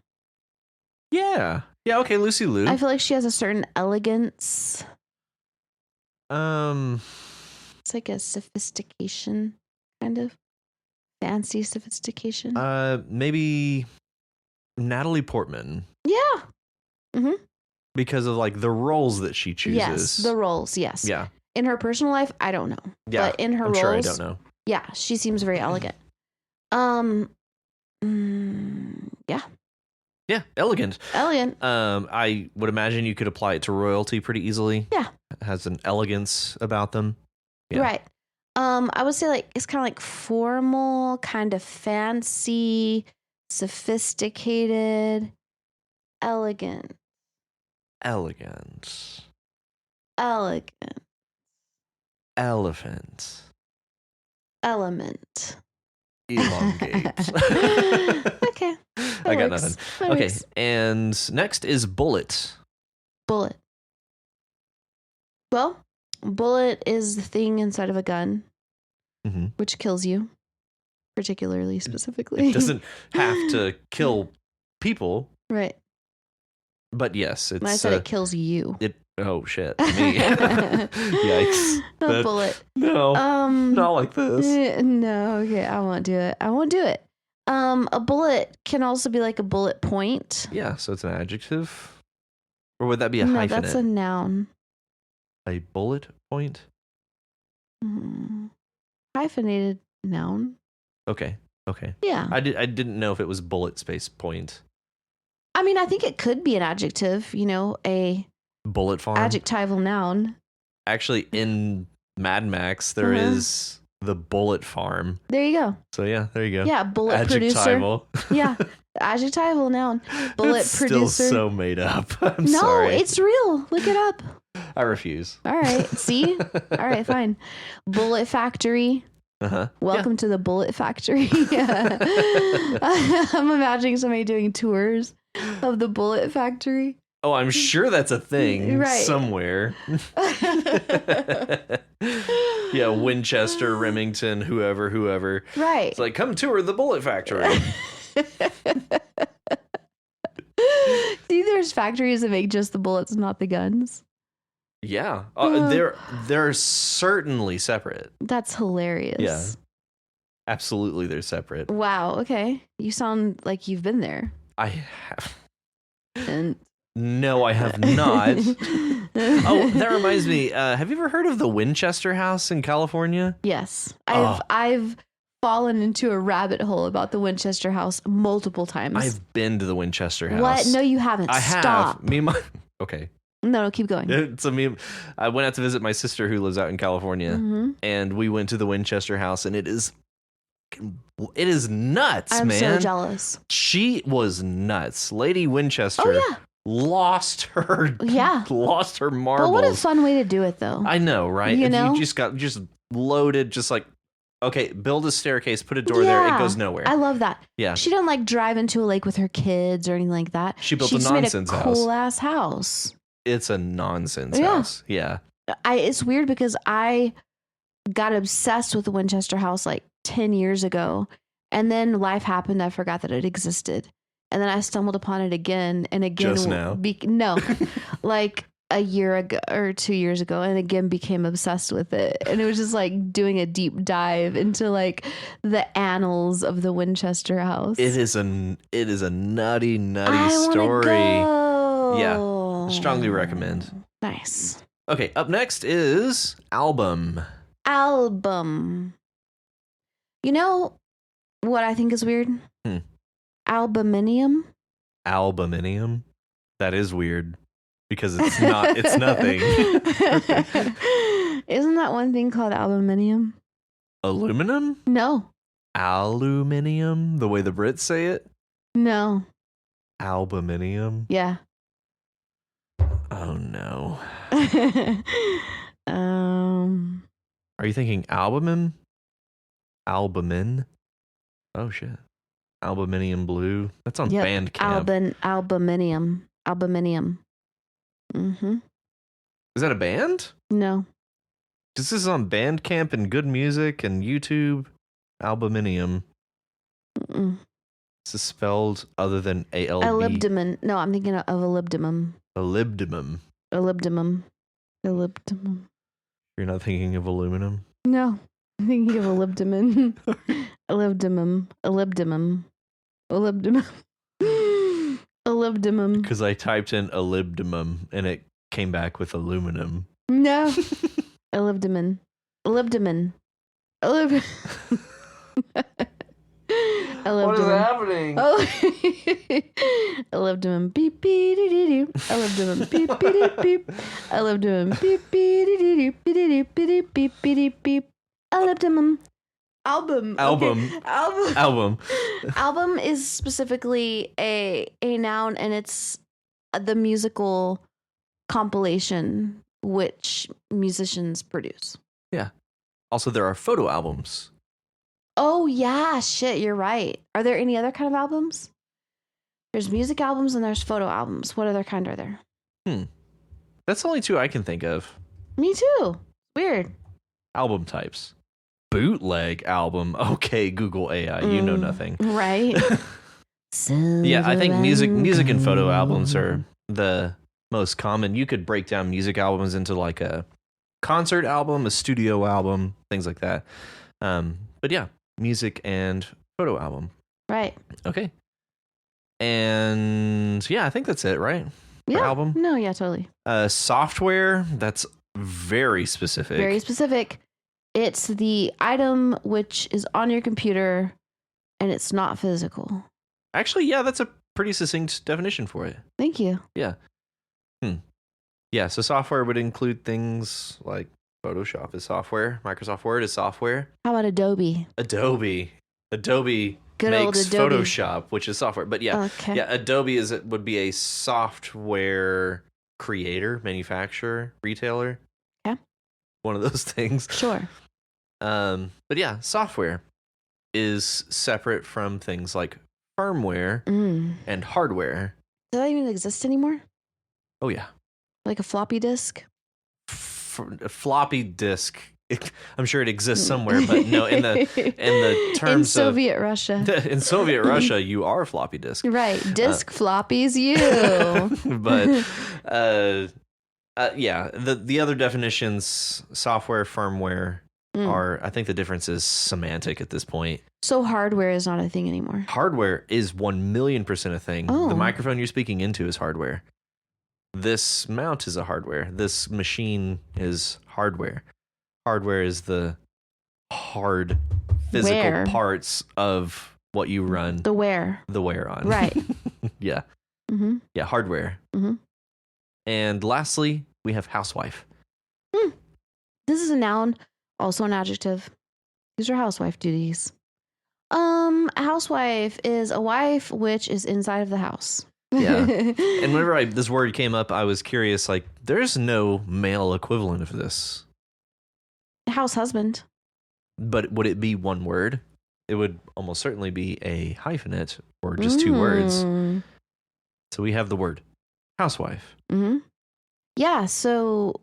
Yeah. Yeah, okay, Lucy Liu. I feel like she has a certain elegance. It's like a sophistication, kind of fancy sophistication. Maybe Natalie Portman Yeah. because of like the roles that she chooses. Yes, the roles. Yes. Yeah. In her personal life, I don't know. Yeah. But in her I'm roles, sure I don't know. yeah, she seems very elegant. Yeah, Yeah, elegant. elegant. I would imagine you could apply it to royalty pretty easily. Yeah. It has an elegance about them. Yeah. Right. I would say like it's kind of like formal, kind of fancy, sophisticated, elegant, Elegant. elegant, Elephant. element. Elongate. Okay. I got works. nothing. That Okay, works. and next is bullet. Bullet. Well, bullet is the thing inside of a gun, Mhm. which kills you, particularly specifically. It doesn't have to kill people, Right. but yes, it's. When I said it kills you. Oh shit! Me. Yikes! A bullet. No, not like this. No. Okay, I won't do it. I won't do it. A bullet can also be like a bullet point. Yeah, so it's an adjective, or would that be a No, hyphenate? that's a noun. A bullet point. Hyphenated noun. Okay. Yeah. I didn't know if it was bullet space point. I mean, I think it could be an adjective. A Bullet farm. adjectival noun. Actually, in Mad Max, there is the bullet farm. There you go. So yeah, there you go. Yeah, bullet producer. Adjectival. Yeah, adjectival noun. Bullet It's producer. Still so made up. I'm No, sorry. it's real. Look it up. I refuse. All right. See? All right, fine. Bullet factory. Uh-huh. Welcome to the bullet factory. I'm imagining somebody doing tours of the bullet factory. Oh, I'm sure that's a thing Right. somewhere. Yeah, Winchester, Remington, whoever. Right. It's like, come tour the bullet factory. See, there's factories that make just the bullets, not the guns. Yeah, they're certainly separate. That's hilarious. Yeah. Absolutely, they're separate. Wow. Okay. You sound like you've been there. I have. And No, I have not. Oh, that reminds me. Have you ever heard of the Winchester House in California? yes, I've fallen into a rabbit hole about the Winchester House multiple times. I've been to the Winchester House. What? No, you haven't. I Stop. have. Me and my. Okay. No, keep going. It's a meme. I went out to visit my sister who lives out in California, and we went to the Winchester House, and it is nuts, I'm man. so jealous. She was nuts. Lady Winchester Oh yeah. lost her marbles. But what a fun way to do it, though. I know, right? You And know? you just loaded, just like, okay, build a staircase, put a door there, it goes nowhere. I love that. Yeah. She didn't like drive into a lake with her kids or anything like that. She built a just made nonsense house. cool ass house. It's a nonsense Yeah. house. Yeah. It's weird because I got obsessed with the Winchester House like 10 years ago, and then life happened. I forgot that it existed. And then I stumbled upon it again and again. Just now? No, like a year ago or 2 years ago, and again became obsessed with it. And it was just like doing a deep dive into like the annals of the Winchester house. It is a nutty I story. Go. Yeah, strongly recommend. Nice. Okay, up next is album. You know what I think is weird? Albuminium. That is weird because it's not. It's nothing. Isn't that one thing called albuminium? Aluminum? No. Aluminium, the way the Brits say it? No. Albuminium? Yeah. Oh no. Are you thinking albumin? Albumin? Oh shit. Albuminium blue. That's on Bandcamp. Albuminium. Mm-hmm. Is that a band? No. This is on Bandcamp and Good Music and YouTube. Albuminium. Mm-mm. This is spelled other than A-L-B. Molybdenum. No, I'm thinking of molybdenum. Molybdenum. Molybdenum. You're not thinking of aluminum? No, I'm thinking of molybdenum. Molybdenum. Because I typed in molybdenum and it came back with aluminum. No. Molybdenum. What is happening? I loved him. Beep beep doo doo. I loved him. Beep beep beep. I loved him. Beep beep doo doo beep beep beep beep. I loved him. Album. Album is specifically a noun, and it's the musical compilation which musicians produce. Yeah. Also, there are photo albums. Oh, yeah. Shit, you're right. Are there any other kind of albums? There's music albums and there's photo albums. What other kind are there? That's the only two I can think of. Me too. Weird. Album types. Bootleg album. Okay, Google AI. You know nothing. Right. Yeah, I think music and photo albums are the most common. You could break down music albums into like a concert album, a studio album, things like that. But yeah, music and photo album. Right. Okay. And yeah, I think that's it, right? Yeah. For album? No, yeah, totally. Software, that's very specific. Very specific. It's the item which is on your computer and it's not physical. Actually, yeah, that's a pretty succinct definition for it. Thank you. Yeah. Yeah, so software would include things like Photoshop is software. Microsoft Word is software. How about Adobe? Adobe Good makes old Adobe. Photoshop, which is software. But yeah, Okay. yeah, Adobe would be a software creator, manufacturer, retailer. Okay. One of those things. Sure. But yeah, software is separate from things like firmware and hardware. Does that even exist anymore? Oh yeah. Like a floppy disk? A floppy disk. I'm sure it exists somewhere, but no. In the terms in Soviet Russia. In Soviet Russia, you are a floppy disk, right? Disk floppies, you. But yeah, the other definitions, software, firmware, are. I think the difference is semantic at this point. So hardware is not a thing anymore. Hardware is 1,000,000% a thing. Oh. The microphone you're speaking into is hardware. This mount is a hardware. This machine is hardware. Hardware is the hard physical parts of what you run the wear on. Right. Yeah. Mm-hmm. Yeah, hardware. Mm-hmm. And lastly, we have housewife. This is a noun, also an adjective. These are housewife duties. A housewife is a wife which is inside of the house. Yeah. And whenever this word came up, I was curious, like, there's no male equivalent of this. House husband. But would it be one word? It would almost certainly be a hyphenate or just two words. So we have the word housewife. Mm-hmm. Yeah. So,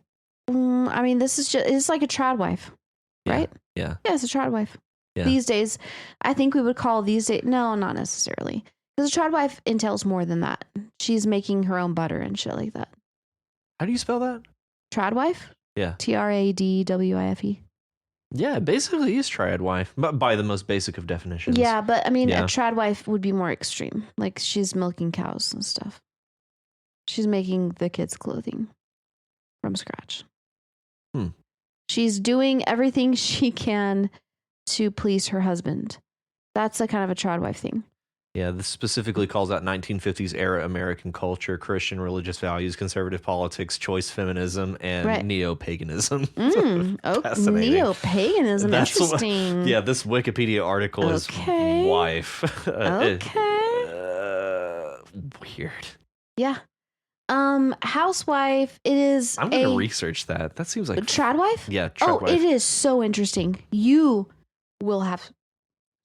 I mean, it's like a trad wife, right? Yeah. Yeah, it's a trad wife. Yeah. These days, I think we would call these days, no, not necessarily. Because Because a trad wife entails more than that. She's making her own butter and shit like that. How do you spell that? Trad wife? Yeah. TRADWIFE. Yeah, basically is triad wife, but by the most basic of definitions. Yeah, but I mean, Yeah. a trad wife would be more extreme. Like she's milking cows and stuff. She's making the kids' clothing from scratch. She's doing everything she can to please her husband. That's a kind of a trad wife thing. Yeah, this specifically calls out 1950s era American culture, Christian religious values, conservative politics, choice feminism, and neo-paganism. Fascinating. Neo-paganism, interesting. Yeah, this Wikipedia article is wife. Weird. Yeah. Housewife, it is I'm going to research that. That seems like... Trad wife? Yeah, trad wife. It is so interesting. You will have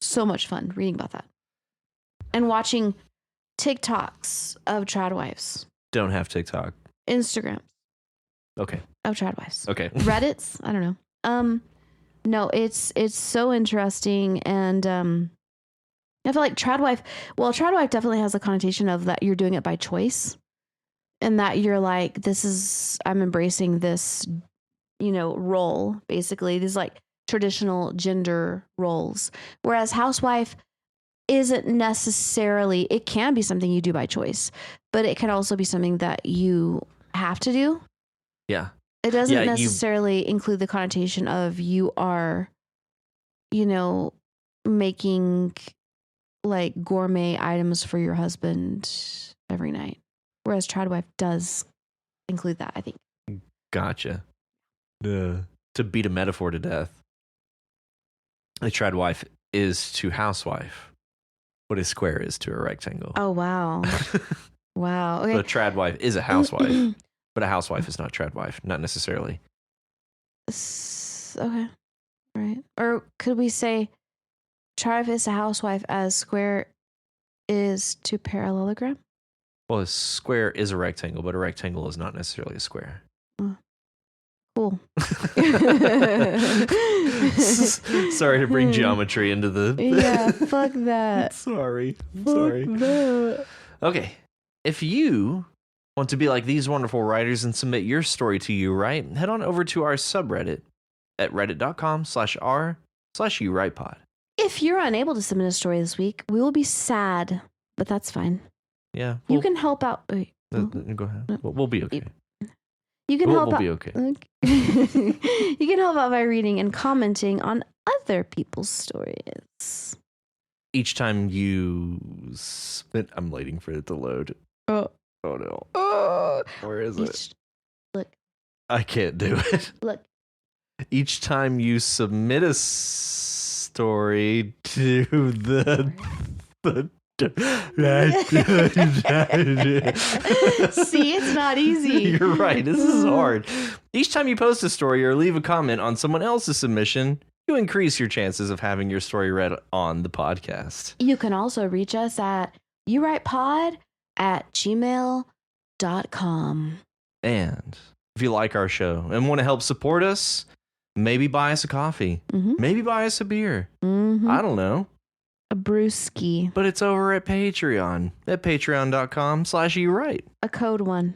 so much fun reading about that. And watching TikToks of trad wives. Don't have TikTok. Instagrams. Okay. Of trad wives. Okay. Reddits. I don't know. No, it's so interesting, and I feel like trad wife. Well, trad wife definitely has a connotation of that you're doing it by choice, and that you're like, I'm embracing this, role. Basically, these like traditional gender roles. Whereas housewife isn't necessarily, it can be something you do by choice, but it can also be something that you have to do. Yeah. It doesn't necessarily include the connotation of you are, making like gourmet items for your husband every night. Whereas trad wife does include that, I think. Gotcha. To beat a metaphor to death, a trad wife is to housewife what a square is to a rectangle. Oh, wow. Wow. Okay. But a trad wife is a housewife, but a housewife is not trad wife, not necessarily. Okay. All right. Or could we say trad wife is a housewife as square is to parallelogram? Well, a square is a rectangle, but a rectangle is not necessarily a square. Cool. Sorry to bring geometry into the... Yeah, fuck that. Sorry. That. Okay. If you want to be like these wonderful writers and submit your story to You Write, head on over to our subreddit at reddit.com/r/YouWritePod. If you're unable to submit a story this week, we will be sad, but that's fine. Yeah. You can help out. Wait, go ahead. We'll be okay. You can help out. We'll be okay. You can help out by reading and commenting on other people's stories. Each time you submit, I'm waiting for it to load. Oh no. Where is it? Look. I can't do it. Look. Each time you submit a story to the See, it's not easy. You're right. This is hard. Each time you post a story or leave a comment on someone else's submission, you increase your chances of having your story read on the podcast. You can also reach us at yourightpod@gmail.com. And if you like our show and want to help support us, maybe buy us a coffee. Mm-hmm. Maybe buy us a beer. Mm-hmm. I don't know. A brewski. But it's over at Patreon at patreon.com/YouWrite. A code one.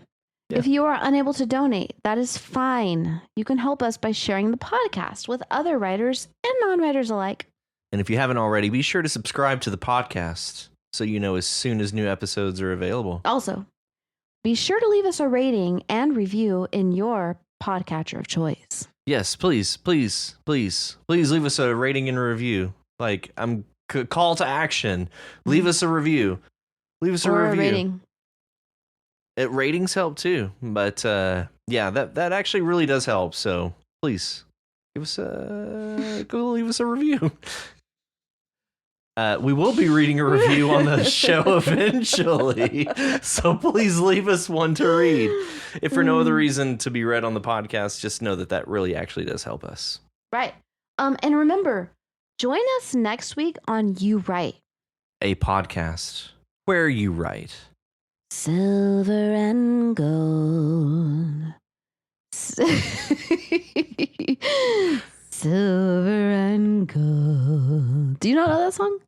Yeah. If you are unable to donate, that is fine. You can help us by sharing the podcast with other writers and non-writers alike. And if you haven't already, be sure to subscribe to the podcast so you know as soon as new episodes are available. Also, be sure to leave us a rating and review in your podcatcher of choice. Yes, please leave us a rating and a review. Like, call to action. Leave us a review. Leave us a review. A rating. Ratings help too, but yeah, that actually really does help. So please go leave us a review. We will be reading a review on the show eventually, so please leave us one to read. If for no other reason to be read on the podcast, just know that really actually does help us. Right. And remember, join us next week on You Write, a podcast where you write. Silver and gold. Silver and gold. Do you not know that song?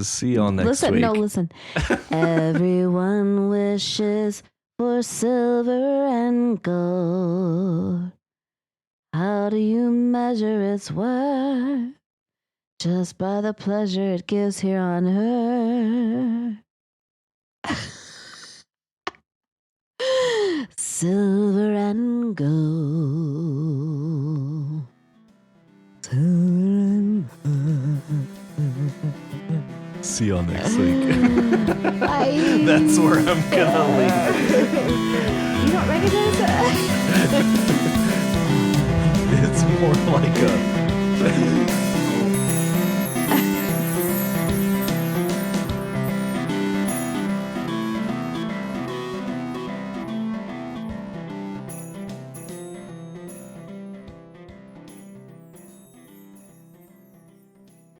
See y'all next week. Listen. Everyone wishes for silver and gold. How do you measure its worth? Just by the pleasure it gives here on earth. Silver and gold. Silver and gold. See y'all next week. Bye. That's where I'm gonna leave. You don't recognize that? It's more like a